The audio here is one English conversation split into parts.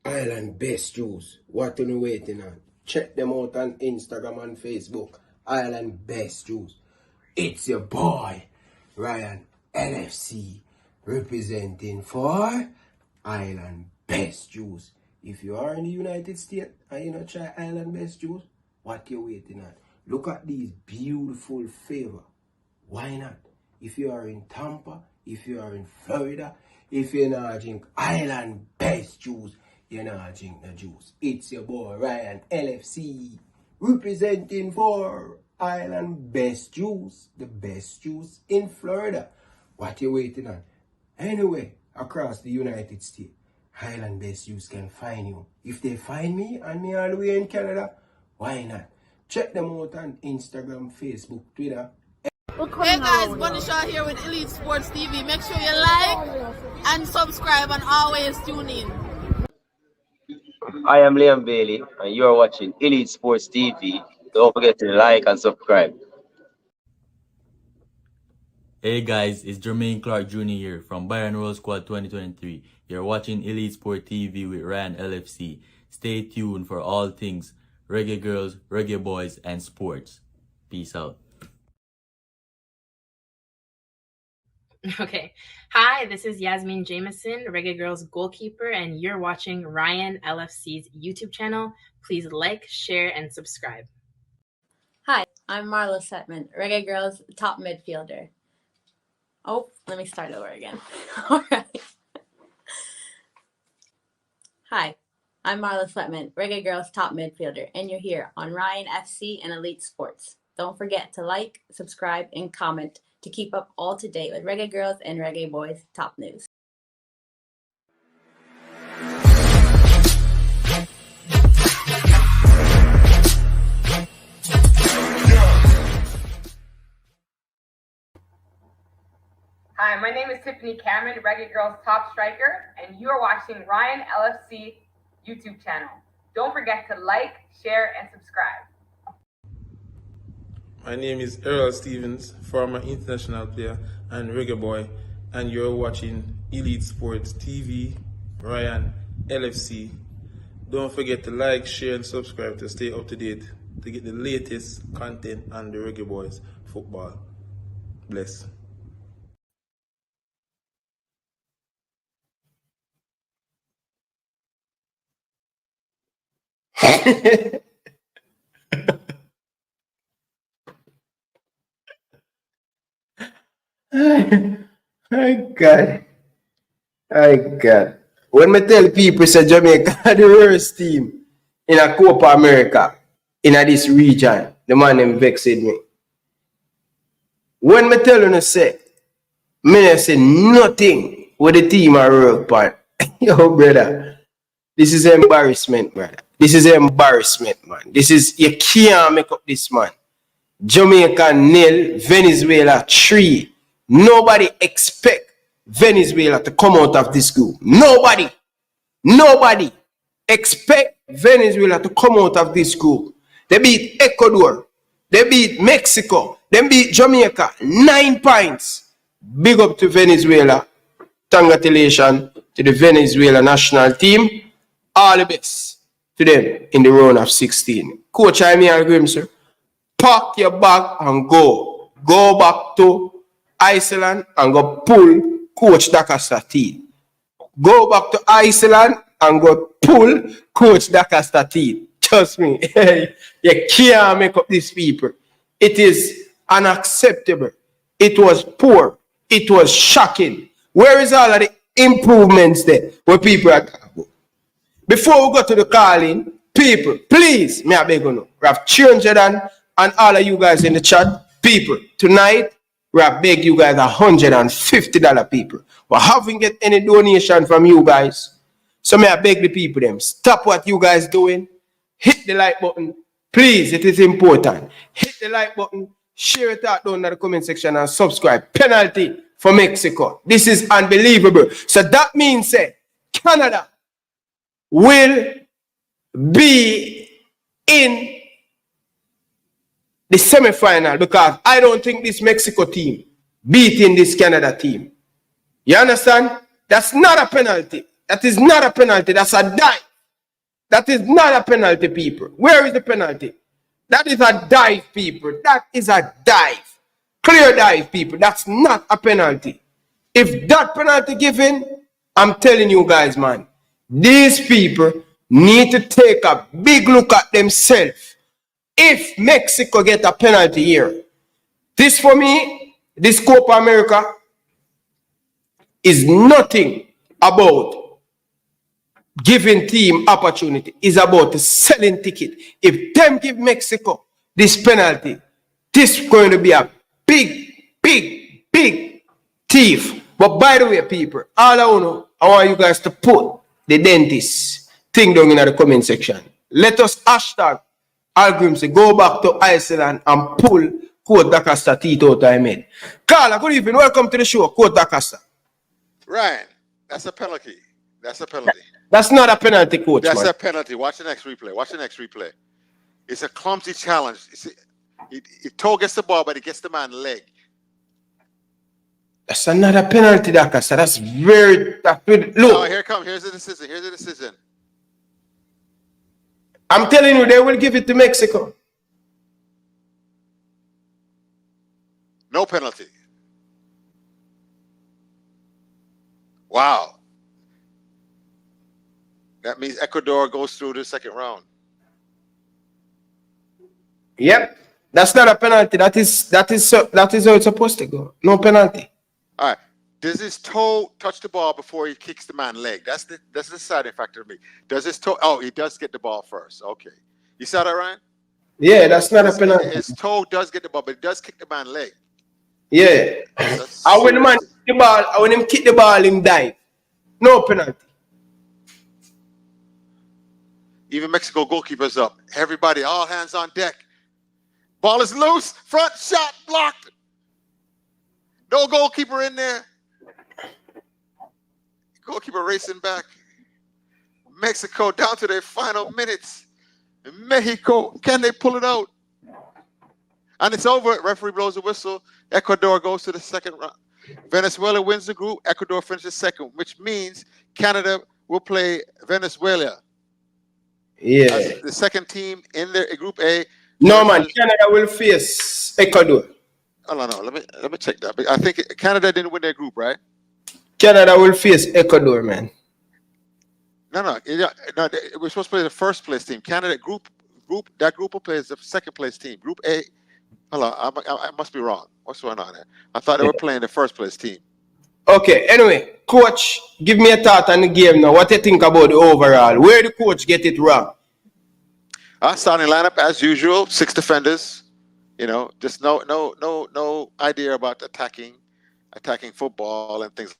Island Best Juice. What are you waiting on? Check them out on Instagram and Facebook. Island Best Juice. It's your boy, Ryan LFC, representing for Island Best Juice. If you are in the United States and you not try Island Best Juice, what you waiting on? Look at these beautiful flavor. Why not? If you are in Tampa, if you are in Florida, if you not drink Island Best Juice, you not drink the juice. It's your boy Ryan LFC, representing for Island Best Juice, the best juice in Florida. What you waiting on? Anyway, across the United States, Island Best Juice can find you. If they find me and me all the way in Canada, why not? Check them out on Instagram, Facebook, Twitter. Hey guys, Bunny Shaw here with Elite Sports TV. Make sure you like and subscribe and always tune in. I am Liam Bailey and you are watching Elite Sports TV. Don't forget to like and subscribe. Hey guys, it's Jermaine Clark Jr. here from Bayern Roll Squad 2023. You're watching Elite Sport TV with Ryan LFC. Stay tuned for all things Reggae Girls, Reggae Boys, and sports. Peace out. Okay. Hi, this is Yasmin Jameson, Reggae Girls goalkeeper, and you're watching Ryan LFC's YouTube channel. Please like, share, and subscribe. Hi, I'm Marla Setman, Reggae Girls top midfielder. Oh, let me start over again. All right. Hi, I'm Marla Setman, Reggae Girls top midfielder, and you're here on Ryan FC and Elite Sports. Don't forget to like, subscribe, and comment to keep up all to date with Reggae Girls and Reggae Boys top news. Hi, my name is Tiffany Cameron, Reggae Girls top striker, and you are watching Ryan LFC YouTube channel. Don't forget to like, share, and subscribe. My name is Earl Stevens, former international player and reggae boy, and you're watching Elite Sports TV, Ryan LFC. Don't forget to like, share, and subscribe to stay up to date to get the latest content on the Reggae Boys football. Bless. My God. My God. When me tell people say Jamaica are the worst team in a Copa America, in a this region, the man them vexed me. When me tell you say, me say nothing with the team I work on. Yo, brother. This is embarrassment, brother. This is embarrassment, man. This is, you can't make up this, man. Jamaica 0, Venezuela 3. Nobody expect Venezuela to come out of this group. Nobody expect Venezuela to come out of this group. They beat Ecuador. They beat Mexico. They beat Jamaica. 9 points. Big up to Venezuela. Congratulations to the Venezuela national team. All the best to them in the round of 16. Coach, I agree, sir. Pack your bag and go. Go back to Iceland and go pull Coach Dacasta teeth. Go back to Iceland and go pull Coach Dacasta teeth. Trust me. You can't make up these people. It is unacceptable. It was poor. It was shocking. Where is all of the improvements there where people are talking about? Before we go to the calling, people, please, may I beg you, we have changed and all of you guys in the chat, people, tonight, we have beg you guys $150 people. We haven't get any donation from you guys. So may I beg the people them, stop what you guys doing, hit the like button, please, it is important. Hit the like button, share it out down in the comment section and subscribe. Penalty for Mexico. This is unbelievable. So that means Canada will be in the semi-final because I don't think this Mexico team beating this Canada team. You understand? That's not a penalty. That is not a penalty. That's a dive. That is not a penalty, people. Where is the penalty? That is a dive, people. That is a dive. Clear dive, people. That's not a penalty. If that penalty given, I'm telling you guys, man, these people need to take a big look at themselves. If Mexico get a penalty here, this for me, this Copa America is nothing about giving team opportunity. It's about selling ticket. If them give Mexico this penalty, this is going to be a big thief. But by the way, people, all I know, I want you guys to put the dentist thing down in the comment section. Let us hashtag Algrim go back to Iceland and pull Quote D'Acosta teeth out of my head. Carla, good evening. Welcome to the show, Quote D'Acosta. Ryan, that's a penalty. That's a penalty. That's not a penalty, coach. That's man. a penalty. Watch the next replay. Watch the next replay. It's a clumsy challenge. Toe gets the ball, but it gets the man's leg. That's another penalty, D'Acosta. That's very look. Oh, here it comes. Here's the decision. Here's the decision. I'm telling you, they will give it to Mexico. No penalty. Wow. That means Ecuador goes through the second round. Yep. That's not a penalty. That is how it's supposed to go. No penalty. All right. Does his toe touch the ball before he kicks the man's leg? That's the deciding factor to me. Does his toe? Oh, he does get the ball first. Okay. You saw that, Ryan? Yeah, that's not a penalty. His toe does get the ball, but it does kick the man's leg. Yeah. And when the man kick the ball, when him kick the ball, him dive. No penalty. Even Mexico goalkeeper's up. Everybody, all hands on deck. Ball is loose. Front shot blocked. No goalkeeper in there. Goalkeeper racing back. Mexico down to their final minutes. Mexico, can they pull it out? And it's over. Referee blows the whistle. Ecuador goes to the second round. Venezuela wins the group. Ecuador finishes second, which means Canada will play Venezuela. Yeah. As the second team in their Group A. No, man. Canada will face Ecuador. Oh, no. Let me check that. I think Canada didn't win their group, right? Canada will face Ecuador, man. No. We're supposed to play the first place team. Canada that group will play as the second place team. Group A. Hold on, I must be wrong. What's going on there? I thought they were playing the first place team. Okay, anyway, coach, give me a thought on the game now. What do you think about the overall? Where the coach get it wrong? Starting lineup as usual, 6 defenders. You know, just no idea about attacking football and things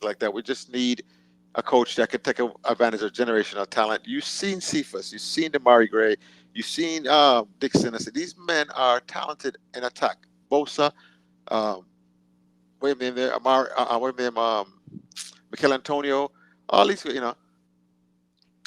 like that. We just need a coach that can take advantage of generational talent. You've seen Cephas, you've seen Damari Gray, you've seen Dixon. I said these men are talented in attack. Bosa, Mikel Antonio, all these,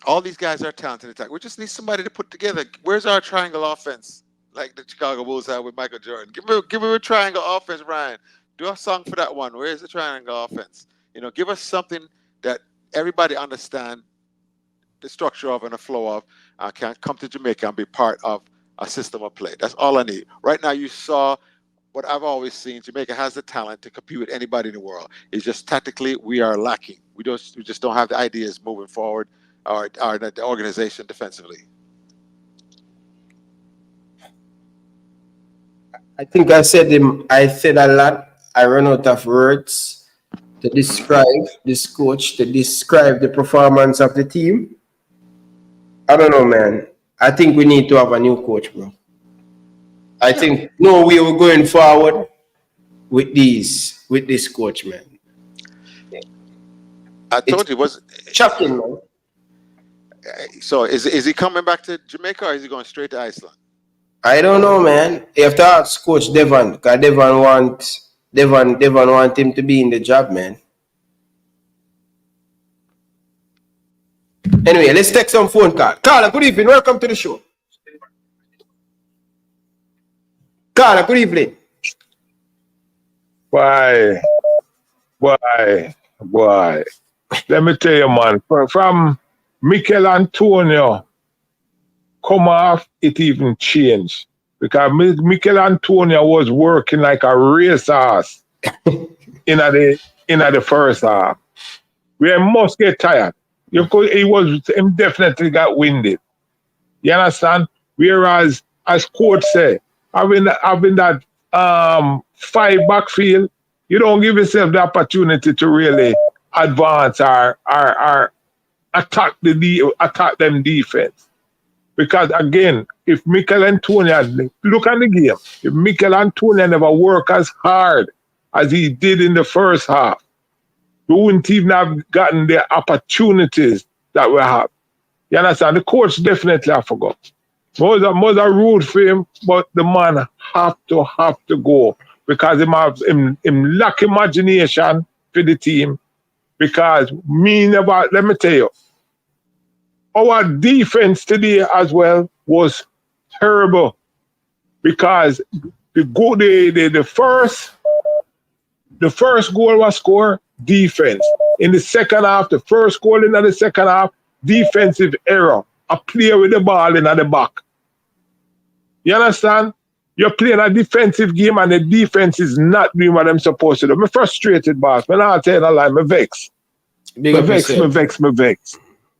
all these guys are talented in attack. We just need somebody to put together. Where's our triangle offense? Like the Chicago Bulls had with Michael Jordan. Give me a triangle offense, Ryan. Do a song for that one. Where's the triangle offense? Give us something that everybody understand the structure of and the flow of, can come to Jamaica and be part of a system of play. That's all I need. Right now, you saw what I've always seen. Jamaica has the talent to compete with anybody in the world. It's just tactically we are lacking. We just don't have the ideas moving forward or the organization defensively. I think I said a lot. I run out of words to describe this coach, to describe the performance of the team. I don't know, man. I think we need to have a new coach, bro. I think no way we're going forward with this coach, man. I told you, it was shocking, man. So is he coming back to Jamaica or is he going straight to Iceland? I don't know, man. You have to ask Coach Devon, because Devon want him to be in the job, man. Anyway, let's take some phone call. Carla, good evening. Welcome to the show. Carla, good evening. Boy. Let me tell you, man. From Mikel Antonio come off, it even changed. Because Mikel Antonio was working like a racehorse in the first half. We must get tired. He definitely got winded. You understand? Whereas, as coach said, having that 5 backfield, you don't give yourself the opportunity to really advance or attack them defense. Because again, if Mikel Antonio, look at the game, if Mikel Antonio never worked as hard as he did in the first half, we wouldn't even have gotten the opportunities that we have. You understand? The coach definitely have forgot. Most root for him, but the man have to go because him lack imagination for the team. Because let me tell you, our defense today as well was terrible because the first goal was scored defense. In the second half, the first goal in the second half, defensive error. A player with the ball in the back. You understand? You're playing a defensive game and the defense is not doing what I'm supposed to do. I'm frustrated, boss. I'm not telling a lie. I'm vexed. Me vex.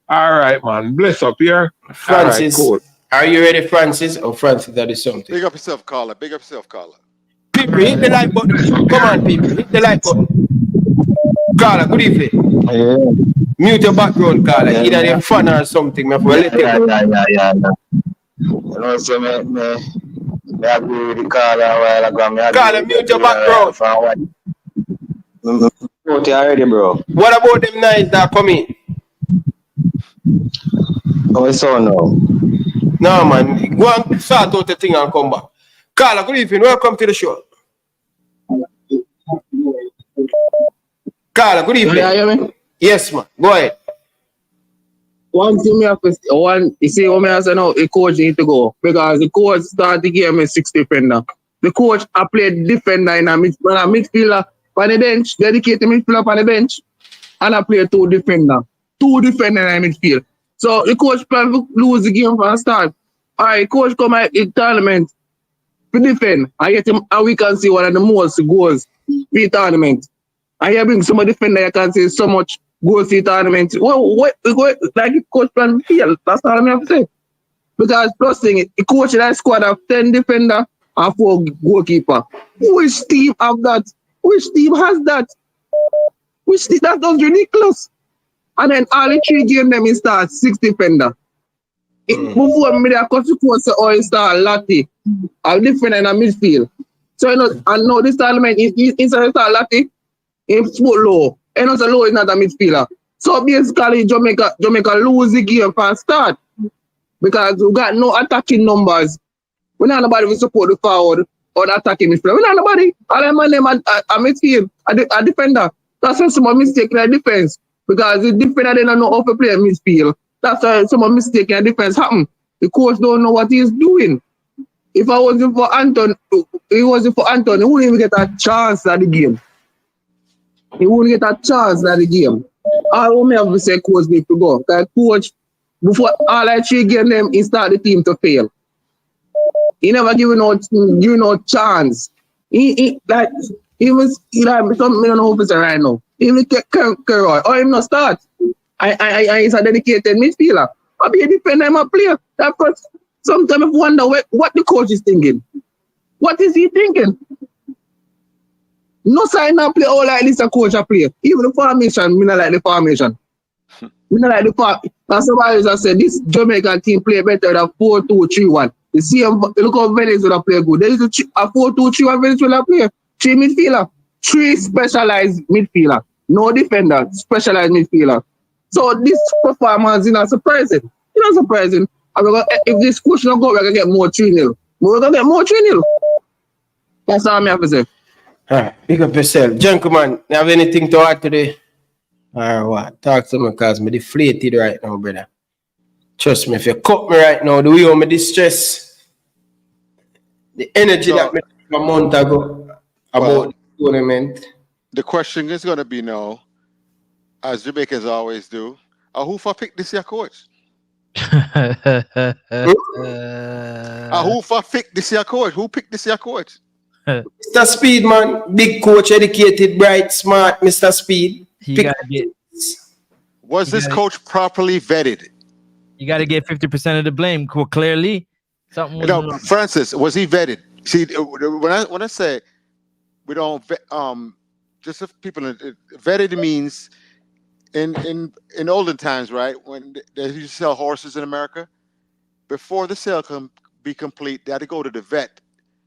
All right, man. Bless up here. Francis, cool. Are you ready, Francis? Or Francis, that is something. Big up yourself, caller. Big up yourself, caller. People, hit the like button. Come on, people. Hit the like button. Caller, good evening. Yeah. Mute your background, caller. Either they're fun or something. Yeah. You know, so me agree with the caller a while ago. Caller, mute your background. Mute already, bro. What about them nights that come in? Oh, so no. No, man. Go and start out the thing and come back. Caller, good evening. Welcome to the show. Caller, good evening. You hear me? Yes, man. Go ahead. One thing you see what I say now, the coach need to go because the coach started the game with 6 defender. The coach I played defender in a midfielder on the bench, dedicated midfielder on the bench, and I played 2 defender. 2 defender in the midfield. So the coach plan to lose the game from the start. Alright, coach come at the tournament to defend. I get him and we can see one of the most goals in the tournament. And you bring some defender you can see so much goals in the tournament. What like the coach plan fail. That's all I have to say. Because plus thing, the coach in that squad have 10 defender and 4 goalkeeper. Which team have that? Which team has that? Which team that was ridiculous. And then all the 3 games them start 6 defender. Before me, I cut the course or install Lati, a different in a midfield. So you know, I know this tournament inside install Lati, in sport low. And also low is not a midfielder. So basically Jamaica lose the game from start. Because we got no attacking numbers. We not nobody will support the forward or the attacking midfielder. We not nobody. All them man them a midfield, a defender. That's why some mistake in the defense. Because the defender they don't know how to play midfield. That's why some mistake in the defense happen. The coach don't know what he's doing. If I wasn't for Anton, he wouldn't even get a chance at the game. He wouldn't get a chance at the game. I won't have to say coach need to go. Because coach, before all that 3 games them, he start the team to fail. He never give no chance. He like something I don't know if it's right now. He will take Kerroy or him not start. I is a dedicated midfielder. I'll be a defender, I'm a player. Because sometimes I wonder what the coach is thinking. What is he thinking? No sign up play all like this a coach a play. Even the formation, me not like the formation. Me not like the formation. As somebody has said, this Jamaican team play better than 4-2-3-1. You see, look how Venezuela play good. There is a 4-2-3-1 Venezuela play. 3 midfielder. 3 specialized midfielder. No defender, specialized midfielder. So this performance is not surprising. It's not surprising. If this coach don't go, we're going to get more 3-0. We're going to get more 3-0. That's all I have to say. All right, big up yourself. Gentlemen, you have anything to add today? Or what? Talk to me because I'm deflated right now, brother. Trust me, if you cut me right now, the way I'm distress, the energy that I took a month ago about the tournament. The question is going to be now, as Jamaicans always do, who for pick this year coach? Who for pick this year coach? Who picked this year coach? Mr. Speed, man. Big coach, educated, bright, smart, Mr. Speed. Was this coach properly vetted? You got to get 50% of the blame. Clearly, something was wrong. Francis, was he vetted? See, when I say we don't vet, just if people vetted means in olden times, right? When they used to sell horses in America, before the sale can be complete, they had to go to the vet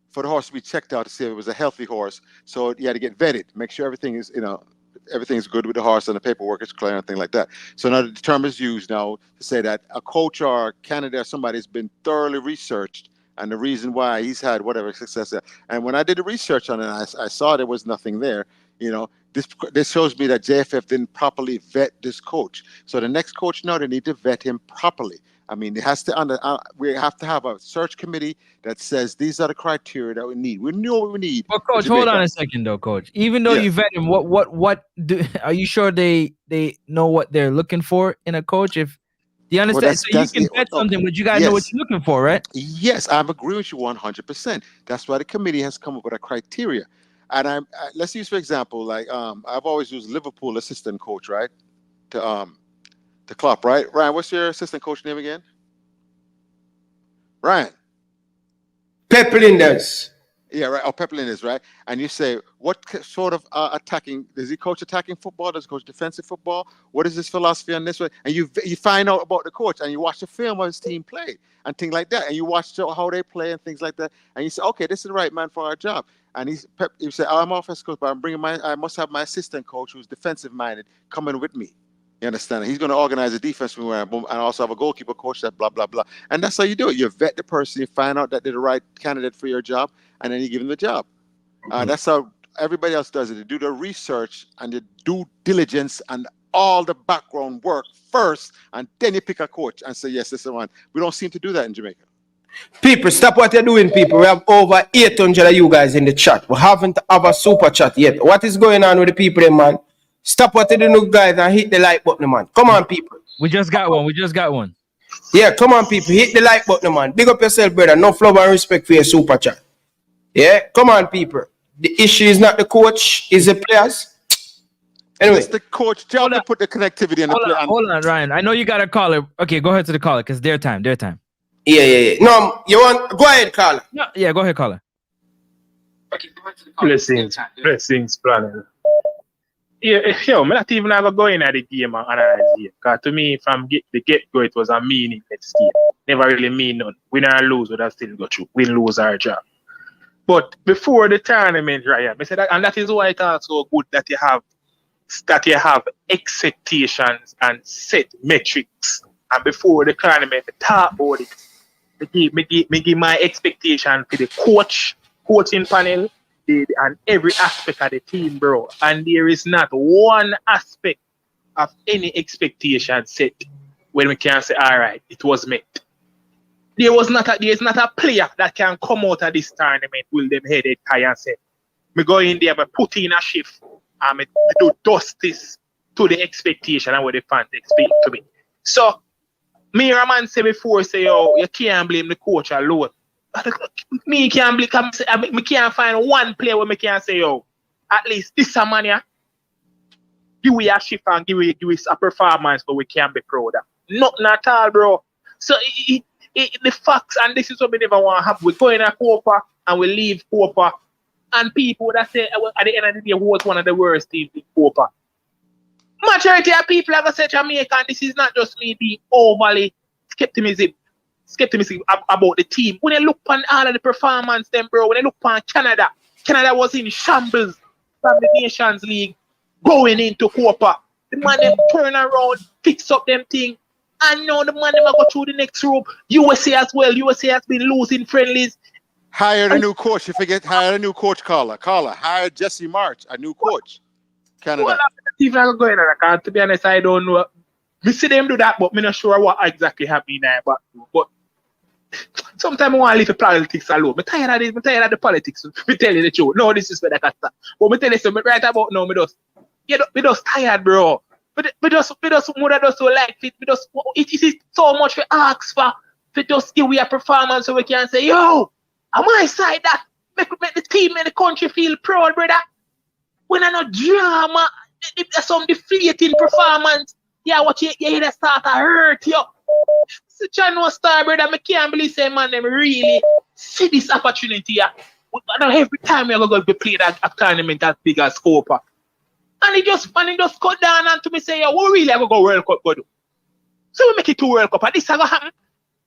for the horse to be checked out to see if it was a healthy horse. So you had to get vetted, make sure everything is, everything's good with the horse and the paperwork is clear and things like that. So now the term is used now to say that a coach or a candidate or somebody has been thoroughly researched and the reason why he's had whatever success there. And when I did the research on it, I saw there was nothing there. This shows me that JFF didn't properly vet this coach. So the next coach now, they need to vet him properly. I mean, it has to we have to have a search committee that says these are the criteria that we need. We know what we need. But coach, hold on a second though, coach. Even though you vet him, are you sure they know what they're looking for in a coach? If do you understand? So you can vet something, but you gotta know what you're looking for, right? Yes, I agree with you 100%. That's why the committee has come up with a criteria. And let's use for example, like I've always used Liverpool assistant coach, right? To Klopp, right? Ryan, what's your assistant coach name again? Ryan. Pep Linders. Yeah, right. Oh, Pep Linders, right? And you say, what sort of attacking? Does he coach attacking football? Does he coach defensive football? What is his philosophy on this one? And you find out about the coach, and you watch the film of his team play and things like that, and you watch how they play and things like that, and you say, okay, this is the right man for our job. And you say, I'm offensive coach, but I must have my assistant coach who's defensive minded coming with me. You understand? He's going to organize a defense for me, and also have a goalkeeper coach that blah, blah, blah. And that's how you do it. You vet the person, you find out that they're the right candidate for your job, and then you give them the job. That's how everybody else does it. They do the research and the due diligence and all the background work first, and then you pick a coach and say, yes, this is the one. We don't seem to do that in Jamaica. People, stop what you're doing, people. We have over 800 of you guys in the chat. We haven't have a super chat yet. What is going on with the people, man? Stop what you do, guys, and hit the like button, man. Come on, people. We just got one. Yeah, come on, people. Hit the like button, man. Big up yourself, brother. No love and respect for your super chat. Yeah, come on, people. The issue is not the coach, it's the players. Anyway. It's the coach. Tell me to put the connectivity in the player. Hold on, Ryan. I know you got a caller. Okay, go ahead to the caller, because their time. Yeah. No, you want... Go ahead, caller. No, yeah, go ahead, caller. Okay, go ahead to the caller. Blessings, planning. Yeah, I'm not even go in at the game and analyze it. Because to me, from the get-go, it was a meaningless game. Never really mean none. Win or lose, we'd still go through. Win, lose our job. But before the tournament, Ryan, I said that, and that is why it's also good that you have expectations and set metrics. And before the tournament, talk about it. Me give my expectation to the coaching panel, and every aspect of the team, bro. And there is not one aspect of any expectation set when we can say, all right, it was met. There is not a player that can come out of this tournament with them headed high and say, me go in there, me put in a shift, and me do justice to the expectation and what the fans expect to me. So, me and man say before, say, yo, you can't blame the coach alone. Me can't find one player where me can say, yo, at least this a man here, give we a shift and give us a performance but we can be proud of. Nothing at all, bro. So the facts, and this is what we never want to have. We go in a Copa and we leave Copa, and people that say at the end of the day, who was one of the worst teams in Copa? Majority of people have said Jamaica, and this is not just me being overly skepticism about the team. When you look on all of the performance, then bro, when you look on Canada was in shambles from the Nations League going into Copa. The man them turn around, fix up them thing, and now the man them go through the next group. USA as well. USA has been losing friendlies. Hire a new coach. You forget, hire a new coach, Carla, hire Jesse March, a new coach. Canada. Well, even going on, to be honest, I don't know. We see them do that, but I'm not sure what exactly happening there. But sometimes I want to leave the politics alone. I'm tired of this. I'm tired of the politics. We tell you the truth. No, this is where I can start. But I tell you something right about now. Me just tired, bro. But just more than just so like it. It is so much for ask for just give we a performance so we can say, yo, on my side that make the team and the country feel proud, brother. When I no drama, there's some deflating performance. Yeah, what you hear that start to hurt you. Such a no star, brother. I can't believe say man them really see this opportunity. Yeah. Every time we go to play that a tournament as big as Copa. And he just cut down and to me say, yo, we really have to go World Cup go do. So we make it to World Cup and this is going to happen.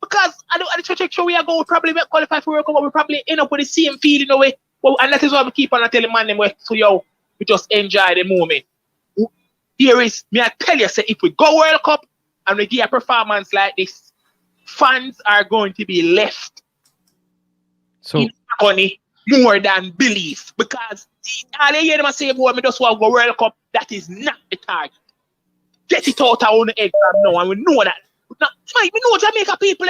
Because at the trajectory we are going, we probably qualify for World Cup, but we probably end up with the same feeling away. Well, and that is why we keep on telling man them, so yo, we just enjoy the moment. Here is, me I tell you, say if we go World Cup and we give a performance like this, fans are going to be left in money more than belief. Because all they hear them say, boy, me just want to go World Cup. That is not the target. Get it out of our head now, and we know that. Now, we know Jamaica people,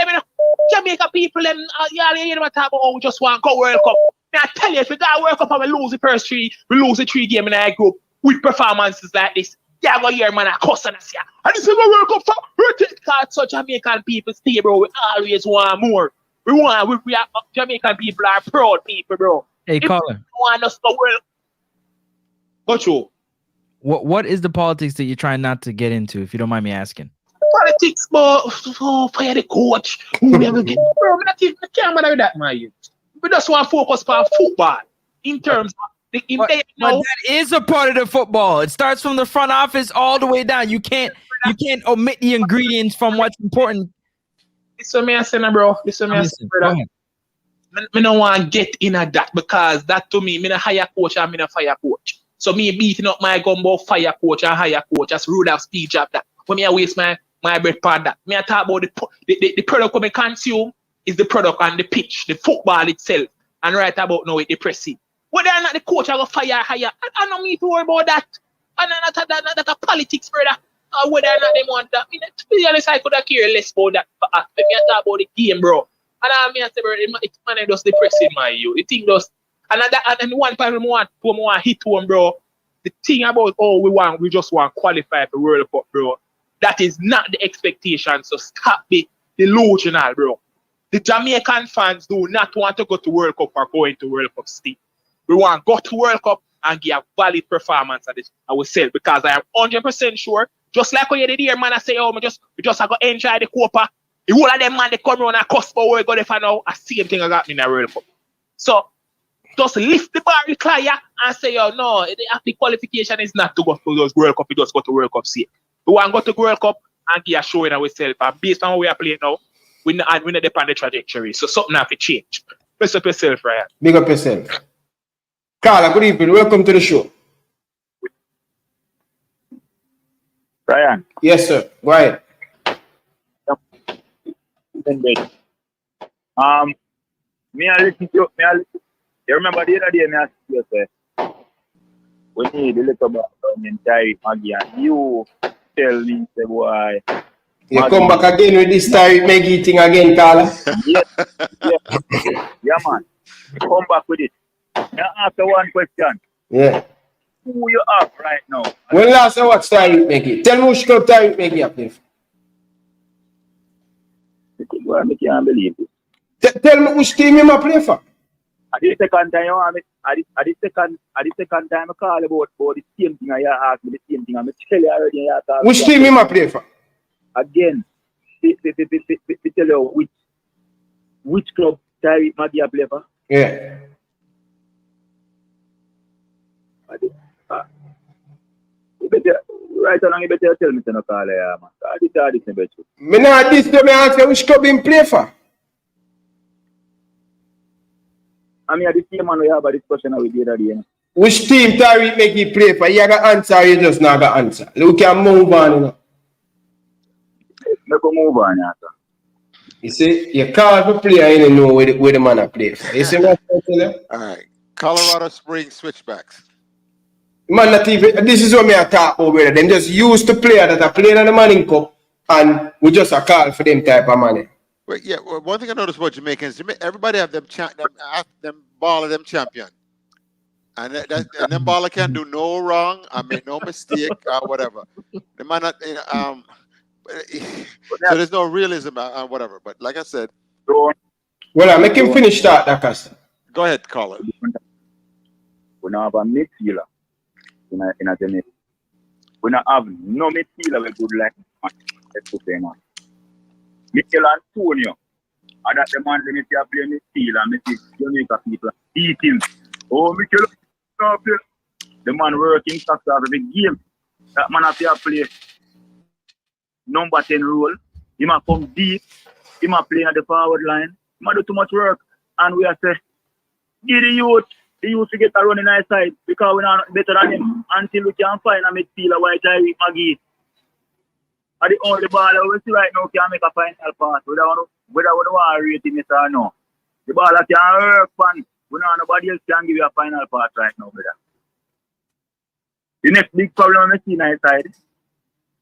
Jamaica people, y'all hear them talk about, oh, we just want to go World Cup. Now, I tell you, if we got World Cup and we lose the first three, we lose the 3 game in our group with performances like this, yeah, go here, man, I cuss and I say, and this is what World Cup for. Because so Jamaican people stay, bro, we always want more. We are Jamaican people are proud people, bro. Hey, Colin. You want us to World Go through. What is the politics that you're trying not to get into, if you don't mind me asking? Politics, bro. Fire the coach. Bro, I can't bother with that, man. We just want to focus on football in terms of but that is a part of the football. It starts from the front office all the way down. You can't omit the ingredients from what's important. This is what I say, bro. This is what I say, brother. I don't want to get in at that because that to me, I'm a hire coach and I'm a fire coach. So me beating up my gumbo fire coach and hire coach, that's rude of speech of that. When I waste my breath for that. Me I talk about the product we consume is the product and the pitch, the football itself. And right about now it's the pressing. Whether or not the coach I go fire hire, I don't need to worry about that. And that's a politics, brother. Or whether or not they want that. To be honest, I could have cared less about that. But me I talk about the game, bro. And I mean, I say, bro, it's man just depressing my you. The thing does, and one time we want hit one, bro. The thing about we just want to qualify for World Cup, bro. That is not the expectation. So stop the delusional, bro. The Jamaican fans do not want to go to World Cup or go into World Cup state. We want to go to World Cup and give a valid performance at this ourselves because I am 100% sure. Just like when you did here, man, I say, we just going to enjoy the Copa. The whole of them, man, they come around and cuss for World Cup. They find out the same thing I got in the World Cup. So, just lift the bar clear and say, no, the qualification is not to go to those World Cup. We just go to World Cup see. We want to go to World Cup and give a show in ourselves. And based on how we are playing now, we're not on the trajectory. So, something have to change. Bless up yourself, Ryan. Big up yourself. Carla, good evening. Welcome to the show. Ryan. Yes, sir. Go ahead. Me I listen to you remember the other day me asked you say we need a little background in Tariq Maggie and you tell me say boy you come back again with this Tariq Maggie thing again, Carla. Yeah man. Come back with it. Now after one question. Yeah. Who you up right now? When last I watched Tariq Maggie? Tell me which club Tariq Maggie up there. I can't believe it. Tell me which team you play for. At the second time, at the second time I call about the same thing I ask me the same thing. I'm tell you already. Which team you play for? Again, tell you which club Tariq Maggie play for. Yeah. Right along, you better tell me to not call here, man. I did better. Me not this to me answer which club him play for. I mean, the same man we have a discussion with the other day. Which team Tariq make you play for? You got answer, you just not got answer. We can move on, you know. Make a move on, yeah. You see, you call for player, you don't know where the man play for. You see what I'm saying? All right. Colorado Springs Switchbacks. Man, not even, this is what me I talk about, brother. Them just use the player that are playing on the Manning Cup and we just a call for them type of money. Well, yeah, well, one thing I noticed about Jamaicans, everybody have them ball of them champion. And them baller can do no wrong. I make no mistake or whatever. The man not, so there's no realism or whatever. But like I said, well, I make him finish that, Dakas. Go ahead, caller. We don't have a midfielder in a Jamaica. We don't have no midfielder with good like let's put them on. Mikel Antonio, and that the man when you play midfielder, and see Jamaica people beat him. Oh, Mikel, the man working soccer every game. That man have to play number 10 role. He might come deep. He might play at the forward line. He might do too much work. And we have to give the youth to get a run in our side because we're not better than him until we can find a midfielder white Tyreek Magee. And the only ball we see right now can make a final pass. Whether we want to rate him or no. The ball that can work, man. We know nobody else can give you a final pass right now, brother. The next big problem I see on our side,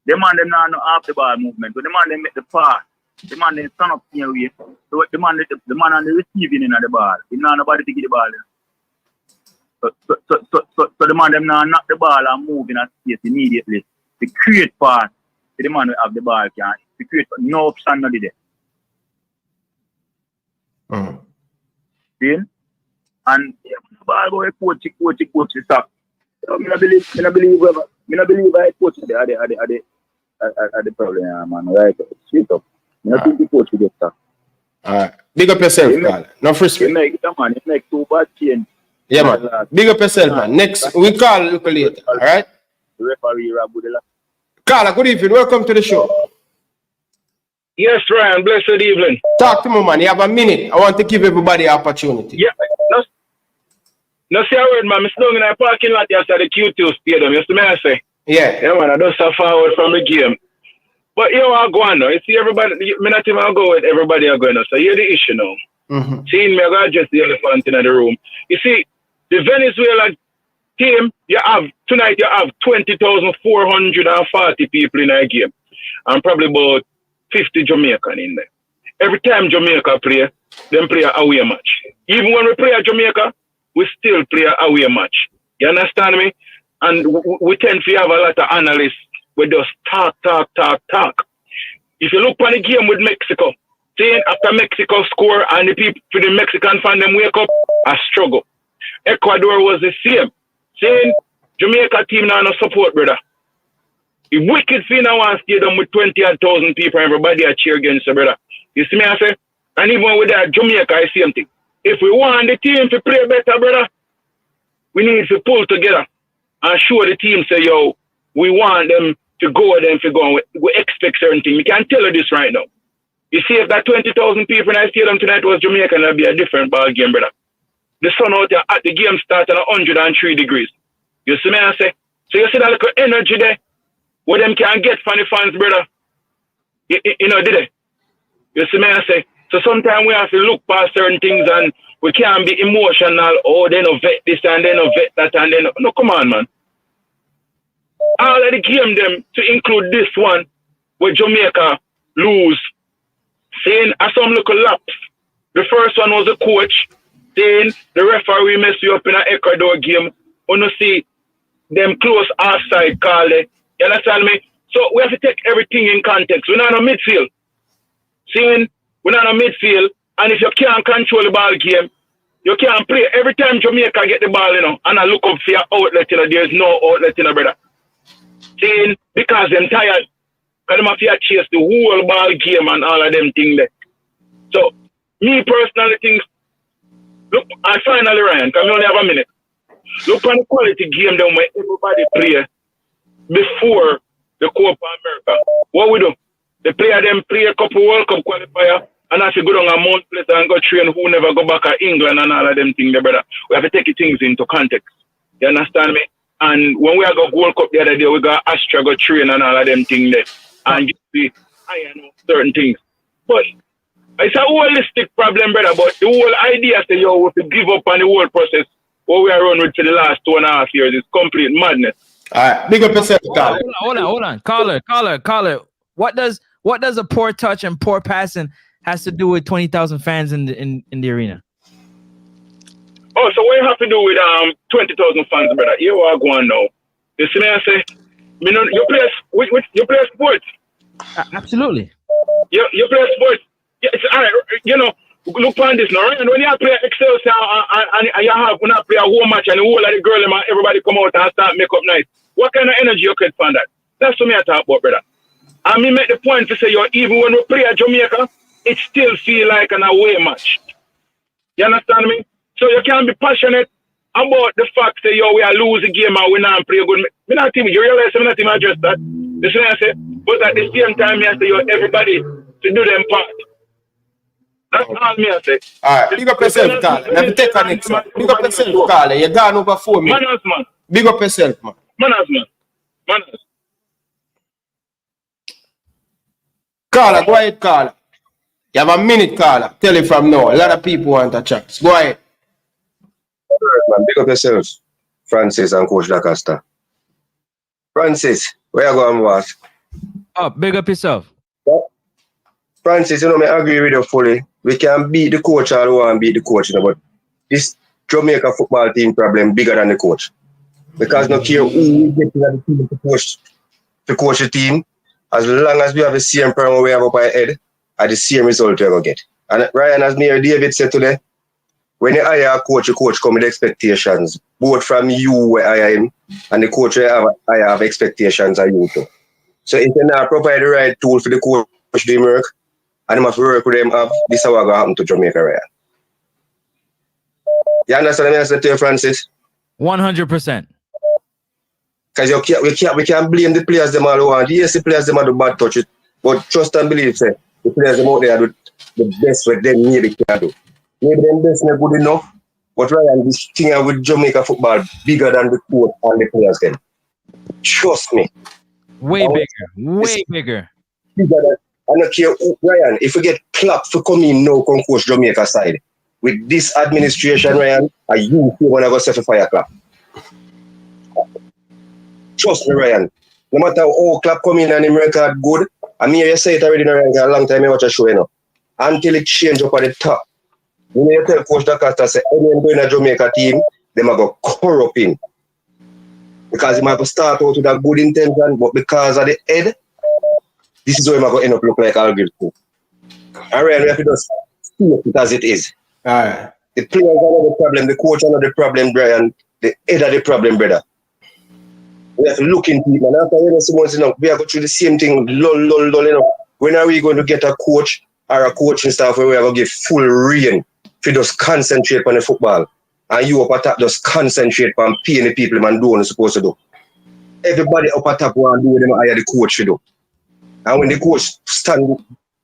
the man them not half the ball movement. But the man them make the pass. The man them stand up in your way. So the man on the receiving end of the ball. He not nobody to give the ball. So the man them now knock the ball and move in a space immediately. To create pass. The man who have the ball can. To create no option not there. See? And yeah, the ball go coach the stop. So I believe I coach the problem, man. Right? Straight up. I think the coach will get stuck. Alright. Big up yourself, man. No first He make too bad change. Yeah, man. Big up yourself, man. Next, we call a little later. Alright? The referee, Rabudela. Carla, good evening. Welcome to the show. Yes, Ryan. Blessed evening. Talk to me, man. You have a minute. I want to give everybody an opportunity. Yeah. No, see a word, man. I'm still in the parking lot outside the Q2 stadium. You see me I say? Yeah. Yeah, man. I just step forward from the game. But you know, I'll go on now. You see everybody, me not even I'll go with everybody are going now. So here's the issue now. Seeing me, I got just the elephant in the room. You see, the Venezuela team, tonight you have 20,440 people in a game. And probably about 50 Jamaican in there. Every time Jamaica play, them play an away match. Even when we play at Jamaica, we still play an away match. You understand me? And we tend to have a lot of analysts we just talk. If you look on the game with Mexico, saying after Mexico score and the people for the Mexican fan them wake up, a struggle. Ecuador was the same. Saying Jamaica team now no support, brother. The wicked thing I want to see them with 20,000 people and everybody a cheer against the brother. You see me I say? And even with that Jamaica, I see something. If we want the team to play better, brother, we need to pull together and show the team say, yo, we want them to go and we expect certain things. We can't tell you this right now. You see, if that 20,000 people in the stadium tonight was Jamaican, it'll be a different ball game, brother. The sun out there at the game starts at 103 degrees. You see me I say? So you see that little energy there, what them can get from the fans, brother. You know, did they? You see me I say? So sometimes we have to look past certain things and we can't be emotional. Oh, they no vet this and they no vet that and then no, come on, man. All of the game them to include this one where Jamaica lose. Saying as some little laps. The first one was the coach saying the referee mess you up in an Ecuador game. When you see them close offside call it. You understand me? So we have to take everything in context. We're not on midfield. Saying we're not on midfield, and if you can't control the ball game, you can't play. Every time Jamaica get the ball, you know, and I look up for your outlet, you know, there's no outlet, you know, brother. Saying because they're tired, because they have to chase the whole ball game and all of them things there. So, me personally think, look, and finally, Ryan, because we only have a minute. Look on the quality game down where everybody play before the Copa America. What we do? The player them play a couple World Cup qualifier and as you go down a month later and go train who never go back to England and all of them things there, brother. We have to take things into context. You understand me? And when we go World Cup the other day, we got Astra go train and all of them things there. And you see, I know certain things. But it's a holistic problem, brother. But the whole idea is that you have to give up on the whole process what we are running with for the last 2.5 years is complete madness. All right, big up yourself, Carla. Hold on. Caller. What does a poor touch and poor passing has to do with 20,000 fans in the arena? Oh, so what you have to do with 20,000 fans, brother? You are going now. You see me? I say, you play sports. Absolutely. You play sports. Yeah, it's all right. You know, look on this now. Right? And when you play Excelsior and you have when I play a whole match and the whole of the girl and everybody come out and start make up nice. What kind of energy you could find that? That's what me I talk about, brother. And me make the point to say, even when we play at Jamaica, it still feel like an away match. You understand me? So you can be passionate about the fact that we are losing the game and we not play good. Me not team. You realize I'm not team address that. This is what I say. But at the same time, me I say everybody to do them part. That's all me I say. All right, big up yourself, Carla. Let me take on it, sir. Big up yourself, Carla. You're gone over 4 minutes. Manners, man. Big up yourself, man. Manners, man. Manners. Carla, go ahead, Carla. You have a minute, Carla. Tell it from now. A lot of people want a chance. Go ahead. Man, big up yourself, Francis and Coach Lacosta. Francis, where you going, boss? Oh, big up yourself. Francis, you know, I agree with you fully. We can beat the coach all we want beat the coach, you know, but this Jamaica football team problem bigger than the coach. Because no care who we get to the team to coach the team, as long as we have the same problem we have up our head, are the same result we ever get. And Ryan, as Mayor David said today, when you hire a coach, the coach come with expectations, both from you where I am and the coach I have expectations of you too. So if you not provide the right tool for the coach to do work, and you must work with them up, this is what going to happen to Jamaica, Ryan. You understand what I said to you, Francis? 100%. Because we can't blame the players them all who want. Yes, the players them are the bad touch it, but trust and believe, say, the players them out there do the best what them maybe can do. Maybe them best not good enough, but Ryan, this thing with Jamaica football bigger than the coach and the players them. Trust me. Way bigger. Bigger than, I don't care, Ryan, if we get clapped for coming now, come coach Jamaica side, with this administration, Ryan, are you want to go set a fire clap? Trust me, Ryan. No matter how clap come in and him record good, I mean, you say it already, Ryan, a long time I watch a show, you know. Until it change up at the top. When you tell Coach Lacosta, say, anyone going to Jamaica team, they might go corrupting. Because he might go start out with a good intention, but because of the head, this is how he might go end up look like Algiers too. And Ryan, we have to just see it as it is. Alright. The players are the problem, the coach are the problem, Brian. The head of the problem, brother. We have to look into it, man. After we have to go through the same thing, you know. When are we going to get a coach or a coaching staff where we are going to give full rein to just concentrate on the football? And you up at top just concentrate on paying the people man do what they're supposed to do. Everybody up at top want to do what them hire the coach to do. And when the coach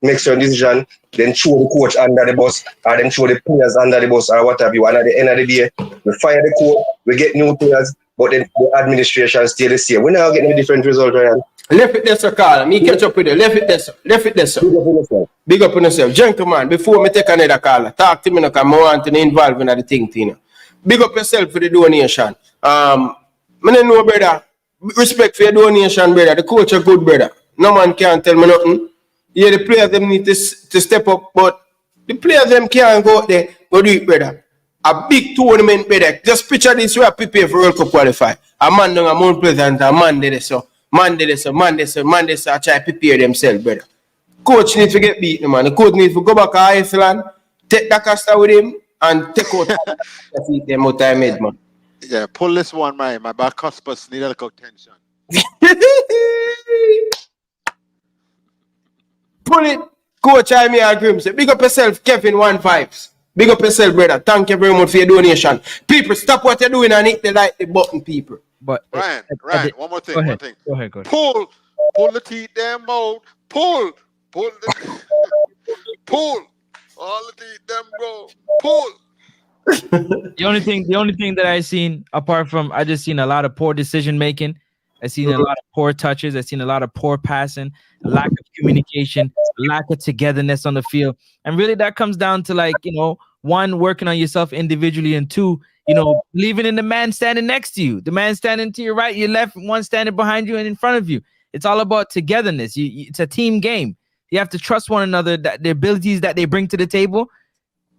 makes a decision, then throw the coach under the bus, or then throw the players under the bus, or what have you. And at the end of the day, we fire the coach, we get new players, but then the administration stay the same. We're not getting a different result, Ryan. Left it there, sir, Carl. Me catch up with you. Left it there, sir. Big up on yourself. Big up on yourself. Gentlemen, before me take another call, talk to me now, because I want to involve in the thing, you know. Big up yourself for the donation. I don't know, brother. Respect for your donation, brother. The coach a good, brother. No man can't tell me nothing. Yeah, the players them need to step up, but the players them can't go out there, go do it, brother. A big tournament, brother. Just picture this, we are prepared for World Cup qualify. A man down a Mount Pleasant, a man there, so. Man there, I try to prepare themselves, brother. Coach need to get beaten, man. The coach need to go back to Iceland, take the Costa with him, and take out them out of head, man. Yeah, pull this one, man. My back cuspus need a little tension. Pull it. Coach, I may agree. Say, big up yourself, Kevin 15. Big up yourself, brother. Thank you very much for your donation. People, stop what you're doing and hit the like the button, people. But Ryan, one more thing. Go ahead. Pull the teeth them out. Pull all the teeth them go. Pull. The only thing that I seen, apart from I just seen a lot of poor decision making. I seen a lot of poor touches. I seen a lot of poor passing, lack of communication, lack of togetherness on the field, and really that comes down to, like, you know, one, working on yourself individually, and two, you know, believing in the man standing next to you, the man standing to your right, your left, one standing behind you and in front of you. It's all about togetherness. It's a team game. You have to trust one another, that the abilities that they bring to the table.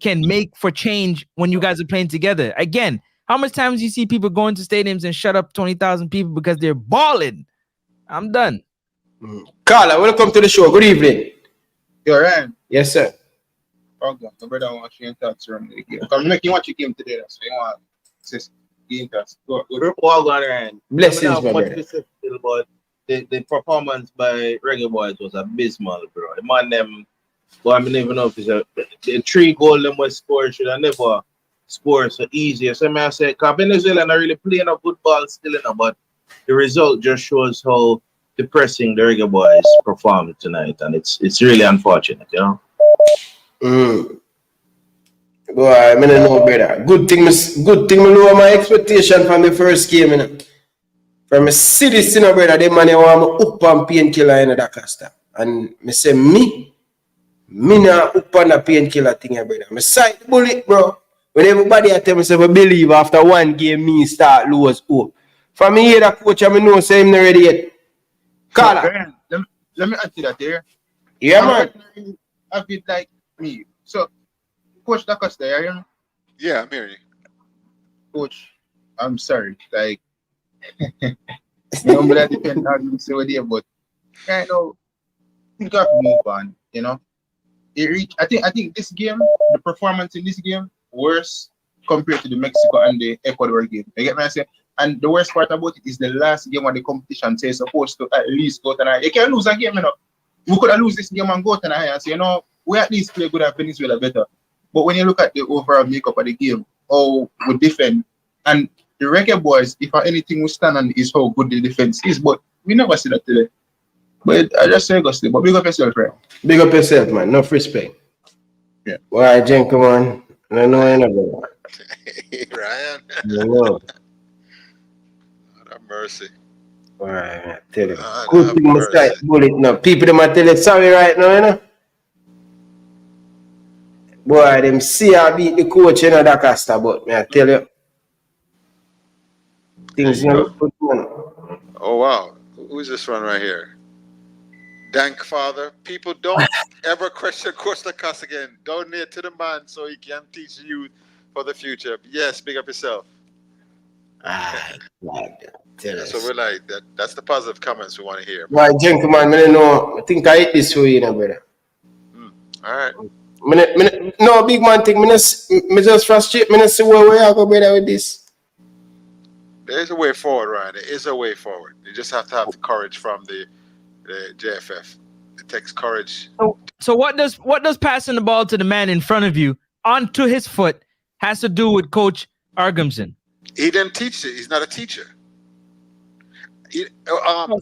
can make for change when you guys are playing together. Again, how much times you see people going to stadiums and shut up 20,000 people because they're balling? I'm done. Carla, welcome to the show. Good evening. You're right. Yes, sir. Okay, my brother wants you in touch from the game. I'm making what you came today, so you want to get in touch. We're all going around. Blessings, I my much brother. to say about the performance by Reggae Boyz was abysmal, bro. The man them, well, I don't even know if it's the 3 goals them was scored should have never scored so easy. So I say, because Venezuela not really playing a good ball still, but the result just shows how depressing the Reggae Boyz performed tonight, and it's really unfortunate, you know. Boy, I don't know, brother. Good thing me lower my expectation from the first game, you know. From a city, you know, brother, they man want me up on painkiller in the Costa. And me say me not up on the painkiller thing, brother. Me sight bullet, bro. When everybody tell me say I believe after one game me start lose hope. From me hear the coach, I know say him not ready yet. Carla. Let me answer that here. Yeah, man. I feel like me. So, Coach Dacosta, you hear me? Yeah, I'm hearing you. Coach, I'm sorry. Like, that depends on you say what you, but right now, you got to move on, you know. I think this game, the performance in this game, worse compared to the Mexico and the Ecuador game. You get what I'm saying? And the worst part about it is the last game of the competition, so you're supposed to at least go to the high. You can't lose a game, you know. We could have lose this game and go to the high and say, you know, we at least play good at Venezuela better. But when you look at the overall makeup of the game, how we defend, and the Reggae Boyz, if anything we stand on is how good the defense is, but we never see that today. But I just say, Gusty, but big up yourself, right? Big up yourself, man. Enough respect. Yeah. Why, gentlemen? I know anybody. Ryan. You know. Lord have mercy. Alright, I tell you. Good thing must try bullet now. People them are telling sorry right now, you know. Boy, them see I beat the coach in the Costa, but me I tell you. Things you know good, man. Oh wow. Who's this one right here? Dank Father. People don't ever question Coach Lacoste again. Donate to the man so he can teach you for the future. Yes, big up yourself. So we're like that. That's the positive comments we want to hear. Boy, gentlemen, I know. I think I hate this for you, brother. All right. No, big man thing. Me just frustrate. Me not see where I go, brother, with this. There's a way forward, Ryan. There is a way forward. You just have to have the courage from the JFF. It takes courage. So what does passing the ball to the man in front of you onto his foot has to do with Coach Argamson? He didn't teach it. He's not a teacher. So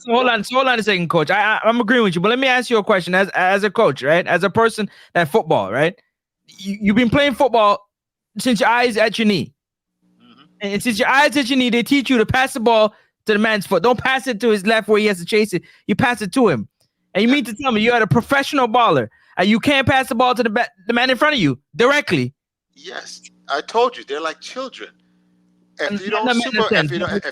hold on a second, Coach. I'm agreeing with you, but let me ask you a question. As a coach, right? As a person that football, right? You've been playing football since your eyes at your knee. And since your eyes at your knee, they teach you to pass the ball to the man's foot. Don't pass it to his left where he has to chase it. You pass it to him. And you mean to tell me you are a professional baller and you can't pass the ball to the man in front of you directly? Yes, I told you they're like children. If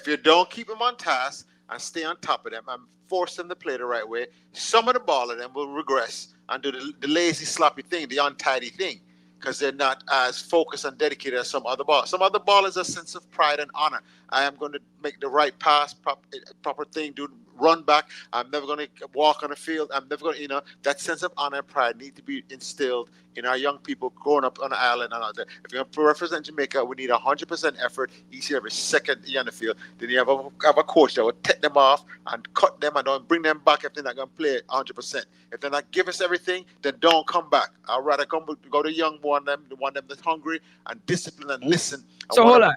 you don't keep them on task and stay on top of them and force them to play the right way, some of the ball of them will regress and do the lazy, sloppy thing, the untidy thing, because they're not as focused and dedicated as some other ball. Some other ball is a sense of pride and honor. I am going to make the right pass, proper thing, run back. I'm never going to walk on the field. I'm never going to, that sense of honor and pride need to be instilled in our young people growing up on the island and out there. If you're going to represent Jamaica, we need 100% effort each and every second you're on the field. Then you have a coach that will take them off and cut them and don't bring them back if they're not going to play 100%. If they're not giving us everything, then don't come back. I'd rather go to young one, the one that's hungry and disciplined and listen. So hold on.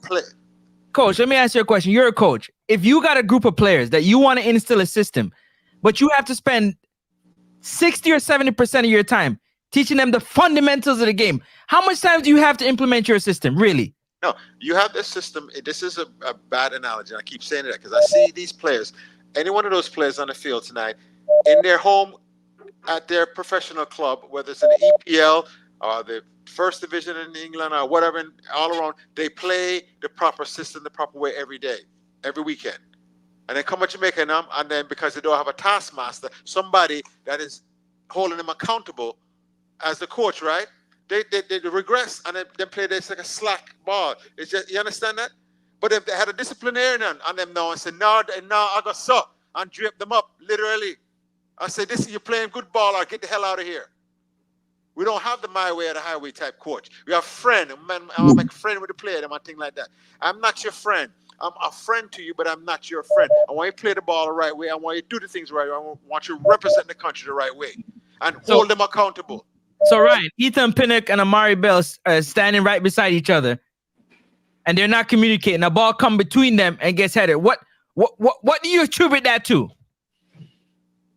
Coach, let me ask you a question. You're a coach. If you got a group of players that you want to instill a system, but you have to spend 60 or 70% of your time teaching them the fundamentals of the game, how much time do you have to implement your system, really? No, you have this system. This is a bad analogy. I keep saying that because I see these players, any one of those players on the field tonight, in their home, at their professional club, whether it's in the EPL or the first division in England or whatever, and all around, they play the proper system the proper way every day, every weekend. And then come to Jamaica now, and then because they don't have a taskmaster, somebody that is holding them accountable as the coach, right? They regress and they play this like a slack ball. It's just, you understand that? But if they had a disciplinarian on them now and said, no, I got suck and drip them up, literally. I say, this you're playing good ball or get the hell out of here. We don't have the my way or the highway type coach. We have friend. I'm like a friend with the player and thing like that. I'm not your friend. I'm a friend to you, but I'm not your friend. I want you to play the ball the right way. I want you to do the things the right way. I want you to represent the country the right way and hold them accountable. So Ryan, Ethan Pinnock and Amari Bell are standing right beside each other, and they're not communicating. A ball come between them and gets headed. What do you attribute that to?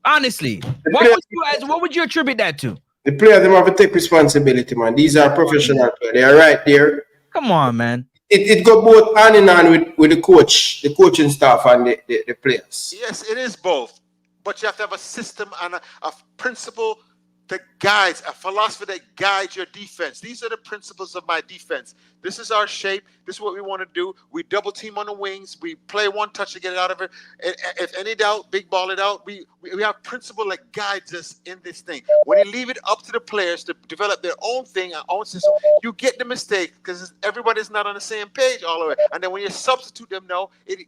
Honestly, what would you attribute that to? The players them have to take responsibility, man. These are professional players. They are right there. Come on, man. It go both hand in hand with the coach, the coaching staff, and the players. Yes, it is both. But you have to have a system and a principle that guides, a philosophy that guides your defense. These are the principles of my defense. This is our shape. This is what we want to do. We double team on the wings. We play one touch to get it out of it. If any doubt, big ball it out. We have principle that guides us in this thing. When you leave it up to the players to develop their own thing, our own system, you get the mistake because everybody's not on the same page all the way. And then when you substitute them now, it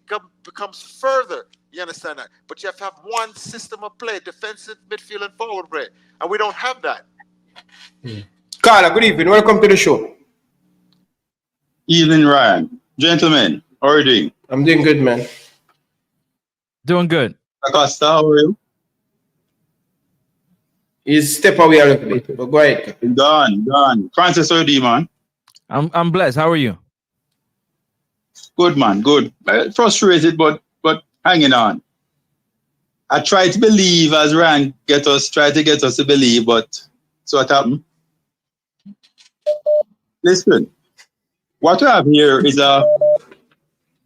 becomes further. You understand that? But you have to have one system of play, defensive, midfield, and forward play. And we don't have that. Carla, good evening. Welcome to the show. Evening, Ryan. Gentlemen, how are you doing? I'm doing good, man. Doing good. Acosta, how are you? He's step away a little bit, but go ahead. Done. Francis, how are you, man? I'm blessed. How are you? Good, man. Good. Frustrated, but hanging on. I tried to believe as Ryan tried to get us to believe, but so what happened? Listen, what we have here is a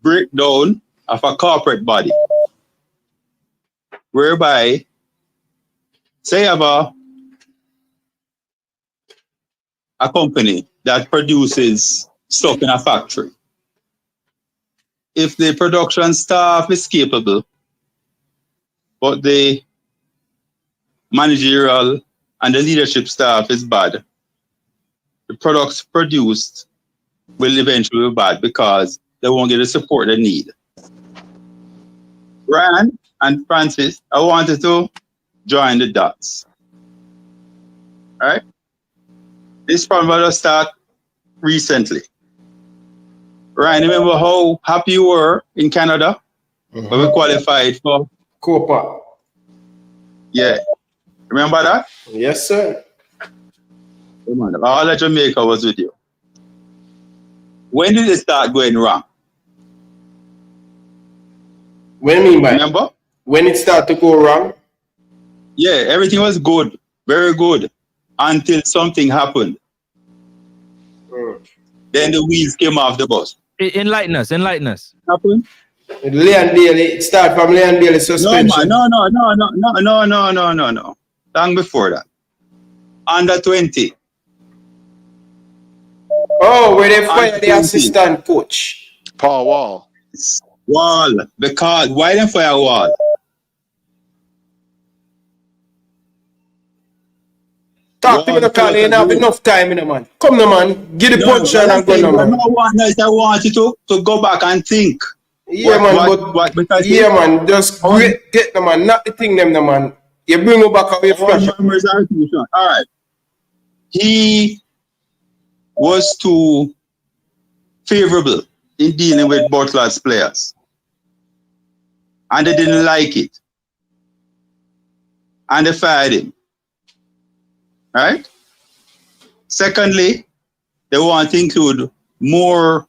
breakdown of a corporate body, whereby, say you have a company that produces stuff in a factory. If the production staff is capable, but the managerial and the leadership staff is bad, the products produced will eventually be bad because they won't get the support they need. Ryan and Francis, I wanted to join the dots. All right? This problem will start recently. Ryan, remember how happy you were in Canada when we qualified for Copa? Yeah. Remember that? Yes, sir. All of Jamaica was with you. When did it start going wrong? What do you mean by remember? When it started to go wrong? Yeah, everything was good. Very good. Until something happened. Then the wheels came off the bus. Enlighten us. Happened? Leon Bailey, it started from Leon Bailey suspension. No. Long before that. Under 20. Oh, where they fired the assistant coach. Paul Wall. Wall. Because why them fire Wall? Talk to me, the call. You have enough time, man. Come, man. Give the punch and go, man. I want you to go back and think. Yeah, man. Just get the man. Not the thing, them, the man. You bring him back away from. All right. He was too favorable in dealing with Butler's players. And they didn't like it. And they fired him. Right? Secondly, they want to include more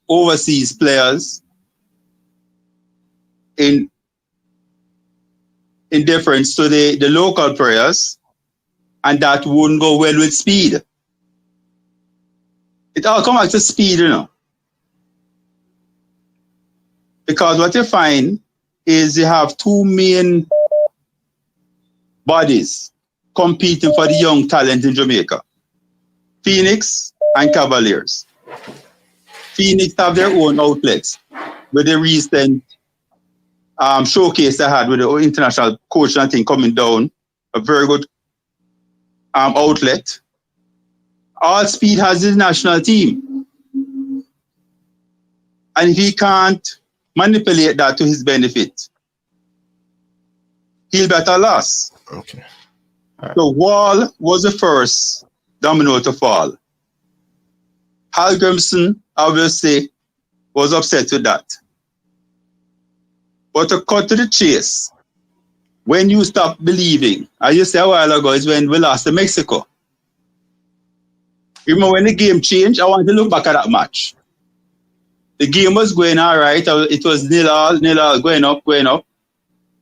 overseas players in deference to the local players, and that wouldn't go well with speed. It all comes back to speed, Because what you find is you have two main bodies competing for the young talent in Jamaica. Phoenix and Cavaliers. Phoenix have their own outlets with the recent showcase they had with the international coach and thing coming down. A very good outlet. All Speed has his national team. And he can't manipulate that to his benefit. He'll bet a loss. Okay. So Wall was the first domino to fall. Hal Grimson, obviously, was upset with that. But to cut to the chase, when you stop believing, as you said a while ago, is when we lost to Mexico. Remember when the game changed? I want to look back at that match. The game was going all right. It was 0-0, going up,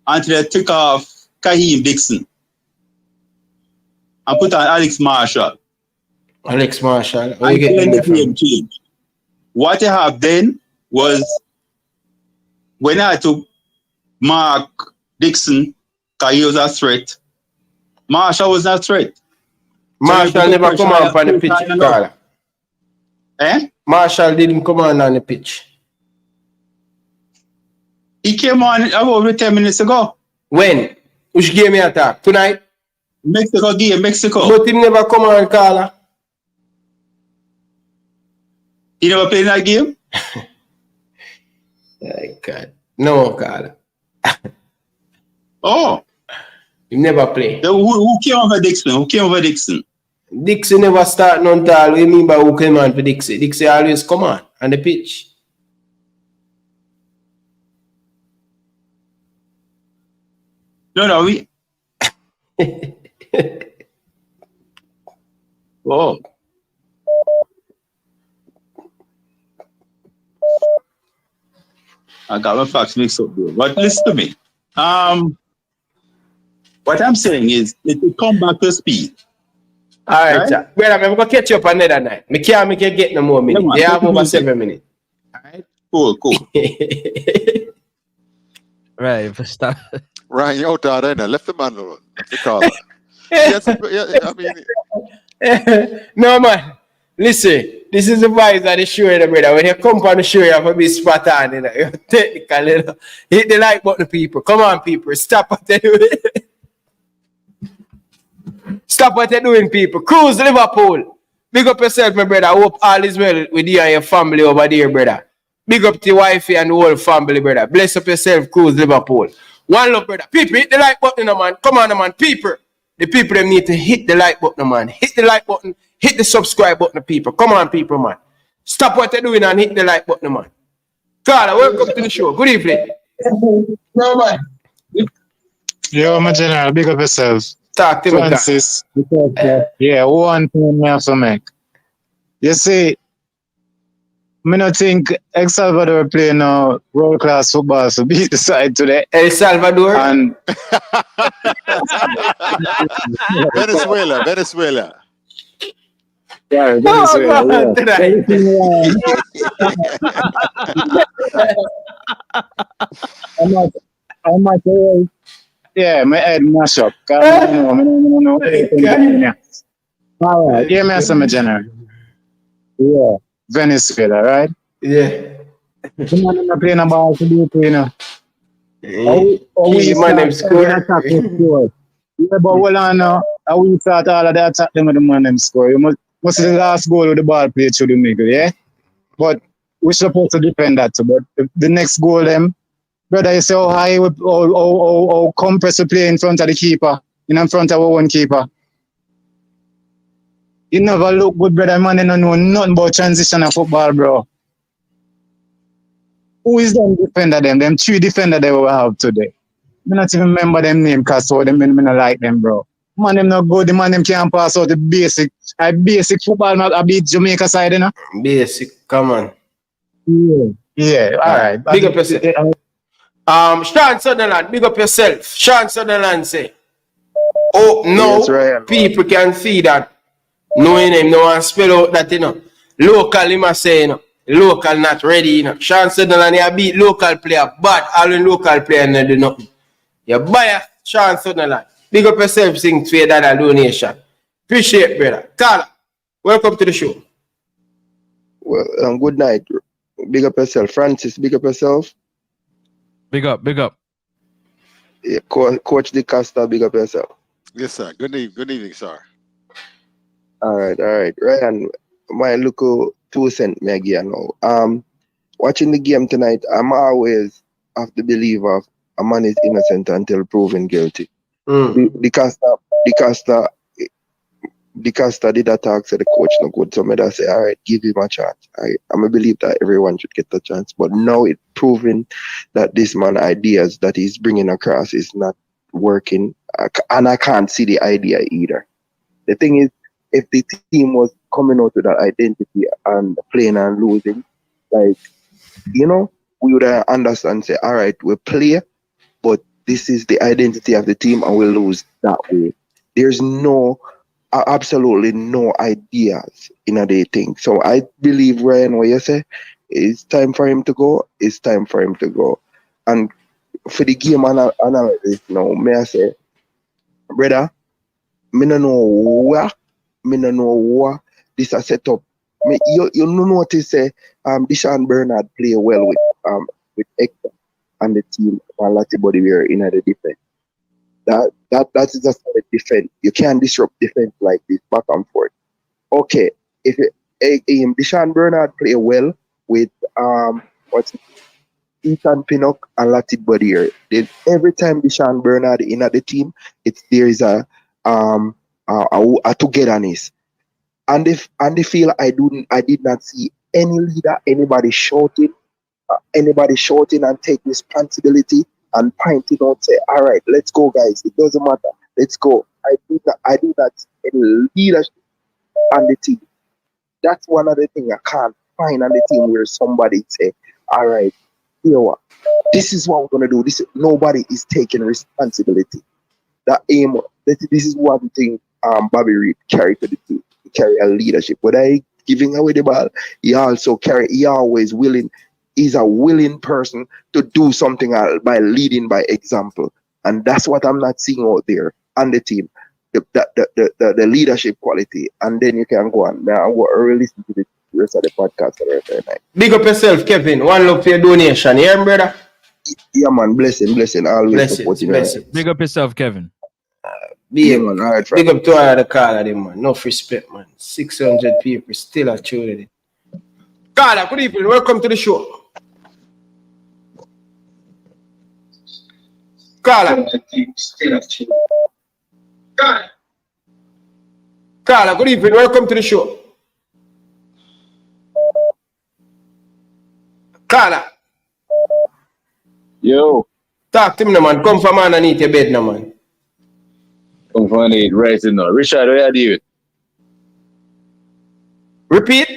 until they took off Kaheem Dixon and put on Alex Marshall. Alex Marshall. And then the game changed. What I have then was when I had to mark Dixon because he was a threat, Marshall was not a threat. Marshall never come on the pitch, Carla. Eh? Marshall didn't come on the pitch. He came on over 10 minutes ago. When? Which game he attack? Tonight? Mexico game, Mexico. But he never come on, Carla. He never played in that game? Oh, God. No, Carla. Oh. He never played. Who came over Dixon? Dixie never start none tall. What do you mean by who came on for Dixie? Dixie always come on the pitch. No, we. Oh. I got my facts mixed up there. But listen to me. What I'm saying is, it will come back to speed. All right, sir. Well, I'm going to catch you up another night. Me can't make you get no more minutes. They have over 7 minutes. All right? Cool. Right, for start. Ryan, you're out there now. Left the man alone. The caller. Yes, I mean. No, man. Listen, this is the vibes of the show, brother. When you come on the show, you have to be spot on. You're technical. Hit the like button, people. Come on, people. Stop what they're doing. Stop what you're doing, people. Cruise Liverpool. Big up yourself, my brother. I hope all is well with you and your family over there, brother. Big up to your wifey and the whole family, brother. Bless up yourself, Cruise Liverpool. One love, brother. People, hit the like button, man. Come on, man. People. The people them need to hit the like button, man. Hit the like button. Hit the subscribe button, people. Come on, people, man. Stop what you're doing and hit the like button, man. Carla, welcome to the show. Good evening. No, man. Yo, my general, big up yourself. Talk to me, Francis. Yeah, one thing I have to make. You see, I don't think El Salvador play no world-class football to beat the side today. El Salvador? And Venezuela. Yeah, Venezuela. I'm not sure. Yeah, my head mash up. I don't know. All right, give me some general. Yeah, Venezuela, right? Yeah. Come on, I'm playing a ball to do it, you know. We man score. Yeah, but hold on now. We start all of the attack them with the man them score. You must the last goal with the ball played through the middle, yeah? But we're supposed to defend that too. But the next goal them, brother, you see how high, how compress we play in front of the keeper, in front of our own keeper. You never look good, brother, man. You don't know nothing about transition of football, bro. Who is them defender them? Them 3 defender they will have today. I don't even remember them name because so them men don't like them, bro. Man, them not good. The man them can't pass out the basic football. I beat Jamaica side, you know. Basic, come on. Yeah. All right. Big up yourself. Sean Sutherland, big up yourself. Sean Sutherland say, oh no, yes, right, people can see that. Knowing him, no one spell out that, you know. Local, he must say, you know. Local not ready, you know. Sean Sutherland, he beat local player, but all the local player not do nothing. You buy Sean Sutherland. Big up yourself, sing to your dad donation. Appreciate it, brother. Carla, welcome to the show. Well, good night. Big up yourself. Francis, big up yourself. Big up. Yeah, Coach DeCosta, big up yourself. Yes, sir. Good evening, sir. All right. Ryan, my local 2 cent me again now. Watching the game tonight, I'm always of the belief of a man is innocent until proven guilty. The caster did attack, so the coach no good. So I say, all right, give him a chance. I'm a believe that everyone should get the chance. But now it's proven that this man ideas that he's bringing across is not working, and I can't see the idea either. The thing is, if the team was coming out with that identity and playing and losing, like, we would understand, say, all right, we play, but this is the identity of the team and we'll lose that way. There's absolutely no ideas in a day thing. So I believe, Ryan, what you say, it's time for him to go. It's time for him to go. And for the game analysis now, may I say, brother, me no know what this a set up. You notice Deshaun Bernard play well with Hector and the team and Latibody were in the defense. That is a solid defense. You can't disrupt defense like this back and forth. Okay, if Deshaun Bernard play well with Ethan Pinnock and Latibody here, then every time Deshaun Bernard in at the team, there is a togetherness. And they feel I did not see any leader, anybody shouting and take responsibility and pointing out, say, all right, let's go, guys. It doesn't matter. Let's go. I do not see any leadership on the team. That's one of the things I can't find on the team where somebody say, all right, this is what we're gonna do. Nobody is taking responsibility. This is one thing Bobby Reed carried to the team. He carry a leadership. Whether he giving away the ball, he always willing. He's a willing person to do something by leading by example. And that's what I'm not seeing out there on the team. The leadership quality. And then you can go on. Now I'm going to listen to the rest of the podcast the rest of the night. Big up yourself, Kevin. One love for your donation. You hear me, brother? Yeah, man. Blessing. Always supporting you. Big up yourself, Kevin. Big up to all of the caller, them, man. Enough respect, man. 600 people still are tuning in. Caller, good evening. Welcome to the show. Caller, good evening. Welcome to the show. Caller. Yo. Talk to me, no, man. Come from underneath your bed, no, man. Come from underneath right now. Richard, where are you? Repeat.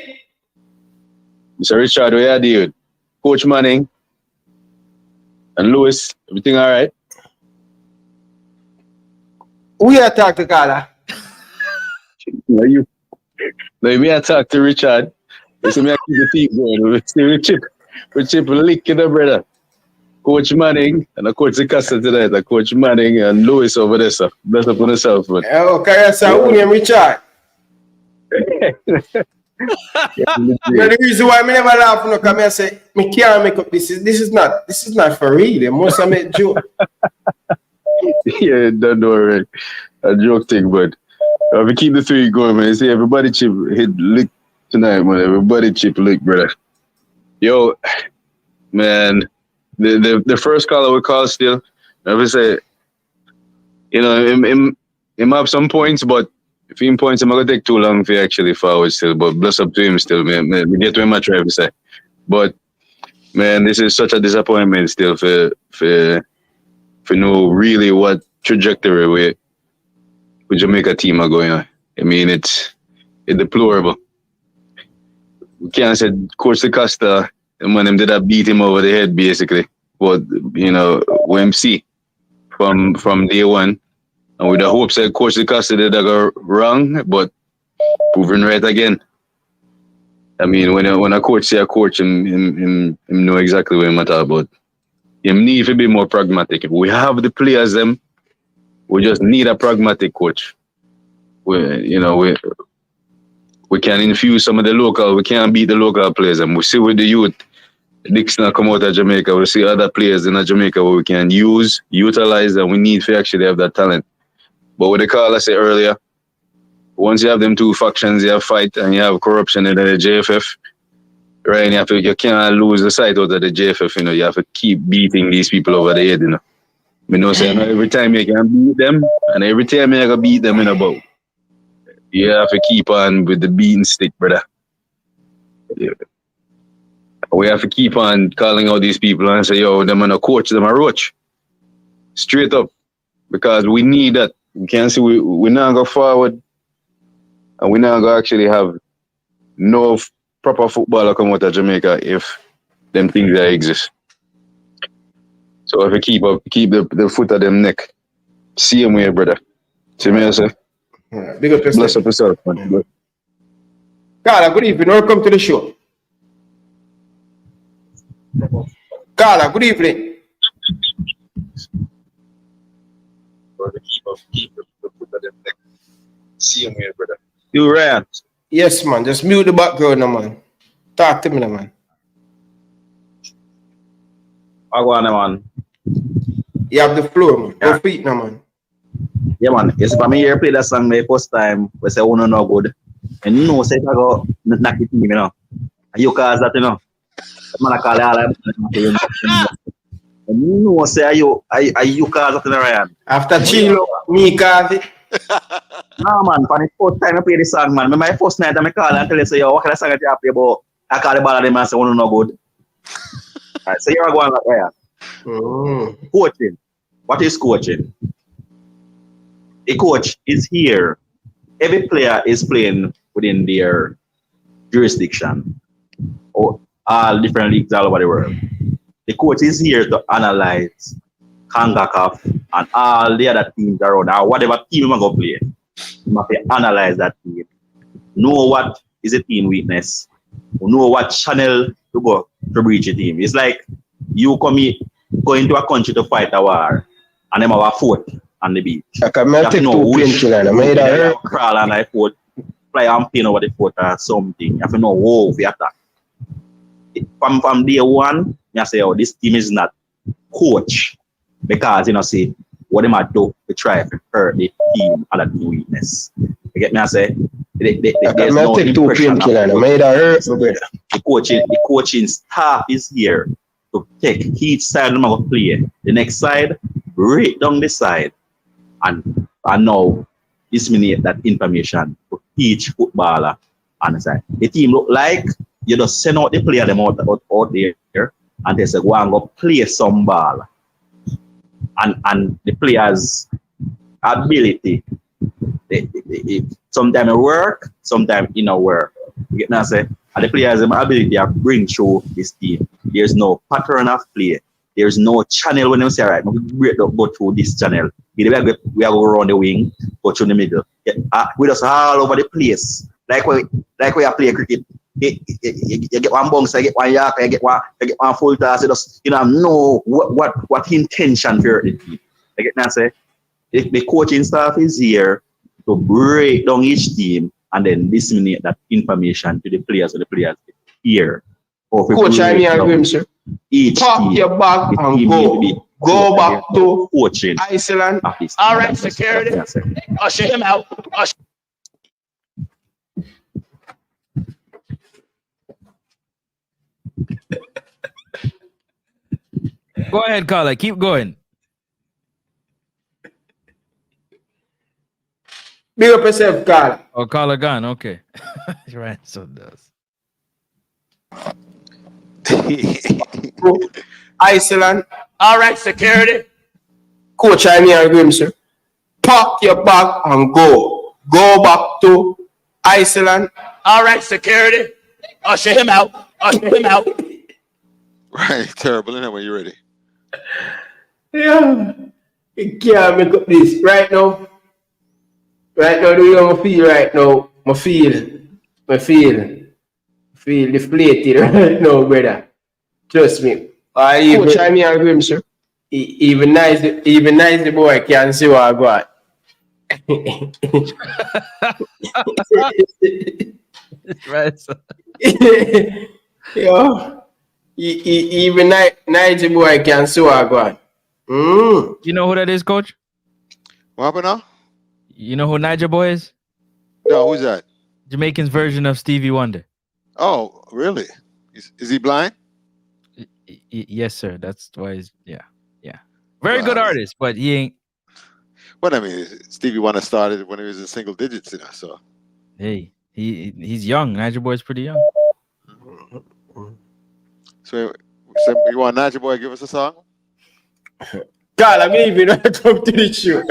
Mr. Richard, where are you? Coach Manning and Lewis, everything all right? Who you talk to, caller? No, you. No, me I talk to Richard. You see me I keep the team going. We chip licking the brother. Coach Manning and a Coach Zicasta tonight. Coach Manning and Lewis over there, sir. Bless up on yourself, man. Okay, sir. Who name Richard? The reason why I never laugh when I come here and say, I can't make up this is not for real. They must have made joke. Yeah, don't worry. A joke thing, but we keep the three going, man. See, everybody chip hit lick tonight, man. Everybody chip lick, brother. Yo, man, the first caller we call still, I would say, him have some points, but if he points, I'm gonna take too long for actually forward still. But bless up to him still, man. We get to him I try to say. But man, this is such a disappointment still for know really what trajectory with Jamaica team are going on. I mean, it's deplorable. We can't say Coach Costa and when him did that beat him over the head basically. But OMC from day one. And with the hopes that Coach Costa did that go wrong, but proven right again. I mean, when a coach say a coach, him know exactly what I'm talking about. You need to be more pragmatic. If we have the players, we just need a pragmatic coach. We can infuse some of the local. We can't beat the local players. And we see with the youth, Dixon come out of Jamaica. We see other players in Jamaica where we can utilize, and we need to actually have that talent. But what the caller said earlier, once you have them two factions, you have fight and you have corruption in the JFF, right? And you can't lose the sight out of the JFF, you know. You have to keep beating these people over the head, you know. I know, say, every time you can beat them, and every time you can beat them in a bout, you have to keep on with the beating stick, brother. Yeah. We have to keep on calling out these people and say, yo, them are a coach, them are roach. Straight up. Because we need that. We can't see we're not going forward, and we're not going to actually have no proper footballer come out of Jamaica if them things that exist. So if we keep the foot of them neck, same way, brother. See me, I say? Yeah, big up yourself. Bless up yourself, man. Carla, good evening. Welcome to the show. Carla, good evening. Keep the foot of them neck. Same way, brother. You right. Yes, man. Just mute the background, now, man. Talk to me, now, man. I go on, man. You have the floor, man. Go feet now, man. Yeah, man. Yes, if I'm here play that song the first time, we say, oh, no good. And you know, say, I go knock the team, you know. And you cause that, you know. Man, I call it all and you know, say, you cause that, you know, Ryan. After Chilo, me cause it. No, man. For the first time I play this song, man. My first night, I call and tell you, say, yo, what kind of song that you have play about? I call the ball at them and say, oh, no good. Alright, so you're going like that. Coaching. What is coaching? A coach is here. Every player is playing within their jurisdiction or all different leagues all over the world. The coach is here to analyze CONCACAF and all the other teams around, or whatever team you're going to play. You have to analyze that team. Know what is a team weakness. Know what channel to go to breach a team. It's like you go into a country to fight a war and them have a fort on the beach. I can take two painkillers. Crawl on the fort, fly and pin over the fort or something. You have to know who we attack. From day one, you say, oh, this team is not coach because you know see what they might do to try to hurt the team and the weakness. You get me? I say there's no impression. The coaching staff is here to take each side of the play. The next side, break down the side, and now disseminate that information to each footballer on the side. The team look like you just send out the player them out there, and they say go and go play some ball, and the players' ability. Sometimes it work, sometimes it not work. You get what I say? And the players' ability to bring through this team. There's no pattern of play. There's no channel when they say, all right, we go through this channel. We are going to go around the wing, go through the middle. We just all over the place. Like we play cricket. You get one bounce, you get one yak, you get one full toss. You just know what intention for the team. You get what I say? The coaching staff is here to break down each team and then disseminate that information to the players, so the players hear. Coach, I agree, sir. Pop your bag and go back to coaching. Iceland. All right, security. Usher him out. Go ahead, Carla. Keep going. Big up yourself, Carla. Oh, Carla gone. Okay. Right, so does. Iceland. All right, security. Coach, I agree, sir. Pack your bag and go. Go back to Iceland. All right, security. Usher him out. Usher him out. Right, terrible. And when you're ready. Yeah. You can't make up this right now. Right now, the way I feel right now, I feel deflated right now, brother. Trust me. Coach, I agree, sir. Even nice the boy can see what I got. Right. So. Yo, even nice the boy can see what I got. You know who that is, Coach? What happened now? You know who Niger Boy is? No, who's that? Jamaican's version of Stevie Wonder. Oh, really? Is he blind? Yes, sir. That's why he's yeah. Very good artist, but he ain't. What I mean, Stevie Wonder started when he was in single digits, so. Hey, he's young. Niger Boy's pretty young. So you want Naja Boy to give us a song? God, I'm leaving. Come to the show.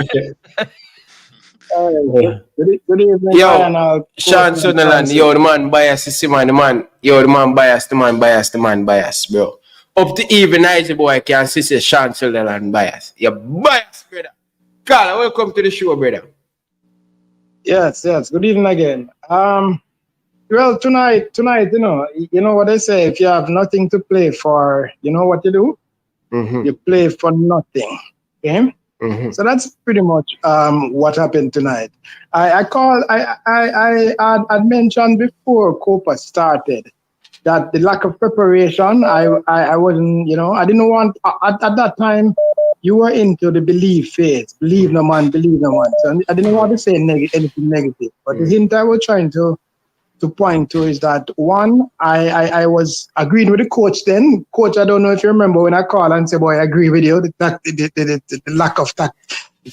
Good evening, Yo, Sean Sutherland, yo, the man bias, you see, man, the man bias, bro. Up to even Niger Boy can see Sean Sutherland bias. You're biased, brother. Carla, welcome to the show, brother. Yes. Good evening again. Well, tonight, you know what they say. If you have nothing to play for, you know what you do? You play for nothing. Okay? So that's pretty much what happened tonight. I had mentioned before Copa started that the lack of preparation. I wasn't, I didn't want at that time. You were into the belief phase. Believe no man. So I didn't want to say anything negative. But the hint I was trying to point to is that one, I was agreeing with the coach then. Coach, I don't know if you remember when I called and said, boy, I agree with you. The lack of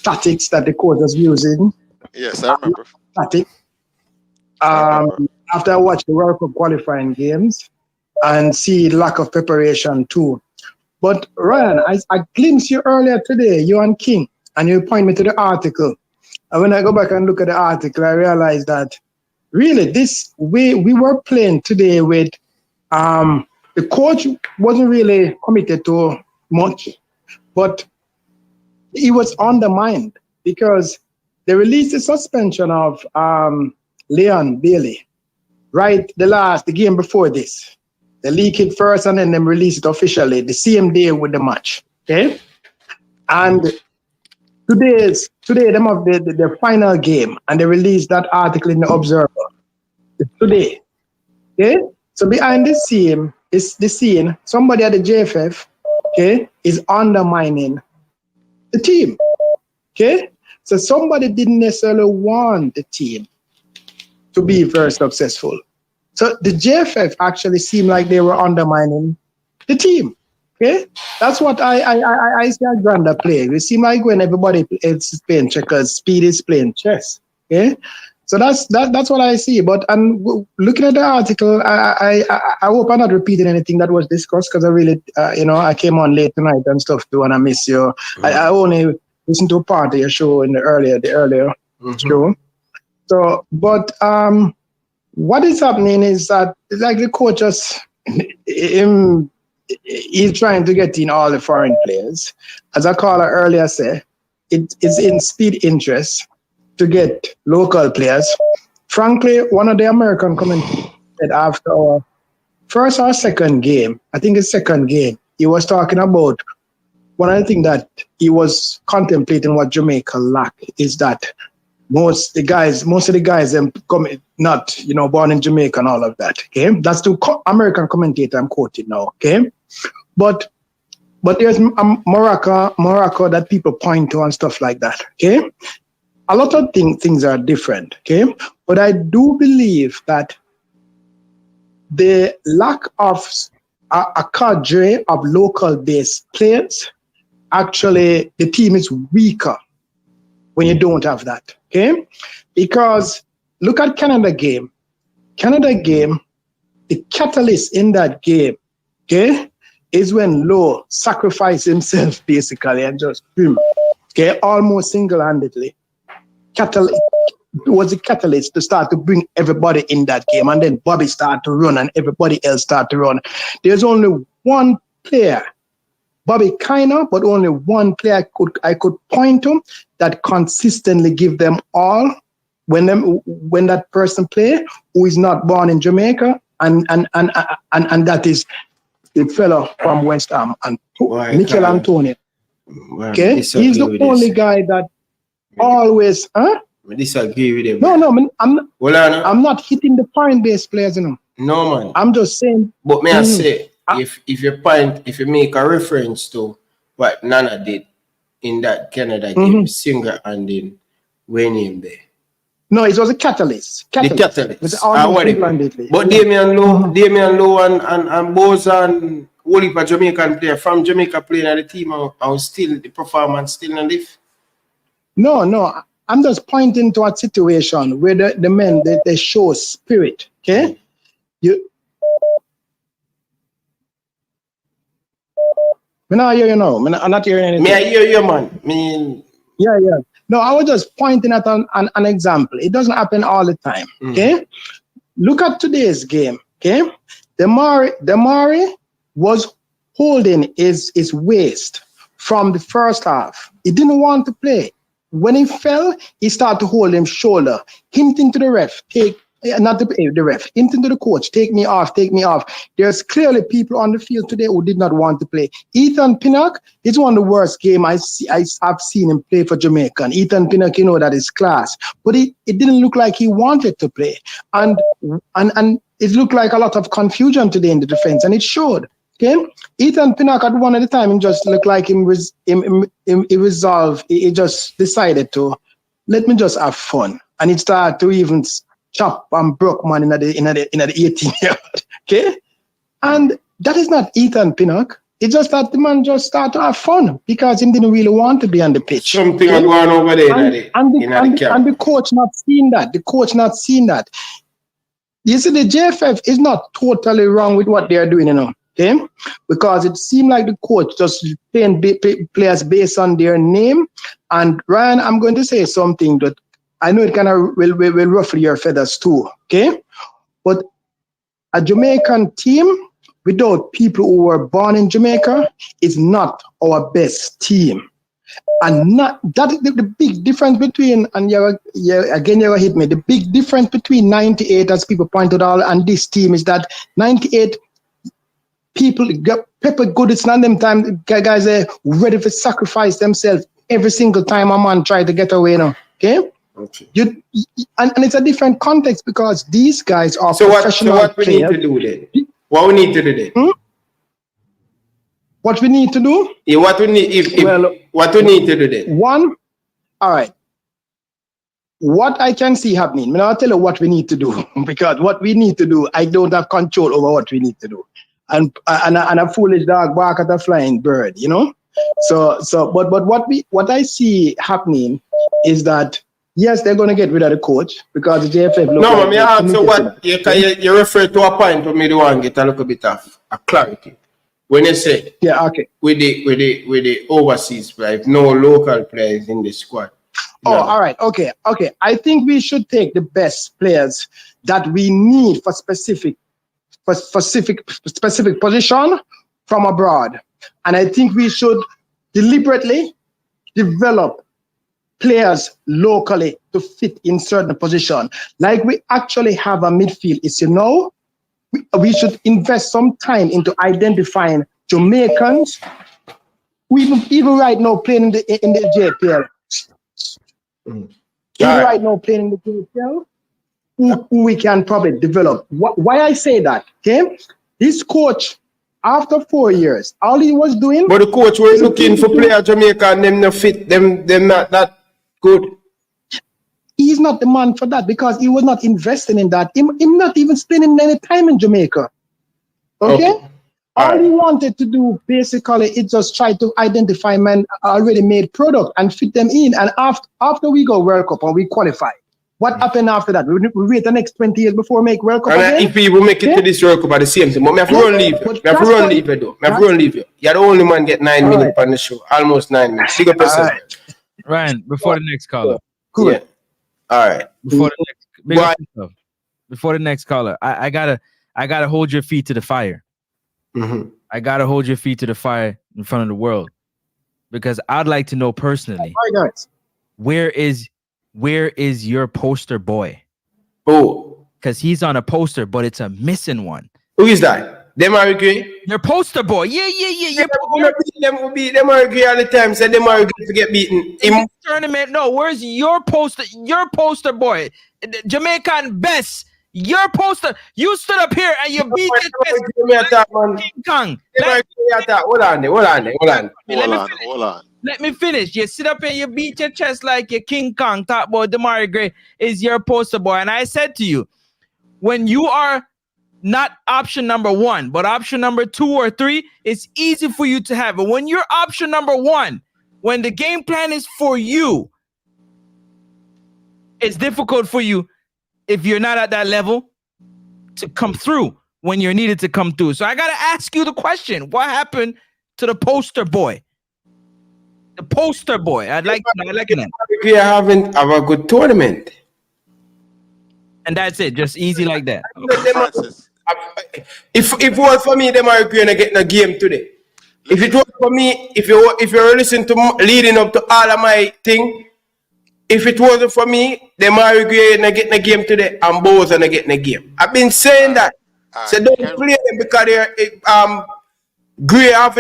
tactics that the coach was using. Yes, I remember. Tactics. After I watched the World Cup qualifying games and see lack of preparation too. But Ryan, I glimpsed you earlier today, you and King, and you point me to the article. And when I go back and look at the article, I realized that really this way we were playing today with the coach wasn't really committed to much, but he was undermined because they released the suspension of Leon Bailey, right? The game before this. They leak it first and then they release it officially the same day with the match. Okay? And today them have the final game and they released that article in the Observer. Today. Okay? So behind this scene, somebody at the JFF, okay, is undermining the team. Okay? So somebody didn't necessarily want the team to be very successful. So the JFF actually seemed like they were undermining the team. Okay? That's what I see at Grander play. It seemed like when everybody is playing checkers, Speed is playing chess. Okay? So that's what I see. But looking at the article, I hope I'm not repeating anything that was discussed because I really, I came on late tonight and stuff too, and I miss you. I only listened to a part of your show in the earlier show. So, but what is happening is that like the coach just he's trying to get in all the foreign players. As a caller earlier said, it is in Speed interest to get local players. Frankly, one of the American commentators said after our first or second game, I think it's second game, he was talking about one of the things that he was contemplating what Jamaica lack is that most of the guys not, born in Jamaica and all of that. Okay, that's the American commentator I'm quoting now. Okay, but there's Morocco that people point to and stuff like that. Okay, a lot of things are different. Okay, but I do believe that the lack of a cadre of local based players, actually the team is weaker when you don't have that. Okay, because look at Canada game. The catalyst in that game, okay, is when Lowe sacrificed himself basically and just boom, okay, almost single-handedly. Was the catalyst to start to bring everybody in that game, and then Bobby started to run and everybody else started to run. There's only one player, Bobby kinda, but only one player I could point to that consistently give them all when that person play who is not born in Jamaica and that is the fellow from West Ham and Mikel Antonio. Okay, he's the only guy that always. I disagree with him. No, I'm not hitting the foreign-based players, No, man. I'm just saying. But may I say, if you make a reference to what Nana did in that Canada game, single-handed winning there. No, it was a catalyst. The catalyst. With almost But Damian Lowe and Boz and Wolipa Jamaican player from Jamaica playing at the team and still the performance still in lift. No. I'm just pointing to a situation where the men they show spirit. Okay? I'm not hearing you now. I'm not hearing anything. Me I hear you, man. Yeah. No, I was just pointing at an example. It doesn't happen all the time. Okay? Look at today's game. Okay? Damari was holding his waist from the first half. He didn't want to play. When he fell, he started to hold his shoulder, hinting to the ref, hinting to the coach, take me off. There's clearly people on the field today who did not want to play. Ethan Pinnock is one of the worst games I've seen him play for Jamaica. And Ethan Pinnock, you know, that is class. But it didn't look like he wanted to play. And it looked like a lot of confusion today in the defense, and it showed. Okay, Ethan Pinnock at one at a time, just looked like he resolved. He just decided to let me just have fun, and it started to even chop and broke man in the 18 yard. Okay, and that is not Ethan Pinnock. It's just that the man just started to have fun because he didn't really want to be on the pitch. Something going on over there. And the coach not seeing that. You see, the JFF is not totally wrong with what they are doing, you know. Okay, because it seemed like the coach just playing players based on their name. And Ryan, I'm going to say something that I know it kind of will ruffle your feathers too. Okay, but a Jamaican team without people who were born in Jamaica is not our best team. And not that the big difference between, and you're hit me. The big difference between 98, as people pointed out, and this team is that 98. People get Pepper Goodison and them time guys are ready to sacrifice themselves every single time a man try to get away now. Okay? And it's a different context because these guys are professional what we players. need to do then? What we need to do then? What we need to do? Yeah, what we need to do then? One, all right. What I can see happening, I'll tell you what we need to do because what we need to do, I don't have control over what we need to do. And a foolish dog bark at a flying bird, you know. But what I see happening is that yes, they're going to get rid of the coach because the JFF. No, me ask you what you refer to a point for me to want to get a little bit of a clarity. When you say with the overseas players, no local players in the squad. Oh, all right, okay. I think we should take the best players that we need for specific position from abroad. And I think we should deliberately develop players locally to fit in certain position. Like we actually have a midfield issue now. We should invest some time into identifying Jamaicans who even right now playing in the JPL. Right now playing in the JPL. Who we can probably develop. Why I say that? Okay, this coach, after 4 years, all he was doing. But the coach was looking for player Jamaica and them no fit. Them not that good. He's not the man for that because he was not investing in that. Him not even spending any time in Jamaica. Okay. All he wanted to do basically is just try to identify men already made product and fit them in. And after we go World Cup and we qualify. What happened after that? We wait the next 20 years before we make World Cup again? If people make it to this World Cup at the same time, but I have to run leave you. You're the only man get 9 minutes on the show. Almost 9 minutes. Big up yourself. Ryan, before the next caller. Cool. Yeah. All right. Before the next caller, I gotta hold your feet to the fire. Mm-hmm. I gotta hold your feet to the fire in front of the world. Because I'd like to know personally, where is your poster boy? Oh, because he's on a poster, but it's a missing one. Who is that? Them are agree. Your poster boy. Yeah. Them will be. Them are agree all the time. Say them are agree to get beaten. In this tournament, no. Where's your poster? Your poster boy, Jamaican best. Your poster. You stood up here and you beat King Kong. Hold on. Let me finish. You sit up and you beat your chest like you're King Kong. Talk about Damari Gray is your poster boy. And I said to you, when you are not option number 1, but option number 2 or 3, it's easy for you to have it. When you're option number 1, when the game plan is for you, it's difficult for you if you're not at that level to come through when you're needed to come through. So I got to ask you the question. What happened to the poster boy? The poster boy. I'd like that. We are having a good tournament. And that's it. Just easy like that. If it was for me, them are going to get a game today. If it was for me, if you're listening to leading up to all of my thing, if it wasn't for me, them are going to get a game today, and both are going to get a game. I've been saying that. So don't play them because they're Gray has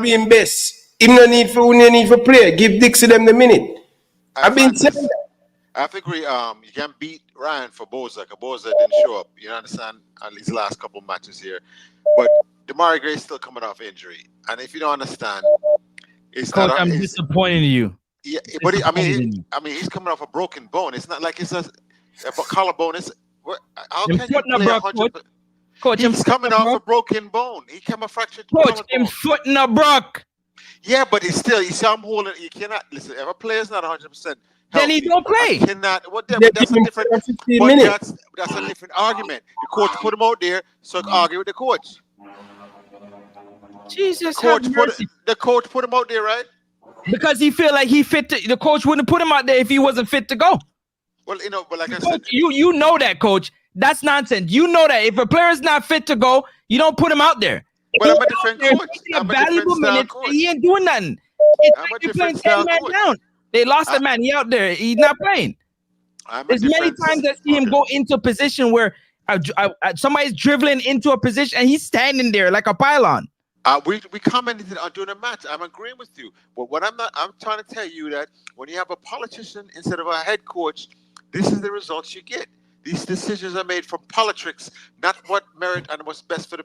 been best. Him no need for play. Give Dixie them the minute. I've been saying that. I have to agree. You can beat Ryan for Boza because Boza didn't show up. You understand? At least last couple of matches here, but Damari Gray is still coming off injury. And if you don't understand, it's Coach, not. I'm disappointed in you. Yeah, but he's coming off a broken bone. It's not like it's a collarbone. It's how can you play 100%? Coach, he's coming off a broken bone. He came a fractured. Coach, him foot in a brook. Yeah, but it's still. You see, I'm holding. You cannot listen. If a player's not 100%. Then he don't play. Cannot. Well, that's a different. That's a different argument. The coach put him out there, so argue with the coach. Jesus, the coach put him out there, right? Because he feel like he fit. The coach wouldn't put him out there if he wasn't fit to go. Well, but like I coach, said, you know that, coach. That's nonsense. You know that if a player is not fit to go, you don't put him out there. But I'm a different coach. I'm a different style coach. He ain't doing nothing. It's like you're playing 10 man down. They lost a man. He out there. He's not playing. There's many times I see him go into a position where somebody's dribbling into a position and he's standing there like a pylon. We commented on during the match. I'm agreeing with you. But what I'm trying to tell you that when you have a politician instead of a head coach, this is the results you get. These decisions are made from politics, not what merit and what's best for the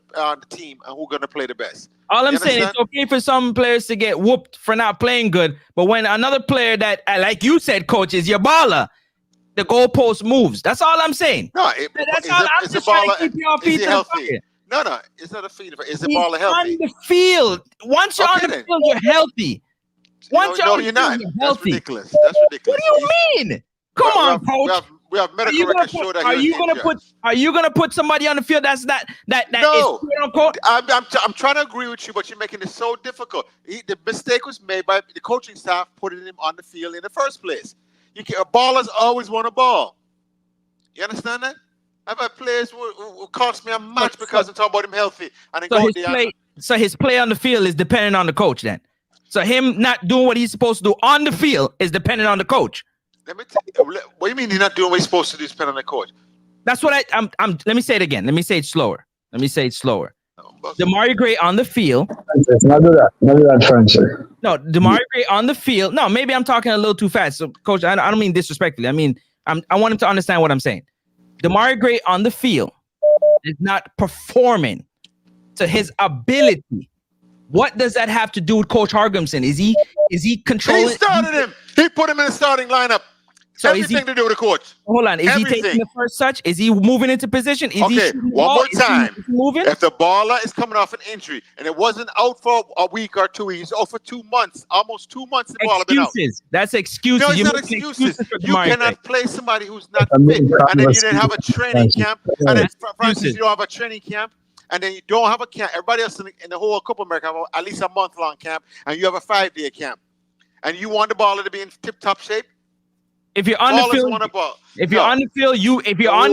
team and who's going to play the best. All I'm saying, it's okay for some players to get whooped for not playing good, but when another player that, like you said, coach, is your baller, the goalpost moves. That's all I'm saying. No, that's all. I'm just trying to keep your feet healthy. No, it's not a feed. Is the baller healthy? On the field. Once you're on the field, you're healthy. Once you're on the field, you're healthy. That's ridiculous. That's ridiculous. What do you mean? Come on, coach. We have medical records show that. Are you gonna put somebody on the field that's not that no. is quote unquote? I'm trying to agree with you, but you're making it so difficult. The mistake was made by the coaching staff putting him on the field in the first place. Ballers always want a ball. You understand that? I've had players who cost me a match because I'm talking about him healthy. And so his play on the field is dependent on the coach then. So him not doing what he's supposed to do on the field is dependent on the coach. Let me tell you, what do you mean he's not doing what he's supposed to do? Depend on the coach. That's what I'm. Let me say it again. Let me say it slower. Damari Gray on the field. Not do that, Francis. No, Damari Gray on the field. No, maybe I'm talking a little too fast. So, coach, I don't mean disrespectfully. I mean, I want him to understand what I'm saying. Damari Gray on the field is not performing to his ability. What does that have to do with Coach Hargimson? Is he controlling? He started him. He put him in the starting lineup. So everything to do with the coach. Hold on. Is he taking the first touch? Is he moving into position? Is one more time. If the baller is coming off an injury and it wasn't out for a week or 2 weeks, out for 2 months, almost 2 months, the baller been out. That's excuses. No, it's not excuses. You cannot play somebody who's not fit, and then you didn't have a training camp, and then Francis, you don't have a training camp. And then you don't have a camp. Everybody else in the whole Copa America have at least a month-long camp, and you have a 5-day camp. And you want the baller to be in tip-top shape? If you're on the field, if you're on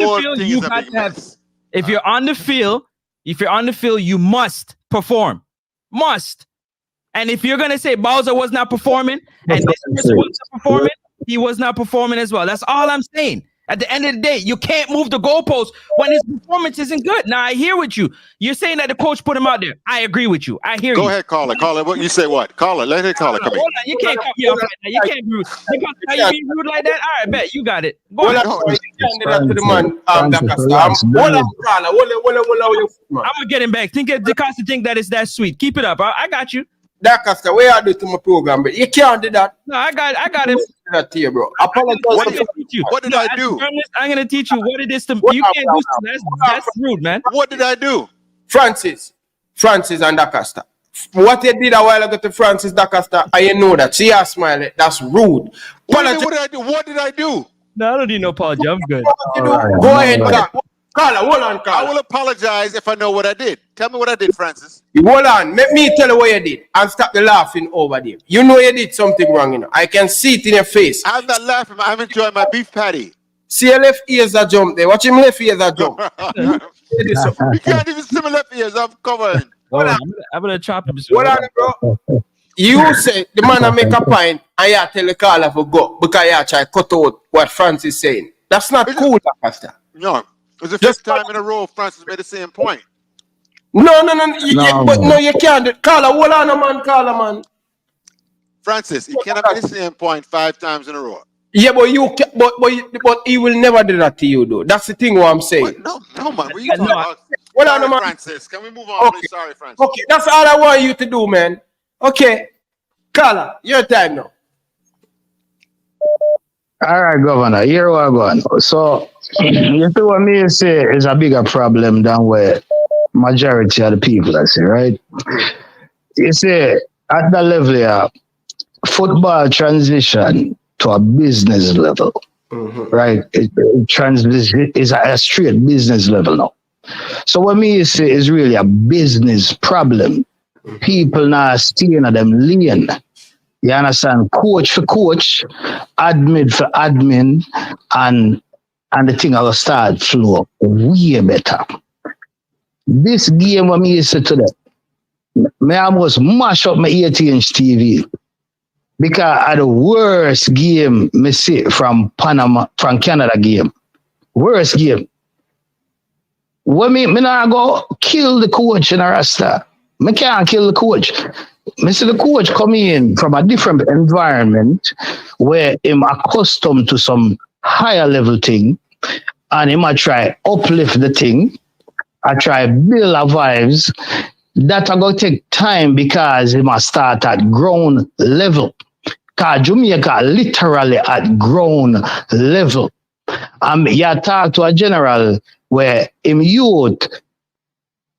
the field, you must perform. Must. And if you're gonna say Bowser was not performing and this person was performing, he was not performing as well. That's all I'm saying. At the end of the day, you can't move the goalpost when his performance isn't good. Now, I hear with you. You're saying that the coach put him out there. I agree with you. I hear you. Go ahead, call it. What you say? What? Call it. Let him call it. Come hold on. You can't cut me off like that. You can't be rude. Are you being rude like that? All right, bet you got it. Go ahead. I'm gonna get him back. DeCosta think that it's that sweet. Keep it up. I got you. Dacaster, what you do to my program, bro? You can't do that. No, I got him. That to you, bro. Apologize. What did I do? I'm gonna teach you what it is to. You can't do that's rude, man. What did I do? Francis and Dacaster. What you did a while ago to Francis Dacaster, and you know that. See her smiling. That's rude. What did I do? What did I do? No, I don't need no apology. I'm good. Go ahead, Carla. Hold on, Carla. I will apologize if I know what I did. Tell me what I did, Francis. Hold on. Let me tell you what you did and stop the laughing over there. You know you did something wrong, you know. I can see it in your face. I'm not laughing. I'm enjoying my beef patty. See your left ears that jump there. Watch him left ears that jump. You can't even see my left ears. I'm covering. I'm gonna chop him. Hold on, bro. You say the man make a point and you tell the caller to go because you try to cut out what Francis is saying. That's not cool, Pastor. No. It's the first time in a row Francis made the same point. No. But no, you can't do it. Caller, hold on, man. Caller, man. Francis, you cannot make the same point 5 times in a row. Yeah, but you can, but he will never do that to you, though. That's the thing what I'm saying. No, man. What are you talking about? Hold on, man. Francis, can we move on, please? Sorry, Francis. Okay, that's all I want you to do, man. Okay. Caller, your time now. All right, Governor, here we go. So, you see what me say is a bigger problem than where majority of the people I say, right? You see, at the level here, football transition to a business level, right? It transition is a straight business level now. So what me say is really a business problem. People now staying at them lane. You understand? Coach for coach, admin for admin, and the thing will start flow way better. This game what me say to them, me almost mash up my 18-inch TV because of the worst game me see from Canada game. Worst game. When me not go kill the coach in a rasta. Me can't kill the coach. Me see the coach come in from a different environment where him accustomed to some higher level thing, and he might try uplift the thing. I try build a vibes that are going to take time because he must start at ground level. Because Jamaica literally at ground level. You talk to a general where him youth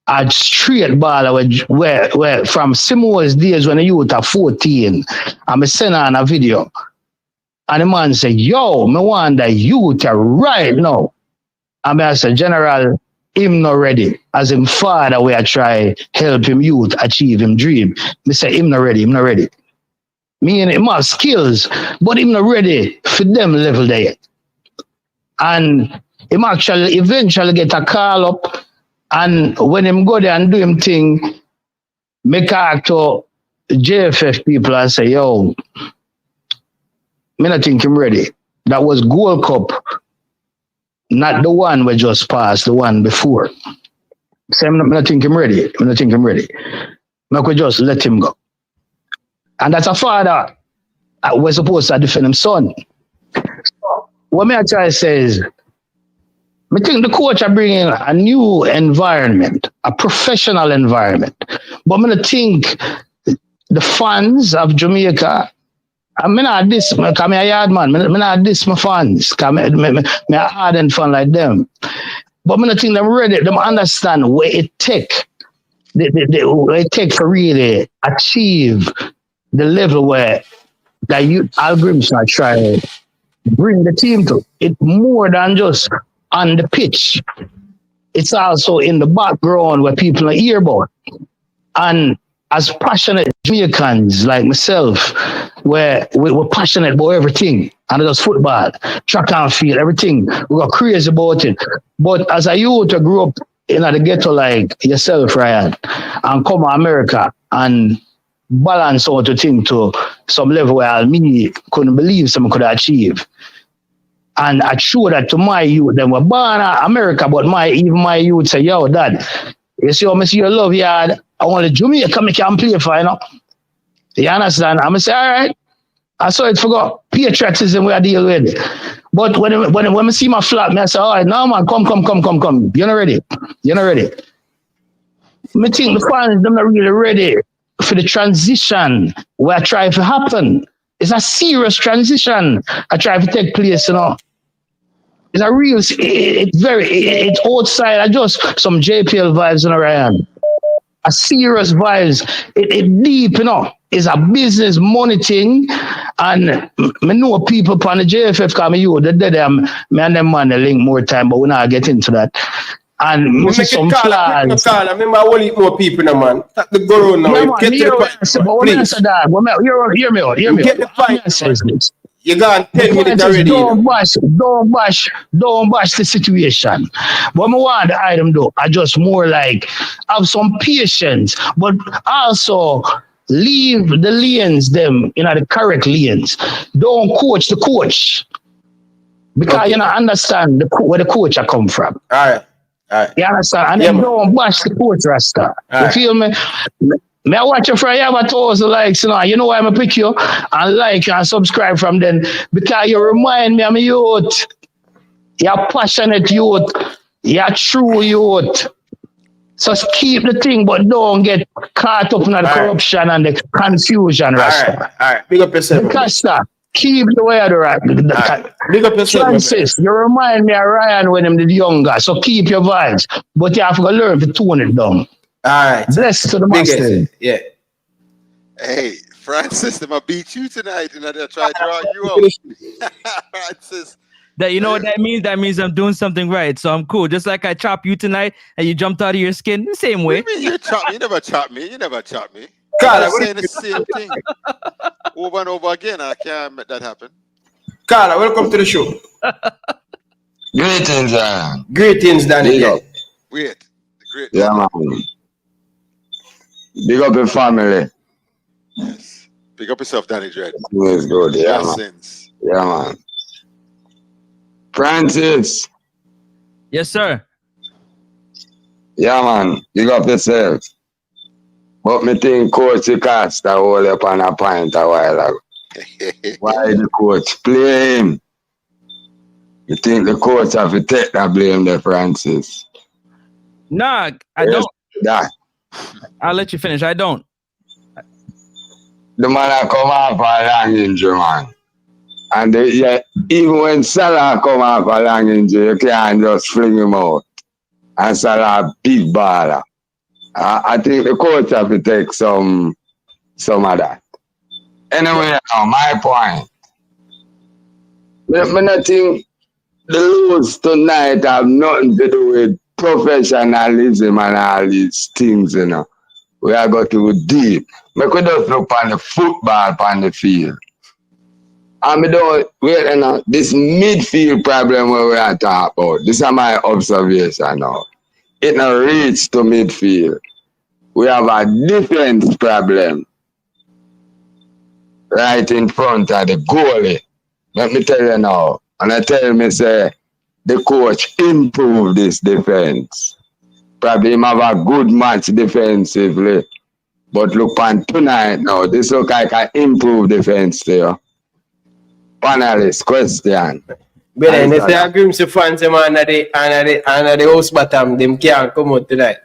at straight ball where from Simo's days when the youth are 14, I'm send on a video. And the man say, yo, me want the youth right now. And I say, General, him not ready. As him father, we are try help him youth achieve him dream. Me say, him not ready. Me and him have skills, but him not ready for them level there. And him actually eventually get a call up, and when him go there and do him thing, make talk to JFF people and say, yo, me not think him ready. That was Gold Cup, not the one we just passed, the one before. So I not think him ready. I could just let him go. And that's a father we're supposed to defend his son. What me I try to say is, I think the coach are bringing a new environment, a professional environment. But I think the fans of Jamaica, I'm not this, because I'm a yard man, I'm not this my fans, because I'm a ardent fan like them. But I think they're ready, they understand where it take, where it take to really achieve the level where that you algorithms are trying to bring the team to. It's more than just on the pitch. It's also in the background where people are hear about. And as passionate Jamaicans like myself, where we're passionate about everything, and it's football, track and field, everything. We got crazy about it. But as a youth, I grew up in the ghetto like yourself, Ryan, and come to America and balance out the thing to some level where me couldn't believe someone could achieve. And I show that to my youth. They were born in America, but even my youth say, yo, Dad, you see how I see your love yard? I want to Jamaica, I can play for, you know? You understand? I'm say, all right. I saw it forgot. Patriotism we are deal with. But when I see my flat, I say, all right, now man, come. You're not ready. I think the fans, they're not really ready for the transition where I try to happen. It's a serious transition I try to take place, you know. It's a real, it's outside of just some JPL vibes, you know, Ryan. A serious vibes. It deep, you know. It's a business money thing. And I know people on the JFF come you, me and them man, they link more time, but we're not get into that. And we make some it call, I remember I want more people, no, man. The go around now. Yeah, man, Get to the point, please. Hear me out. Get the point. You got 10 minutes Is already. don't bash the situation. What I want the item though, I just more like have some patience, but also leave the lanes them in the correct lanes. Don't coach the coach. Because you don't understand where the coach I come from. All right. You understand? And then don't bash the coach, Rasta. You feel me? Me I watch you for you have a thousand likes, you know why I pick you and like and subscribe from them because you remind me I'm a youth. You're passionate youth. You're true youth. So keep the thing, but don't get caught up in the corruption and the confusion, Rasta. All right. Big up yourself. Because keep the way of the right. Big up yourself. Francis, you remind me of Ryan when he was younger. So keep your vibes, but you have to learn to tone it down. All right. Bless to the master. Yeah. Hey, Francis, I'm gonna beat you tonight, and I try to draw you out. Francis. That you know what that means? That means I'm doing something right. So I'm cool. Just like I chop you tonight and you jumped out of your skin, the same way. What do you mean you chop me? You never chop me. You never chop me. Carla, I'm saying the same thing over and over again. I can't make that happen. Carla, welcome to the show. Greetings, Ryan. Greetings, Danny. Wait. Great. Yeah, man. Big up your family. Yes. Big up yourself, Danny Dread. It's good. Yeah, man. Sins. Yeah, man. Francis. Yes, sir. Yeah, man. Big up yourself. But me think Coach Costa hold up on a pint a while ago. Why the coach play him? You think the coach have to take that blame there, Francis? Nah, I don't. That. I'll let you finish. I don't. The man that come off a long injury, man. And even when Salah come off a long injury, you can't just fling him out. And Salah big baller. I think the coach have to take some of that. Anyway, my point. I think the lose tonight have nothing to do with professionalism and all these things, you know. We are going to go deep. We could just look on the football on the field. And we don't wait, you know, this midfield problem where we are talking about. This is my observation now. It not reach to midfield. We have a defense problem right in front of the goalie. Let me tell you now. And I tell me, say, the coach improve this defense. Probably him have a good match defensively. But look on tonight now, this look like an improved defense there. Panelist question. But then if they agree with the fans and the house bottom, them can't come out tonight.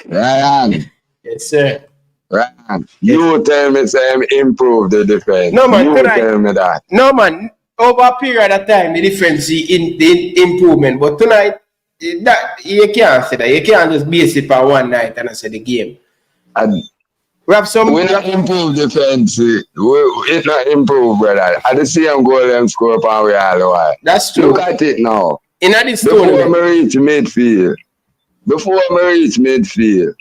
Ryan. Yes, sir. Ryan, you tell me say improve the defense. No, man, you tonight, tell me that. No, man. Over a period of time, the difference in the improvement. But tonight, that you can't say that. You can't just base it for one night and say the game. And we have some. We not improve defense. It not improve, brother. At the same goal them score upon we all the while. That's true. Look at it now. In this Before tournament. we reach midfield,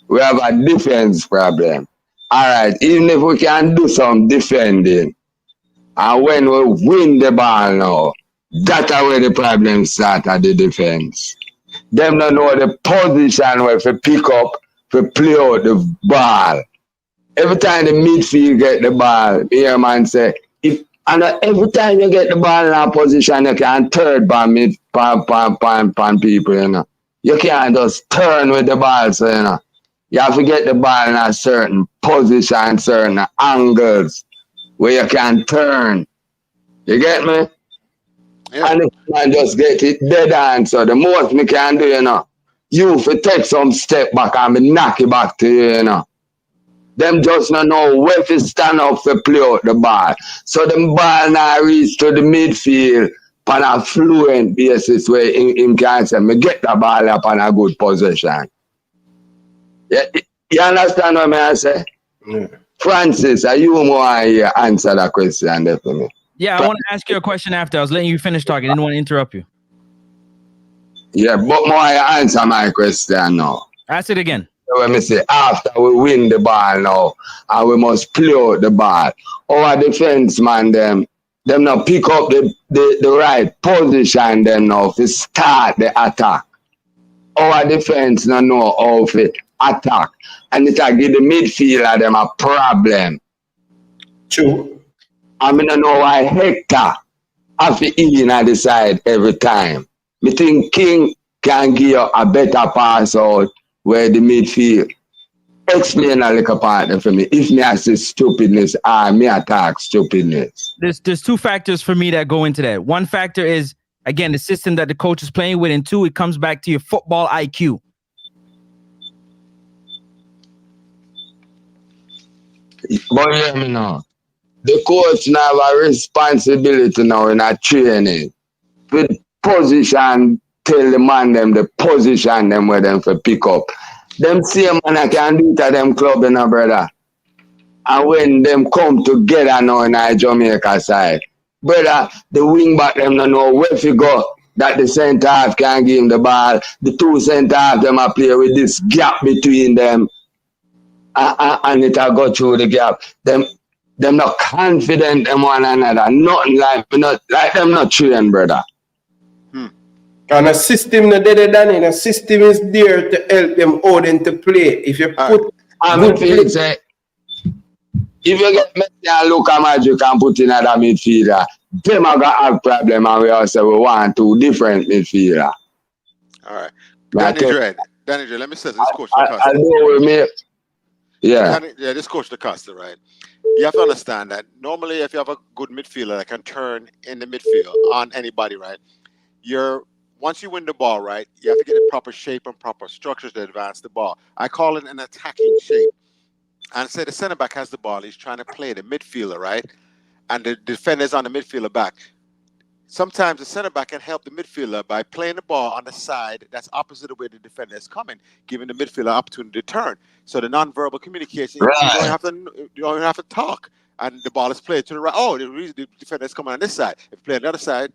we have a defense problem. All right, even if we can do some defending, and when we win the ball now, that's where the problem starts at the defense. Them don't know the position where to pick up, to play out the ball. Every time the midfield get the ball, here man say, every time you get the ball in a position, you can third pan people, you know. You can't just turn with the ball, so you know. You have to get the ball in a certain position, certain angles where you can turn. You get me? Yeah. And if man just get it dead on, so the most me can do, you know, you for take some step back and me knock it back to you, you know. Them just not know where to stand up to play out the ball. So the ball now reach to the midfield on a fluent basis where him can say, me get the ball up on a good position. Yeah, you understand what I say? Yeah. Francis, are you more answer that question there for me? Yeah, I want to ask you a question after. I was letting you finish talking. I didn't want to interrupt you. Yeah, but more answer my question now. Ask it again. So when me say after we win the ball now and we must play out the ball, our defense man them now pick up the right position them now to start the attack. Our defense now know how to attack. And it give the midfielder them a problem. True. I mean I know why Hector have to in at the side every time. Me think King can give you a better pass out where the midfield. Explain a little part for me. If me I say stupidness, me attack stupidness. There's two factors for me that go into that. One factor is, again, the system that the coach is playing with, and two, it comes back to your football IQ. But hear me now. The coach now have a responsibility now in a training. With position, tell the man them the position them where them for pick up. Them same man I can do it at them club, you know, brother. And when them come together now in our Jamaica side, brother, the wing back them don't know where to go. That the centre half can give him the ball. The two centre half them are play with this gap between them. And it will go through the gap. Them not confident in one another. Nothing like them not trained, brother. And a system no dead than a system is there to help them all them to play. If you put if you get Messi and Luka Magic and put in another midfielder, them are gonna have problem, and we also we want two different midfielder. All right. Danny Dread, let me say this coach I know with me. Yeah. This coach DaCosta, right? You have to understand that normally if you have a good midfielder that can turn in the midfield on anybody, right? Once you win the ball, right, you have to get the proper shape and proper structures to advance the ball. I call it an attacking shape. And say the center back has the ball, he's trying to play the midfielder, right? And the defender's on the midfielder back. Sometimes the center back can help the midfielder by playing the ball on the side that's opposite of where the defender is coming, giving the midfielder opportunity to turn. So the non-verbal communication, you don't even have to talk. And the ball is played to the right. Oh, the defender is coming on this side. If you play on the other side,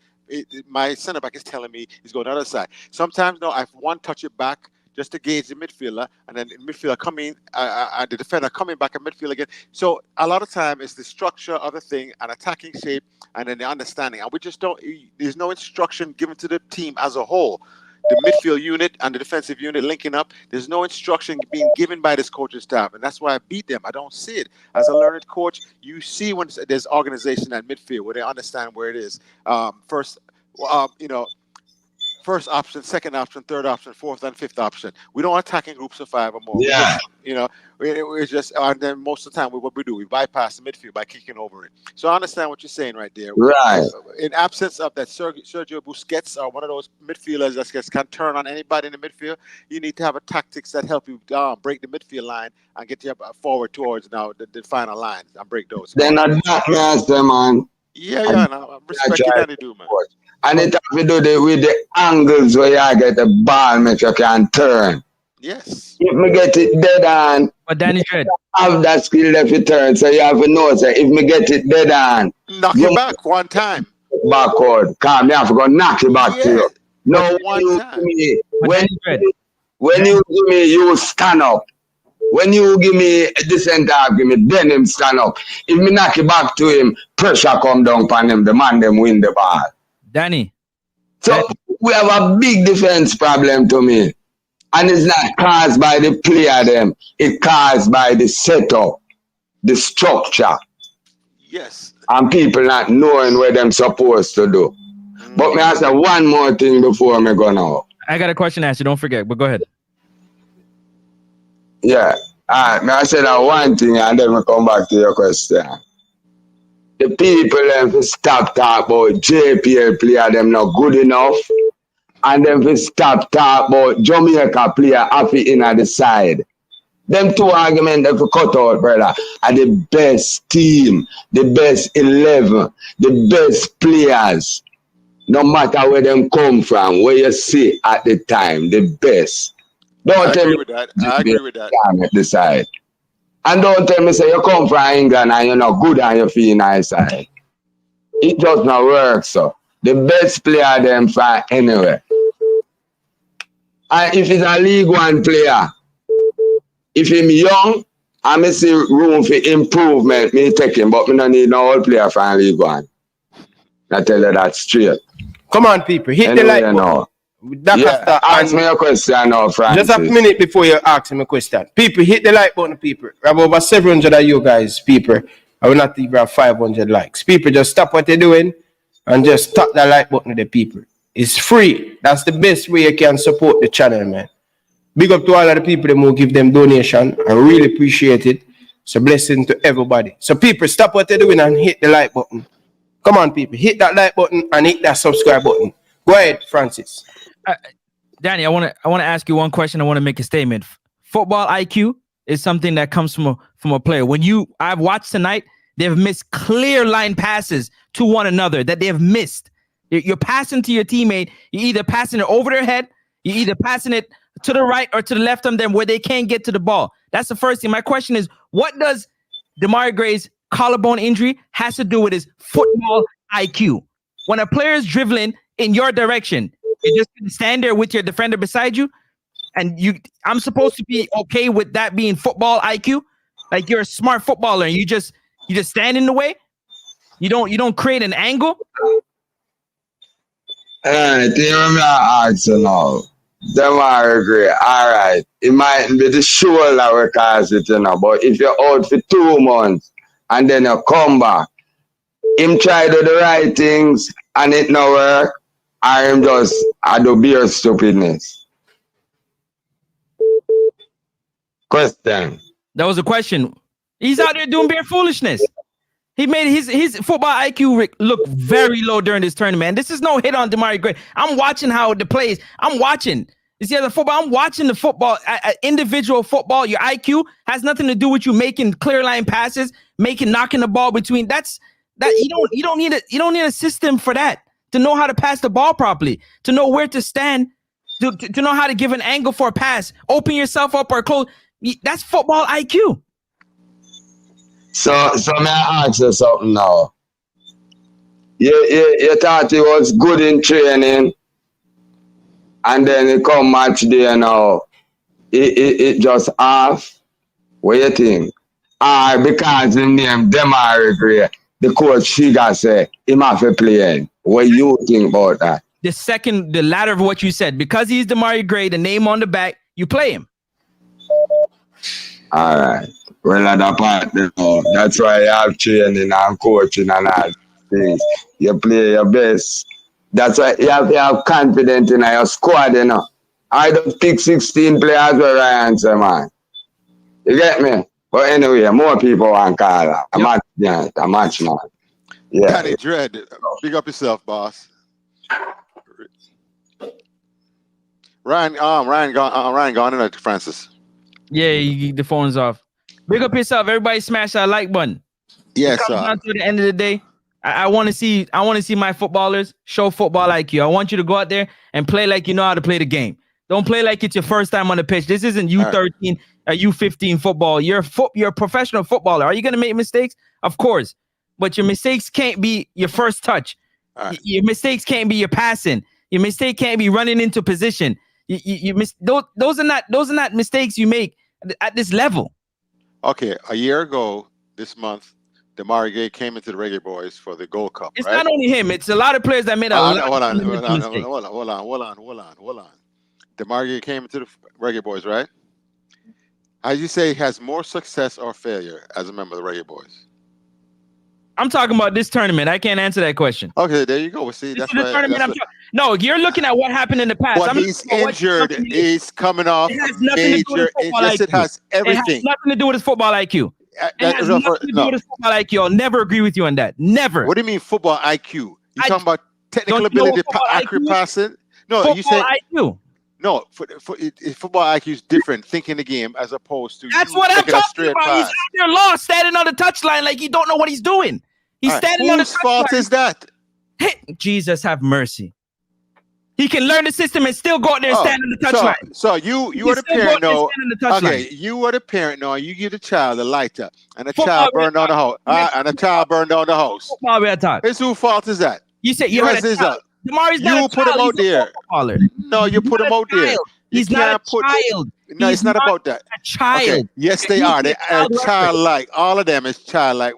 my center back is telling me he's going to the other side. Sometimes, no, I want to touch it back just to gauge the midfielder, and then the midfielder coming, the defender coming back at midfield again. So a lot of time it's the structure of the thing, an attacking shape, and then the understanding. And we just don't, there's no instruction given to the team as a whole. The midfield unit and the defensive unit linking up, there's no instruction being given by this coaching staff. And that's why I beat them. I don't see it. As a learned coach, you see when there's organization at midfield where they understand where it is. First option, second option, third option, fourth and fifth option. We don't attack in groups of 5 or more. Yeah. We're just, and then most of the time, what we do, we bypass the midfield by kicking over it. So I understand what you're saying right there. Right. In absence of that Sergio Busquets or one of those midfielders that can turn on anybody in the midfield, you need to have a tactics that help you break the midfield line and get you forward towards now the final line and break those. They're not that master, man. Yeah, no, respect it how they do, man. And it have to do with the angles where you get the ball, make you can turn. Yes. If me get it dead on, but Danny Dread have that skill left to turn, so you have to know, so if me get it dead on, knock it back one time. Backward, come, me have to go knock it back to you. No, when you give me, you stand up. When you give me the center, give me, then him stand up. If me knock it back to him, pressure come down on him, the man them win the ball. Danny. So we have a big defense problem to me. And it's not caused by the player them. It's caused by the setup, the structure. Yes. And people not knowing what them supposed to do. But me ask you one more thing before me go now. I got a question to ask you, don't forget, but go ahead. Yeah. Me I said that one thing and then we come back to your question. The people them stop talk about JPL player them not good enough and then we stop talk about Jamaica player happy in at the side. Them two arguments that we cut out, brother, are the best team, the best 11, the best players. No matter where them come from, where you see at the time, the best. Don't tell me I agree with that. At the side. And don't tell me say you come from England and you're not good and you feel nice side. It does not work, so. The best player them from anywhere. And if it's a League One player, if him young, I may see room for improvement, me take him, but me don't need no old player from League One. I tell you that straight. Come on, people, hit the like button. Ask me a question now, Francis. Just a minute before you ask me a question. People, hit the like button, people. We have over 700 of you guys, people. I will not even have 500 likes. People, just stop what you're doing and just tap the like button to the people. It's free. That's the best way you can support the channel, man. Big up to all of the people that will give them donation. I really appreciate it. It's a blessing to everybody. So people, stop what you're doing and hit the like button. Come on, people. Hit that like button and hit that subscribe button. Go ahead, Francis. Danny, I want to ask you one question. I want to make a statement. Football IQ is something that comes from a player. I've watched tonight, they've missed clear line passes to one another that they've missed. You're passing to your teammate. You're either passing it over their head, you're either passing it to the right or to the left of them where they can't get to the ball. That's the first thing. My question is, what does Demarai Gray's collarbone injury has to do with his football IQ? When a player is dribbling in your direction, you're just going to stand there with your defender beside you, and I'm supposed to be okay with that being football IQ? Like, you're a smart footballer and you just stand in the way? You don't create an angle? Alright, hear me ask you now. Demarai Gray, alright. It might be the shoulder we cause it, but if you're out for 2 months and then you come back, him try to do the right things and it no work, I do beer stupidness. Question. That was a question. He's out there doing bare foolishness. He made his football IQ look very low during this tournament. This is no hit on Demarai Gray. I'm watching how the plays. I'm watching. You see the football. I'm watching the football. Individual football. Your IQ has nothing to do with you making clear line passes, knocking the ball between. You don't need a system for that to know how to pass the ball properly, to know where to stand, to know how to give an angle for a pass, open yourself up or close. That's football IQ. So may I ask you something now? You thought he was good in training, and then he come match day now. It just off. What you think? Because his name Demarai Gray, the coach figure say he have to play. What you think about that? The latter of what you said. Because he's Demarai Gray, the name on the back, you play him. All right. Well, at that part, that's why you have training and coaching and all things. You play your best. That's why you have to have confidence in your squad, I don't pick 16 players where I answer, man. You get me? But anyway, more people want to call her. A match, man. Yeah. Danny Dread, big up yourself, boss. Ryan gone in, Francis. Yeah, the phone's off. Big up yourself. Everybody smash that like button. Yes, sir. Down to the end of the day, I want to see my footballers show football IQ. I want you to go out there and play like you know how to play the game. Don't play like it's your first time on the pitch. This isn't U13, U15 football. You're a professional footballer. Are you going to make mistakes? Of course. But your mistakes can't be your first touch. Your mistakes can't be your passing. Your mistake can't be running into position. Those are not mistakes you make at this level. Okay, a year ago this month, Demarai Gray came into the Reggae Boyz for the Gold Cup. It's not only him; it's a lot of players that made a lot of mistakes. Hold on. Demarai Gray came into the Reggae Boyz, right? As you say, he has more success or failure as a member of the Reggae Boyz. I'm talking about this tournament. I can't answer that question. Okay, there you go. See, that's the tournament. No, you're looking at what happened in the past. But he's injured. He's coming off major. It has everything. It has nothing to do with his football IQ. It has nothing to do with his football IQ. I'll never agree with you on that. Never. What do you mean football IQ? You talking about technical ability, accurate passing? No, football you say IQ. no. Football IQ is different. Thinking the game as opposed to That's you what I'm taking a talking straight about. He's pass. out there lost, standing on the touchline like he don't know what he's doing. He's All right. standing on the Whose fault touchline. is that? Jesus have mercy. He can learn the system and still go out there and stand on the touchline. So you are the parent now. Okay, Okay. you are the parent now. You give the child a lighter, and the Football child burned down the house. And the child burned down the house. Football we are talking. It's whose fault is that? You said you heard Yours a is child. Damari's you not a put him child. out there. Footballer. No, you put him out there. He's not a child. No, it's not about that. A child. Okay. Yes, they He's are. a They are childlike. All of them is childlike.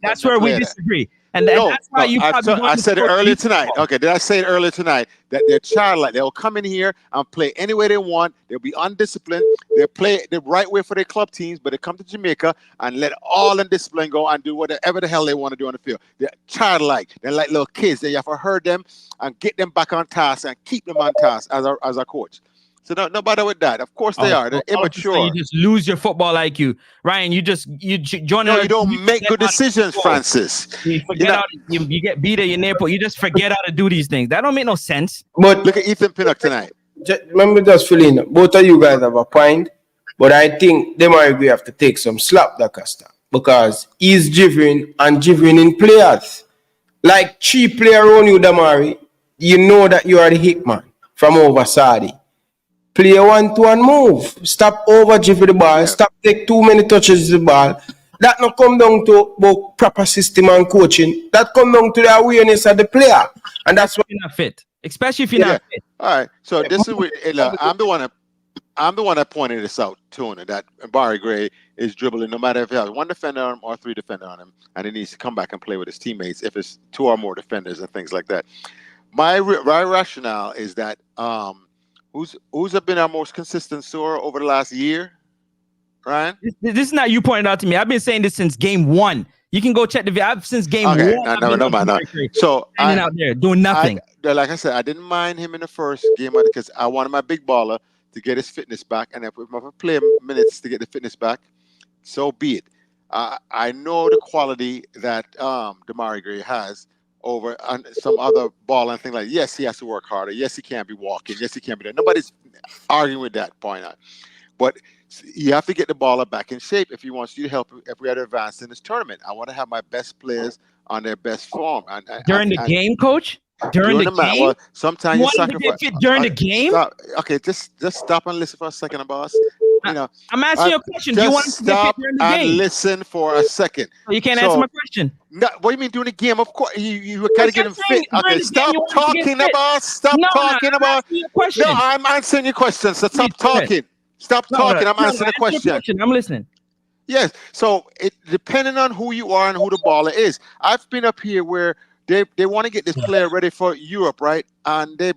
That's where we disagree. And that's why you probably I said it earlier tonight. Okay, did I say it earlier tonight that they're childlike? They'll come in here and play any way they want. They'll be undisciplined. They'll play the right way for their club teams, but they come to Jamaica and let all undisciplined go and do whatever the hell they want to do on the field. They're childlike. They're like little kids. They have to herd them and get them back on task and keep them on task as a coach. So no bother with that. Of course they are. They're immature. You just lose your football IQ, Ryan. You join. No, you don't make good decisions, Francis. You forget you get beat at your neighbor. You just forget how to do these things. That don't make no sense. But look at Ethan Pinnock tonight. Remember, just feeling both of you guys have a point, but I think we have to take some slap Da Costa because he's jibbering in players. Like cheap player on you, Damari, you know that you are the hitman from over Saudi. Play 1-2 move. Stop over the ball. Stop take too many touches of the ball. That not come down to about proper system and coaching. That come down to the awareness of the player, and that's why you're not fit, especially if you're not fit. All right. So this is what I'm the one that pointed this out, Tuna, that Barry Gray is dribbling no matter if he has one defender on him or three defenders on him, and he needs to come back and play with his teammates if it's two or more defenders and things like that. My rationale is that who's been our most consistent scorer over the last year, Ryan? This is not you pointed out to me. I've been saying this since game one. You can go check the video. Since game one. No. So standing out there doing nothing. Like I said, I didn't mind him in the first game because I wanted my big baller to get his fitness back, and if I play minutes to get the fitness back, so be it. I know the quality that Damari Gray has over some other ball and things like, yes, he has to work harder. Yes, he can't be walking. Yes, he can't be there. Nobody's arguing with that point out. But you have to get the baller back in shape if he wants you to help if we had to advance in this tournament. I want to have my best players on their best form. During the game, coach? During the game? Well, sometimes you sacrifice. During the game? Okay, just stop and listen for a second, boss. You know, I'm asking you a question. Do you want to get fit during the game? And listen for a second. You can't answer my question. No, what do you mean during the game? Of course, you gotta get him fit. Okay, stop talking about. Stop talking about. No, I'm answering your question. So stop talking. Stop talking. I'm answering the question. I'm listening. Yes. So it depending on who you are and who the baller is. I've been up here where they want to get this player ready for Europe, right? And the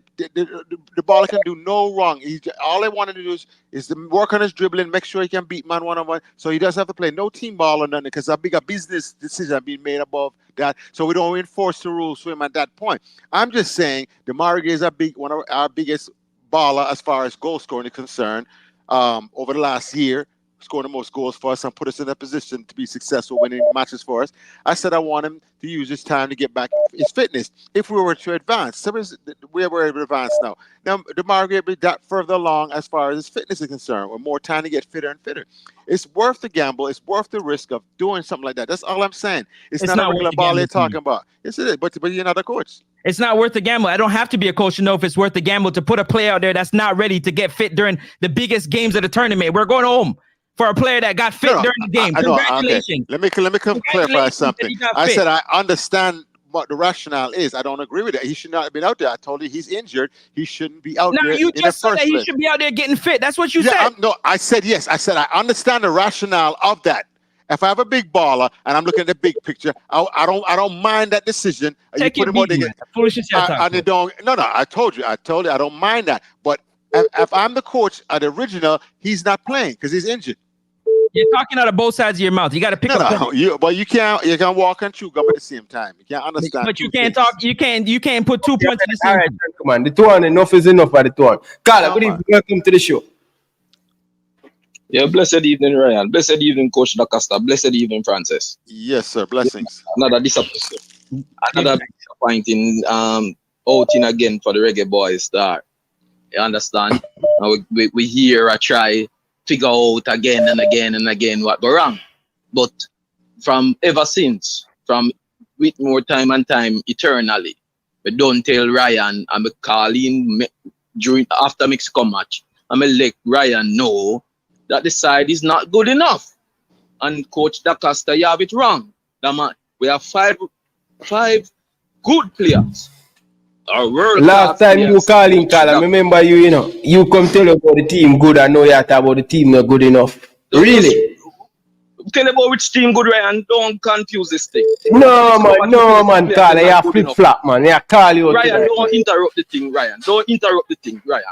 baller can do no wrong. All they want to do is to work on his dribbling, make sure he can beat man one-on-one. So he doesn't have to play no team ball or nothing because a bigger business decision being made above that. So we don't enforce the rules for him at that point. I'm just saying Damari Gray is one of our biggest baller as far as goal scoring is concerned over the last year. Scoring the most goals for us and put us in a position to be successful winning matches for us. I said I want him to use this time to get back his fitness if we were to advance. So we were able to advance now. Now, Damari Gray will be that further along as far as his fitness is concerned, with more time to get fitter and fitter. It's worth the gamble. It's worth the risk of doing something like that. That's all I'm saying. It's not a regular ball they're talking about. Yes, it is, but you're not a coach. It's not worth the gamble. I don't have to be a coach to know if it's worth the gamble to put a player out there that's not ready to get fit during the biggest games of the tournament. We're going home for a player that got fit during the game. Congratulations. Okay. Let me clarify something. I said I understand what the rationale is. I don't agree with it. He should not have been out there. I told you he's injured. He shouldn't be out there. You just said that he should be out there getting fit. That's what you said. No, I said yes. I said I understand the rationale of that. If I have a big baller and I'm looking at the big picture, I don't mind that decision. Take you put him on the foolishness. I told you I don't mind that. But if I'm the coach at the original, he's not playing because he's injured. You're talking out of both sides of your mouth. You got to pick up. But you can't walk and chew gum at the same time. You can't understand. But you can't talk. You can't put 2 points in the same. All right, come on. The two on enough is enough for the two on. Carla, good evening. Welcome to the show. Yeah, blessed evening, Ryan. Blessed evening, Coach Da Costa. Blessed evening, Francis. Yes, sir. Blessings. Another disappointing outing again for the Reggae Boyz star. You understand? And we hear I try figure out again and again and again what go wrong. But from ever since, from with more time and time eternally, we don't tell Ryan I'm calling during after Mexico match. I'm let Ryan know that the side is not good enough. And Coach DaCosta, you have it wrong. We have five good players. Last time you calling, Carl, I remember you know, you come tell about the team good. I know you talk about the team not good enough. Really? Tell about which team good, Ryan. Don't confuse this thing. No, man, Carl, you flip flop, man. You call you. Ryan, don't interrupt the thing, Ryan. Don't interrupt the thing, Ryan.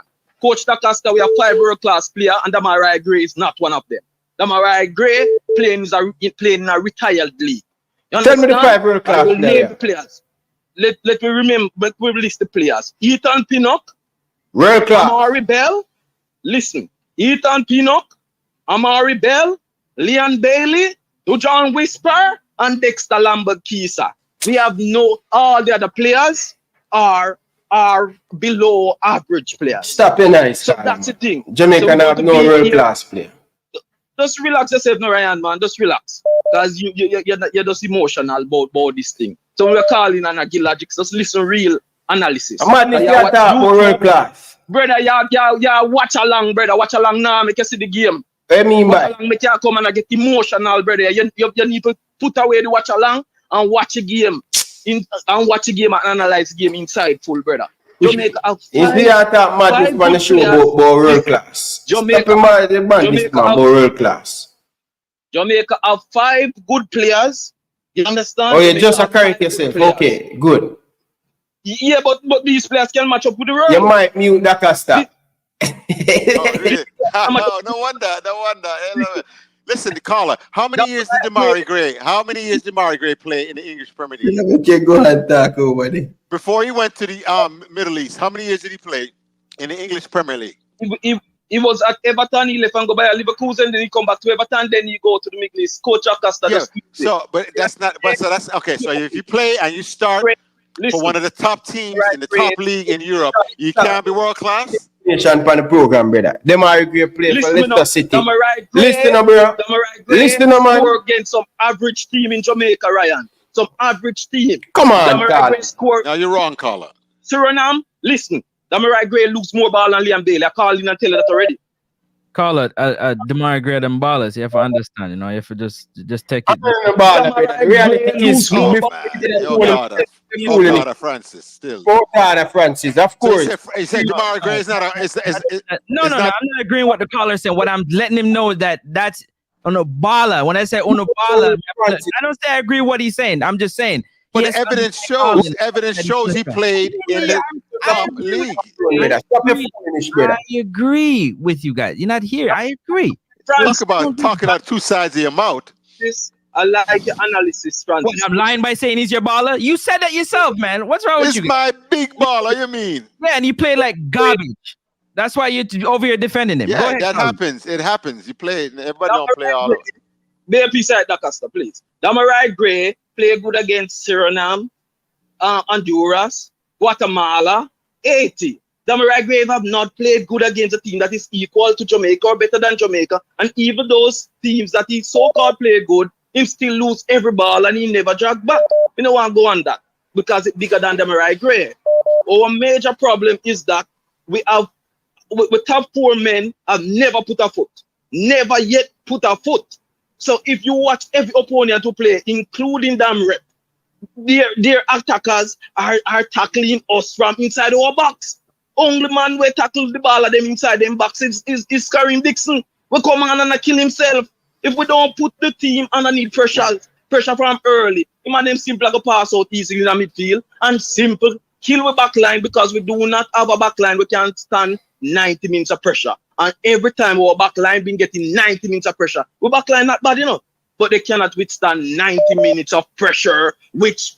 Coach DaCosta, we have 5 world-class players, and Damarai Gray is not one of them. Damarai Gray playing in a retired league. Tell me the 5 world-class players. Let me remember, but we list the players. Ethan Pinnock, world class. Amari Bell. Listen, Ethan Pinnock, Amari Bell, Leon Bailey, Dujon Whisper, and Dexter Lambert Kisa. We have all the other players are below average players. Stop it nice. So that's the thing. Jamaica So have no world class player. Just relax yourself, no Ryan, man. Just relax. Because you're just emotional about this thing. So we're calling and a logic. Just listen real analysis. I'm not talk world class. Brother, yeah, watch along, brother. Watch along now. Make you see the game. I mean by make you come and get emotional, brother. You need to put away the watch along and watch a game. And analyze the game inside full, brother. Jamaica have is the attack madness man the show about world class? Jamaica about world class. Jamaica have 5 good players. You understand? Oh, you just correct yourself. Okay, good. Yeah, but these players can match up with the world. You might mute DaCosta. No wonder. Listen, caller, how many years did Damari Gray play in the English Premier League? You can go and talk over there. Before he went to the Middle East, how many years did he play in the English Premier League? He was at Everton, he left and go by Leverkusen, then he come back to Everton, then he go to the Middle East. Coach Acosta. Yeah. So that's okay. So if you play and you start for one of the top teams in the top league in Europe, you can't be world class. On the program, brother. Them are great play for Leicester City. Listen, bro. Listen, man. Against some average team in Jamaica, Ryan. Some average team. Come on, Carl. No, you're wrong, caller. Suriname, listen. Damarai Gray lose more ball than Liam Bailey. I called in and tell you that already. Call it Damarai Gray and ballers. You have to understand, you know. You have to just take it. Reality is Francis still. Francis, of course. He said Damarai Gray is not No, I'm not agreeing with the caller saying. What I'm letting him know that's on a baller. When I say on a baller, I don't say I agree with what he's saying. I'm just saying. But the evidence shows he played in the top league. I agree with you guys. You're not here. I agree. Talk about talking out 2 sides of your mouth. I like your analysis, Francis. What, I'm lying by saying he's your baller? You said that yourself, man. What's wrong with you? It's my big baller, you mean? Yeah, and you play like garbage. That's why you're over here defending him. Yeah, that happens. It happens. You play. Everybody don't play all of it. Be a piece of DaCosta, please. Damarai Gray play good against Suriname, Honduras, Guatemala, Haiti. Damarai Gray have not played good against a team that is equal to Jamaica or better than Jamaica. And even those teams that he so-called play good, he still lose every ball and he never drag back. We don't want to go on that because it's bigger than Damarai Gray. Our major problem is that we top 4 men have never put a foot. Never yet put a foot. So if you watch every opponent to play, including them rep, their attackers are tackling us from inside our box. Only man we tackle the ball at them inside them box is Karim Dixon. We come on and kill himself. If we don't put the team underneath pressure from early, them simple like a pass out easy in the midfield and simple kill the back line because we do not have a back line. We can't stand 90 minutes of pressure. And every time our back line been getting 90 minutes of pressure. Our back line not bad, but they cannot withstand 90 minutes of pressure, which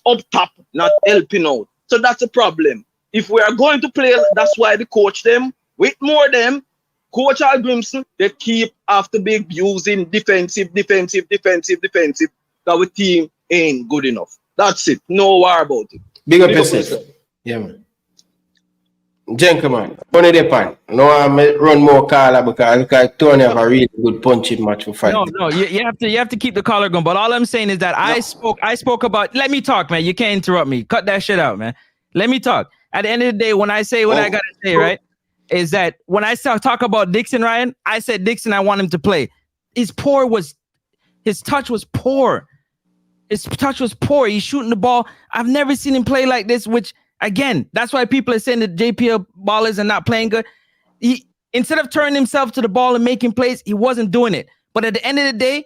up top not helping out. So that's a problem. If we are going to play, that's why they coach them. With more them, Coach Al Grimson, they keep after big using defensive. That our team ain't good enough. That's it. No worry about it. Big up yourself. Yeah, man. Gentlemen, Tony Depan. No, I'm run more caller because look at Tony have a really good punching match for fight. No, you have to keep the collar going. But all I'm saying is that I spoke about. Let me talk, man. You can't interrupt me. Cut that shit out, man. Let me talk. At the end of the day, when I say what I gotta say, right, is that when I talk about Dixon, Ryan, I said Dixon, I want him to play. His touch was poor. His touch was poor. He's shooting the ball. I've never seen him play like this, which, again, that's why people are saying that JPL ballers are not playing good. He, instead of turning himself to the ball and making plays, he wasn't doing it. But at the end of the day,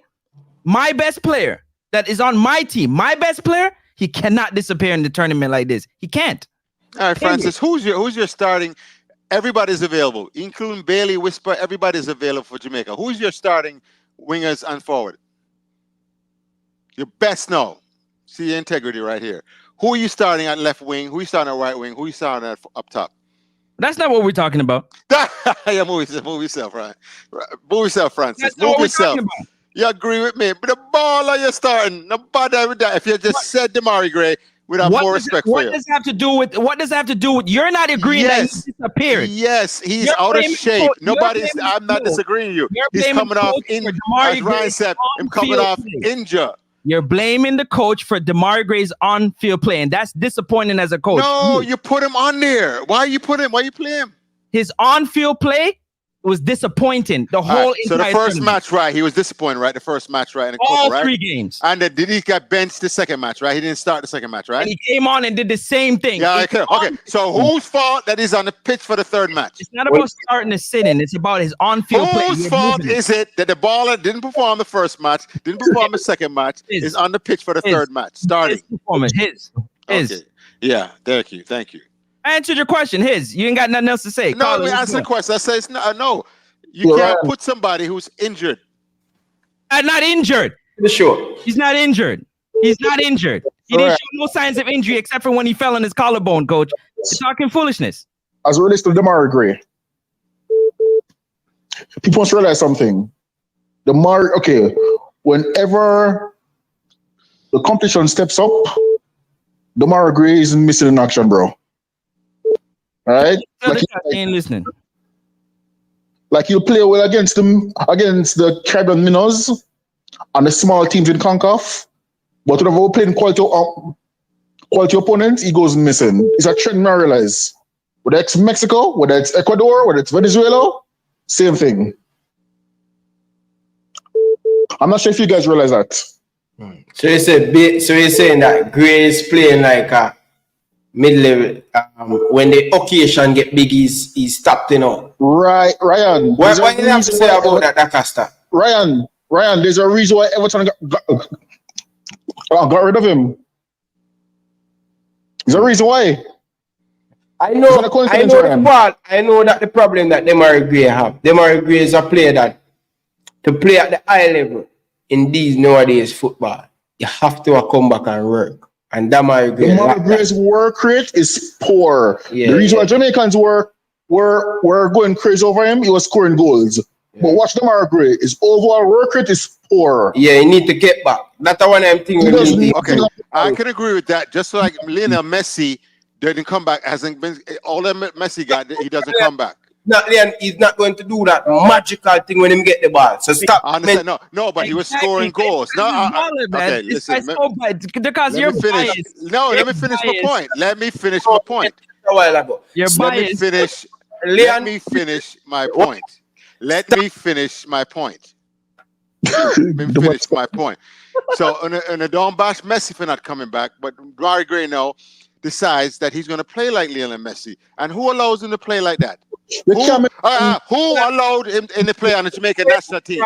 my best player that is on my team, my best player, he cannot disappear in the tournament like this. He can't. All right, Francis, who's your starting? Everybody's available, including Bailey, Whisper. Everybody's available for Jamaica. Who's your starting wingers and forward? Your best now. See your integrity right here. Who are you starting at left wing? Who are you starting at right wing? Who are you starting at up top? That's not what we're talking about. Yeah, move yourself, right? Move yourself, Francis. That's not Move what we're yourself. talking about. You agree with me? But the ball you're starting, no bother with that. If you just said Damari Gray, we'd have more respect for you. What does it have to do with you're not agreeing that he disappeared? Yes, he's out of shape. I'm not disagreeing with you. He's coming off injured. As Ryan said, him coming off injured. You're blaming the coach for Damari Gray's on-field play, and that's disappointing as a coach. No, you put him on there. Why you play him? His on-field play was disappointing. The whole so the first match, right? He was disappointed, right? The first match, right? In the Copa, right? 3 games. And then did he get benched the second match, right? He didn't start the second match, right? And he came on and did the same thing. Yeah, okay. So whose fault that he's on the pitch for the third match? It's not about starting to sit in. It's about his on-field play. Whose fault is it that the baller didn't perform the first match, didn't perform the second match, is on the pitch for the third match, starting? His performance. His. Okay. Yeah, thank you. I answered your question. You ain't got nothing else to say. No, let me answer the question. I say it's no. You can't put somebody who's injured. Not injured. Sure. He's not injured. He didn't show no signs of injury except for when he fell on his collarbone, coach. You're talking foolishness. As it relates to Damari Gray, people must realize something. Whenever the competition steps up, Damari Gray is missing in action, bro. All right? Ain't listening. Like he'll play well against the Caribbean minnows and the small teams in CONCACAF, but whenever we're playing quality opponents, he goes missing. It's a trend I realize. Whether it's Mexico, whether it's Ecuador, whether it's Venezuela, same thing. I'm not sure if you guys realize that. So you're saying that Gray is playing like a mid-level. When the occasion get big, he's tapped in out. Right, Ryan. What do you have to say about that, Acosta? Ryan, there's a reason why Everton got rid of him. There's a reason why. I know that the problem that Damari Gray have. Damari Gray is a player that to play at the high level in these nowadays football, you have to come back and work. And Damari Gray's work rate is poor. Yeah, the reason why Jamaicans were going crazy over him, he was scoring goals. Yeah. But watch Damari Gray, his overall work rate is poor. Yeah, you need to get back. That's one of them things. Okay, I can agree with that. Just like Lionel Messi didn't come back, hasn't been all that Messi got, he doesn't come back. He's not going to do that magical thing when he get the ball. So stop. I understand. No, but he was scoring goals. Okay, listen. Because you're biased. No, let me finish my point. Let me finish my point. A while ago. You're biased. Let me finish my point. Let me finish my point. So, and don't bash Messi for not coming back, but Damari Gray now decides that he's going to play like Lionel Messi. And who allows him to play like that? Who allowed him to play on the Jamaican national team?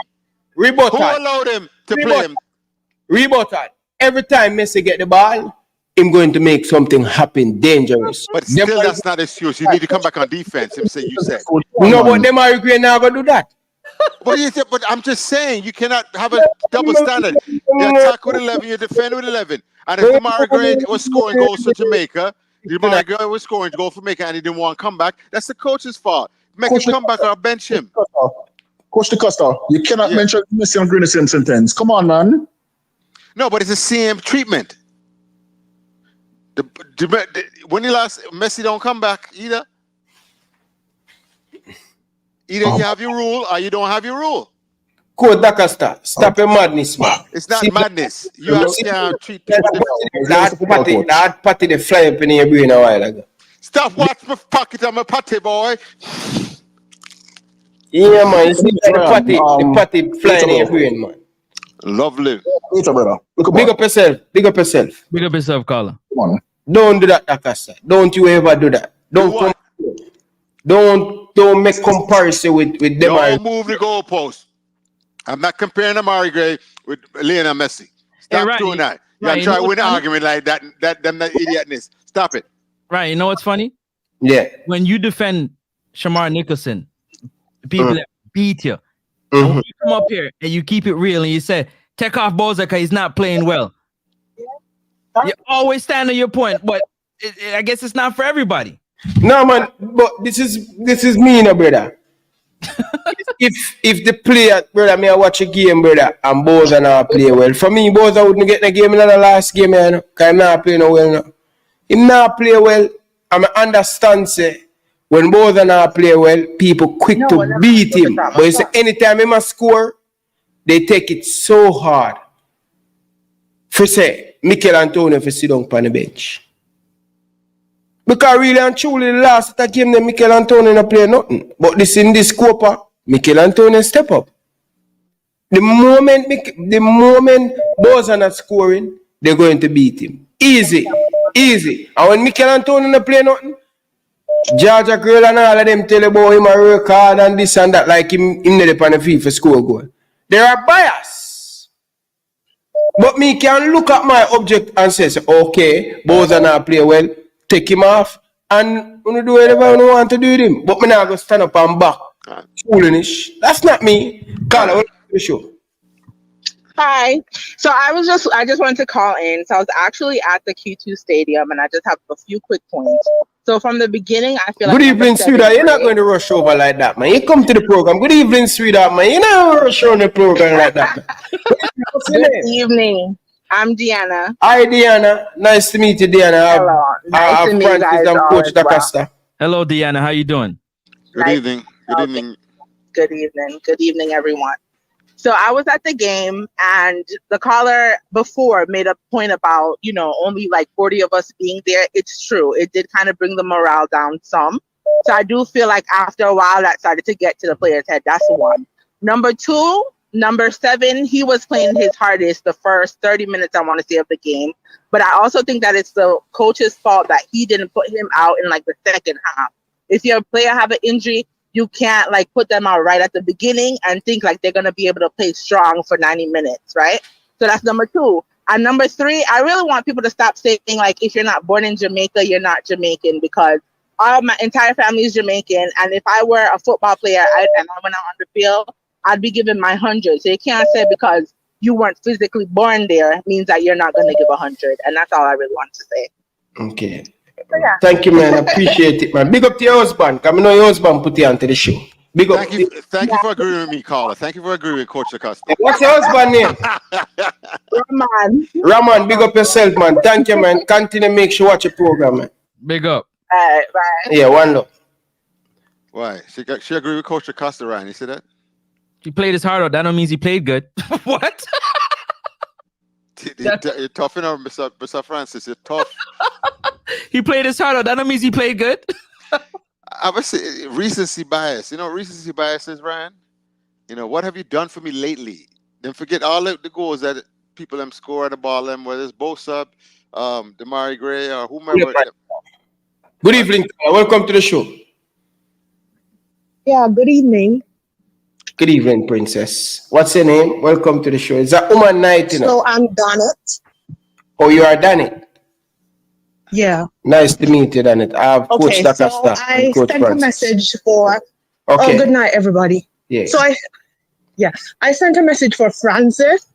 Who allowed him to play him? Rebuttal. Every time Messi get the ball, him going to make something happen dangerous. But still, that's not an excuse. You need to come back on defense. You said. No, but Damari Gray now going to do that. But I'm just saying, you cannot have a double standard. You attack with 11, you defend with 11. And if Damari Gray was scoring goals for Jamaica, Damari Gray was scoring goals for Jamaica and he didn't want to come back, that's the coach's fault. Make him come back or bench him. Coach DeCosta, you cannot mention Messi and Gray in the same sentence. Come on, man. No, but it's the same treatment. When he last Messi don't come back either. Either you have your rule or you don't have your rule. Coach D'Acosta, stop your madness, man. It's not madness. You have to treat people differently. That patty they fly up in your brain a while ago. Stop watching my pocket on my patty, boy. Yeah, man. You see the patty flying in your brain, man. Lovely. Big up yourself. Big up yourself. Big up yourself, Carla. Come on. Don't do that, D'Acosta. Don't you ever do that. Don't make comparison with them. Don't move the goalpost. I'm not comparing Amari Gray with Lionel Messi. Stop doing that. You try to win an argument like that idiotness. Stop it. Right. You know what's funny? Yeah. When you defend Shamar Nicholson, people that beat you. And when you come up here and you keep it real and you say, take off Boza because he's not playing well. You always stand on your point, but I guess it's not for everybody. No, man, but this is me, no, brother. if the player, brother, me I watch a game, brother, and Boza not play well. For me, Boza wouldn't get the game in the last game, you know, because I'm not playing well. No. He not play well. I understand, say, when Boza not play well, people quick to beat him. But you say, anytime he must score, they take it so hard. For say, Mikel Antonio for sit down on the bench. Because really and truly, the last that game, Mikel Antonio not play nothing. But in this Copa, Mikel Antonio step up. The moment Boza not scoring, they're going to beat him. Easy. And when Mikel Antonio not play nothing, Georgia girl and all of them tell about him a work hard and this and that, like him not on the field for score goal. There are bias. But me can look at my object and say, okay, Boza not play well, take him off, and do whatever you want to do with him. But me not go stand up and back. Foolish. That's not me. Carla, welcome to the show. Hi. So I just wanted to call in. So I was actually at the Q2 Stadium, and I just have a few quick points. So from the beginning, I feel like... Good evening, sweetheart. You're not going to rush over like that, man. You come to the program. Good evening, sweetheart, man. You're not rush on the program like that, man. Good evening. I'm Deanna. Hi, Deanna. Nice to meet you, Deanna. Hello. Nice to meet you guys all Coach as well. D'Acosta. Hello, Deanna. How you doing? Good evening. Good evening. Good evening. Good evening, everyone. So I was at the game, and the caller before made a point about, only like 40 of us being there. It's true. It did kind of bring the morale down some. So I do feel like after a while that started to get to the player's head. That's one. Number two, number 7, he was playing his hardest the first 30 minutes, I want to say, of the game. But I also think that it's the coach's fault that he didn't put him out in like the second half. If your player have an injury, you can't like put them out right at the beginning and think like they're going to be able to play strong for 90 minutes, right? So that's number 2. And number 3, I really want people to stop saying like, if you're not born in Jamaica, you're not Jamaican, because all my entire family is Jamaican. And if I were a football player and I went out on the field, I'd be giving my 100. So you can't say because you weren't physically born there means that you're not going to give 100. And that's all I really want to say. Okay. Yeah. Thank you, man. I appreciate it, man. Big up to your husband. Because I know your husband put you onto the show. Big up. Thank you for agreeing with me, Carla. Thank you for agreeing with Coach D'Acosta. What's your husband name? Raman, big up yourself, man. Thank you, man. Continue to make sure you watch your program, man. Big up. All right, bye. Yeah, one love. Why? She agreed with Coach D'Acosta, Ryan. You see that? He played his heart out. That don't mean he played good. What? You're tough enough, Mr. Francis. You're tough. He played his heart out. That don't mean he played good. I would say recency bias. Recency bias is, Ryan. What have you done for me lately? Then forget all the goals that people score at the ball, whether it's Bosa, Damari Gray, or whomever. Good evening. Welcome to the show. Yeah, good evening. Good evening, Princess. What's your name? Welcome to the show. Is that Woman Night? So I'm Donnet. Oh, you are Donnet? Yeah. Nice to meet you, Donnet. I have Coach D'Acosta I and Coach sent Francis. a message for... Okay. Oh, good night, everybody. Yeah. So I sent a message for Francis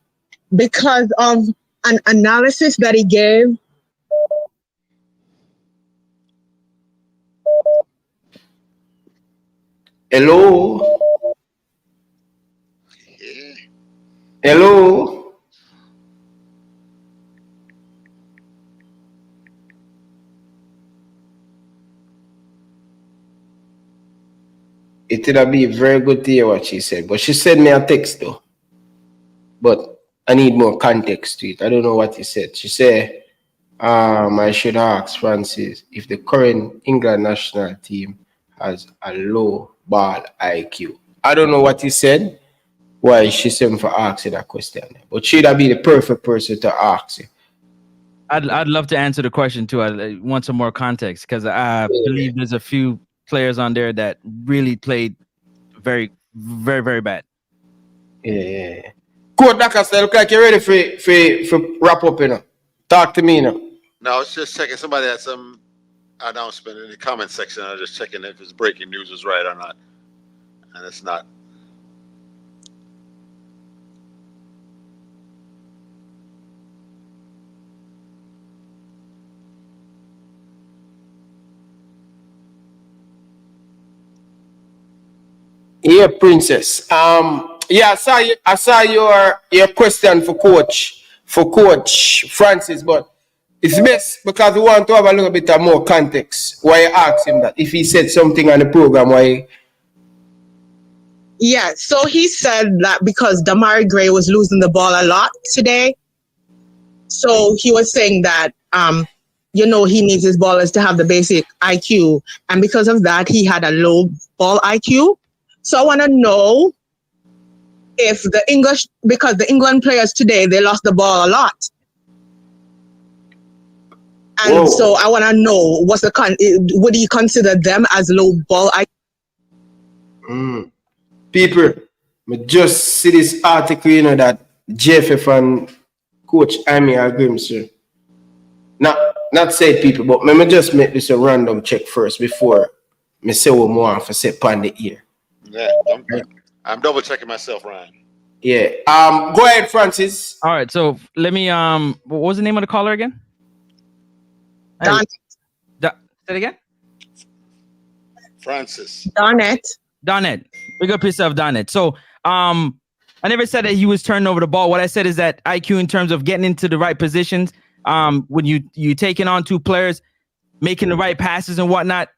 because of an analysis that he gave. Hello? Hello? it would be very good to hear what she said. But she sent me a text though. But I need more context to it. I don't know what he said. She said, I should ask Francis if the current England national team has a low ball IQ. I don't know what he said. Why she sent me for asking that question. But she'd be the perfect person to ask you. I'd love to answer the question too. I want some more context because I believe there's a few players on there that really played very, very, very bad. Yeah. Coach Dacasta, look like you're ready for wrap up, you know. Talk to me, you know. No, I was just checking. Somebody had some announcement in the comment section. I was just checking if his breaking news was right or not. And it's not. Yeah, Princess. Yeah, I saw your question for Coach Francis, but it's best because we want to have a little bit of more context. Why you ask him that? If he said something on the program, why? Yeah, so he said that because Damari Gray was losing the ball a lot today. So he was saying that he needs his ballers to have the basic IQ, and because of that, he had a low ball IQ. So I want to know if because the England players today, they lost the ball a lot. And Whoa. so I want to know would he consider them as low ball IQ? People, I just see this article, you know, that JFF and Coach Amy agree, sir. Not say people, but let me just make this a random check first before me say what more for say pan the ear. Yeah, I'm double checking myself, Ryan. Yeah. Go ahead, Francis. All right. So let me what was the name of the caller again? Don. Say it again. Francis. Donette. Big up yourself, Donette. So I never said that he was turning over the ball. What I said is that IQ in terms of getting into the right positions, when you taking on two players, making the right passes and whatnot.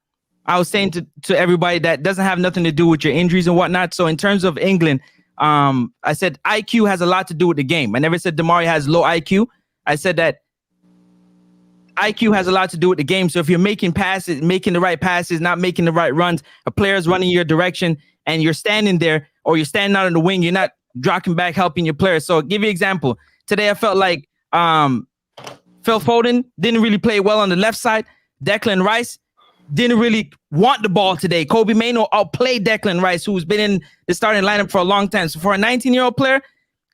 I was saying to everybody that doesn't have nothing to do with your injuries and whatnot. So in terms of England, I said IQ has a lot to do with the game. I never said Damari has low IQ. I said that IQ has a lot to do with the game. So if you're making passes, making the right passes, not making the right runs, a player's running your direction and you're standing there or you're standing out in the wing, you're not dropping back, helping your players. So I'll give you an example. Today I felt like Phil Foden didn't really play well on the left side. Declan Rice didn't really want the ball today. Kobe Mainoo outplayed Declan Rice, who's been in the starting lineup for a long time. So for a 19-year-old player,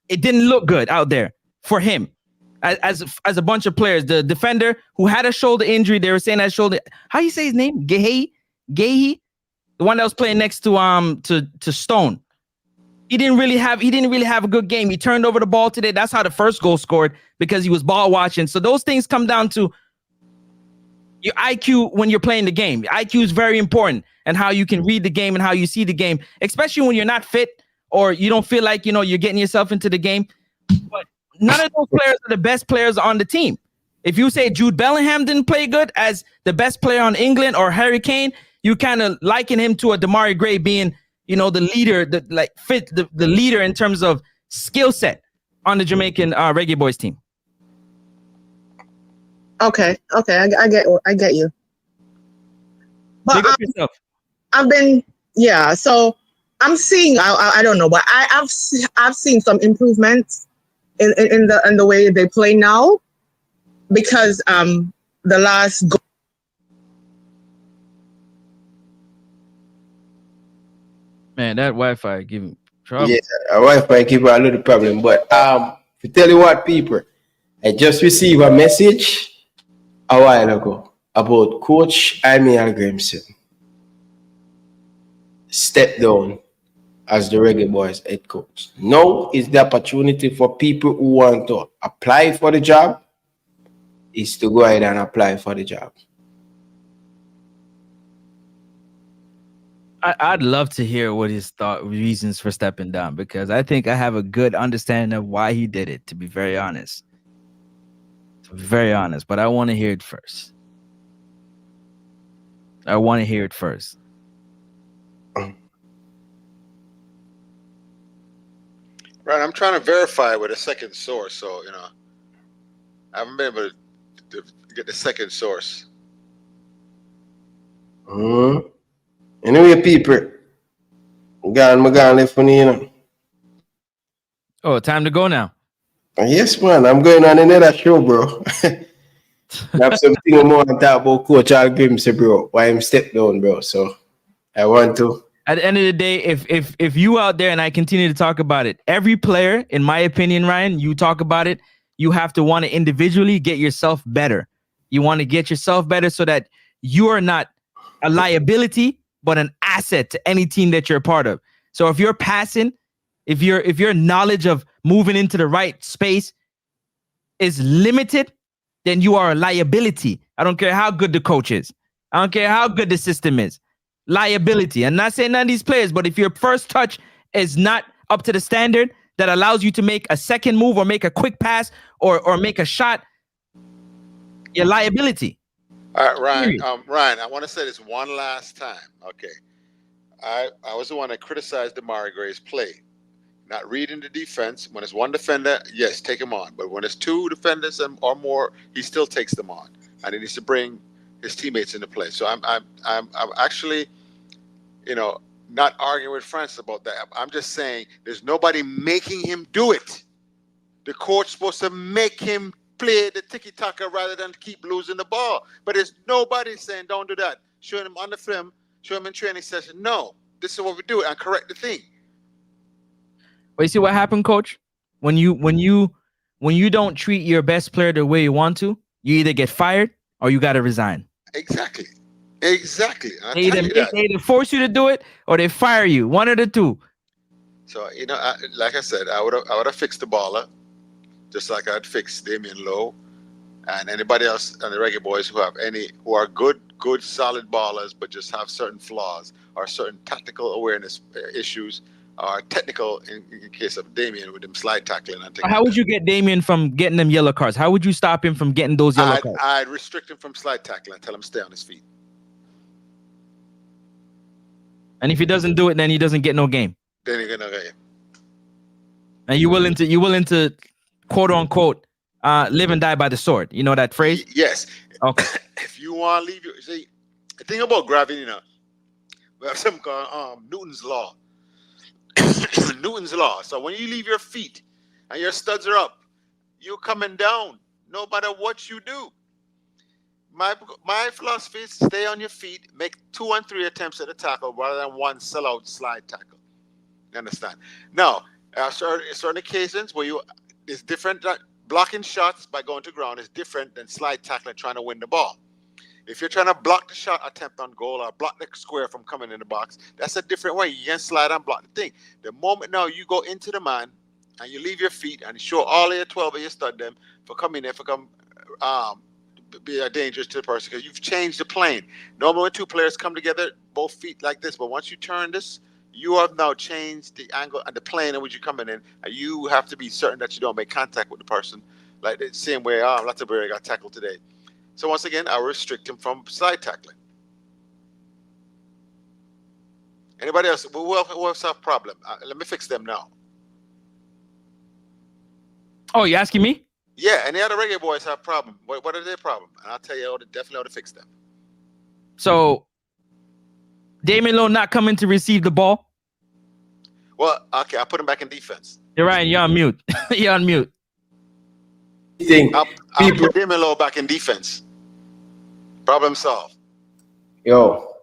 it didn't look good out there for him. As a bunch of players, the defender who had a shoulder injury, they were saying that shoulder. How you say his name? Gehi, the one that was playing next to Stone. He didn't really have a good game. He turned over the ball today. That's how the first goal scored, because he was ball watching. So those things come down to your IQ when you're playing the game. Your IQ is very important, and how you can read the game and how you see the game, especially when you're not fit or you don't feel like you're getting yourself into the game. But none of those players are the best players on the team. If you say Jude Bellingham didn't play good as the best player on England, or Harry Kane, you kind of liken him to a Damari Gray being, the leader, the leader in terms of skill set on the Jamaican Reggae Boyz team. Okay, I get you. But so I'm seeing, I don't know, but I've seen some improvements in the way they play now, because the last goal. Man, that Wi-Fi giving trouble. Yeah, Wi-Fi give a little problem. But to tell you what, people, I just received a message a while ago about Coach Emil Grimson step down as the Reggae Boyz head coach. Now is the opportunity for people who want to apply for the job is to go ahead and apply for the job. I'd love to hear what his reasons for stepping down, because I think I have a good understanding of why he did it, to be very honest. But I want to hear it first. Right, I'm trying to verify with a second source, so I haven't been able to get the second source. Anyway, people, I'm gone left for you. Oh, time to go now. Yes, man, I'm going on another show, bro. I have something more to talk about Coach Al Grimsey, bro. Why him step down, bro. So I want to. At the end of the day, if you out there and I continue to talk about it, every player, in my opinion, Ryan, you talk about it, you have to want to individually get yourself better. You want to get yourself better so that you are not a liability, but an asset to any team that you're a part of. So if you're passing, if your knowledge of moving into the right space is limited, then you are a liability. I don't care how good the coach is. I don't care how good the system is. Liability. I'm not saying none of these players, but if your first touch is not up to the standard that allows you to make a second move or make a quick pass or make a shot, your liability. All right, Ryan. Ryan, I want to say this one last time. Okay, I was the one that criticized Damari Gray's play, not reading the defense. When it's one defender, yes, take him on. But when it's two defenders or more, he still takes them on, and he needs to bring his teammates into play. So I'm actually, not arguing with Francis about that. I'm just saying there's nobody making him do it. The coach's supposed to make him play the tiki-taka rather than keep losing the ball. But there's nobody saying don't do that. Showing him on the film, show him in training session. No, this is what we do and correct the thing. But you see what happened, Coach? When you don't treat your best player the way you want to, you either get fired or you got to resign. Exactly. They either force you to do it or they fire you. One of the two. So like I said, I would have fixed the baller, just like I'd fixed Damian Lowe and anybody else on the Reggae Boyz who are good, solid ballers, but just have certain flaws or certain tactical awareness issues, or technical in case of Damian with him slide tackling and things. How would you get Damian from getting them yellow cards? How would you stop him from getting those yellow cards? I'd restrict him from slide tackling and tell him stay on his feet. And if he doesn't do it, then he doesn't get no game. Then he's gonna get game. And you willing to quote unquote live and die by the sword? You know that phrase? Yes. Okay. If you want to leave your the thing about gravity, we have something called Newton's law. Newton's law. So when you leave your feet and your studs are up, you're coming down no matter what you do. My philosophy is stay on your feet, make 2 and 3 attempts at a tackle rather than one sellout slide tackle. You understand? Now, certain occasions where it's different. Blocking shots by going to ground is different than slide tackling trying to win the ball. If you're trying to block the shot attempt on goal or block the square from coming in the box, that's a different way. You can slide and block the thing. The moment now you go into the man and you leave your feet and show all of your 12 of your stud them for coming in, be dangerous to the person because you've changed the plane. Normally when two players come together, both feet like this, but once you turn this, you have now changed the angle and the plane in which you're coming in, and you have to be certain that you don't make contact with the person. Like the same way Latterberry got tackled today. So once again, I restrict him from slide tackling. Anybody else? Who else have a problem? Let me fix them now. Oh, you asking me? Yeah, any other Reggae Boyz have a problem? What are their problem? And I'll tell you definitely how to fix them. So, Damian Lowe not coming to receive the ball? Well, okay, I'll put him back in defense. You're right, you're on mute. You're on mute. I'll put Damian Lowe back in defense. Problem solved. Yo,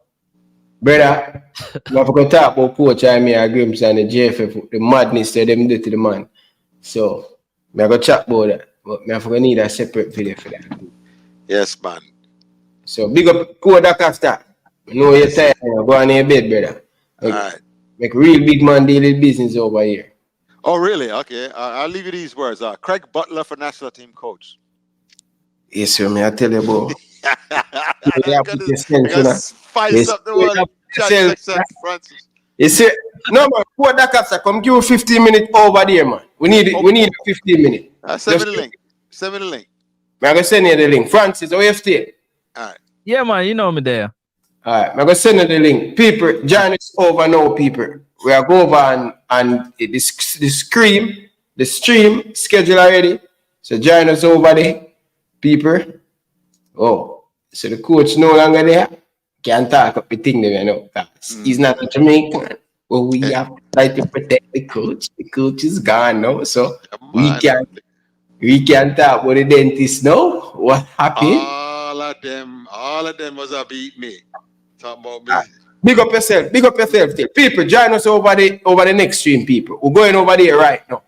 brother, I forgot to talk about Coach Jamaica Grimsey and the JFF, the madness that them do to the man. So, I go chat about that, but I forgot need a separate video for that. Yes, man. So, big up Kodak after. I know you're tired, go on your bed, brother. All right. Make real big man daily business over here. Oh, really? Okay. I'll leave you these words. Craig Butler for national team coach. Yes, sir. I tell you about. Spice up the world. Francis. You see, no man, Kodak after come give you 15 minutes over there, man. We need 15 minutes. Send me the link. Send me the link. I'm gonna send you the link. Francis, how you stay? All right. Yeah, man, you know me there. All right, I'm gonna send you the link. People, John is over now, people. we are go over and the stream schedule already. So join us over there, people. Oh, so the coach no longer there. Can't talk up the thing there, you know. He's not a Jamaican. But we have to try to protect the coach. The coach is gone now. So we can't talk about the dentist now. What happened? All of them was a beat me. Talk about me. Big up yourself. People, join us over the next stream, people. We're going over there right now.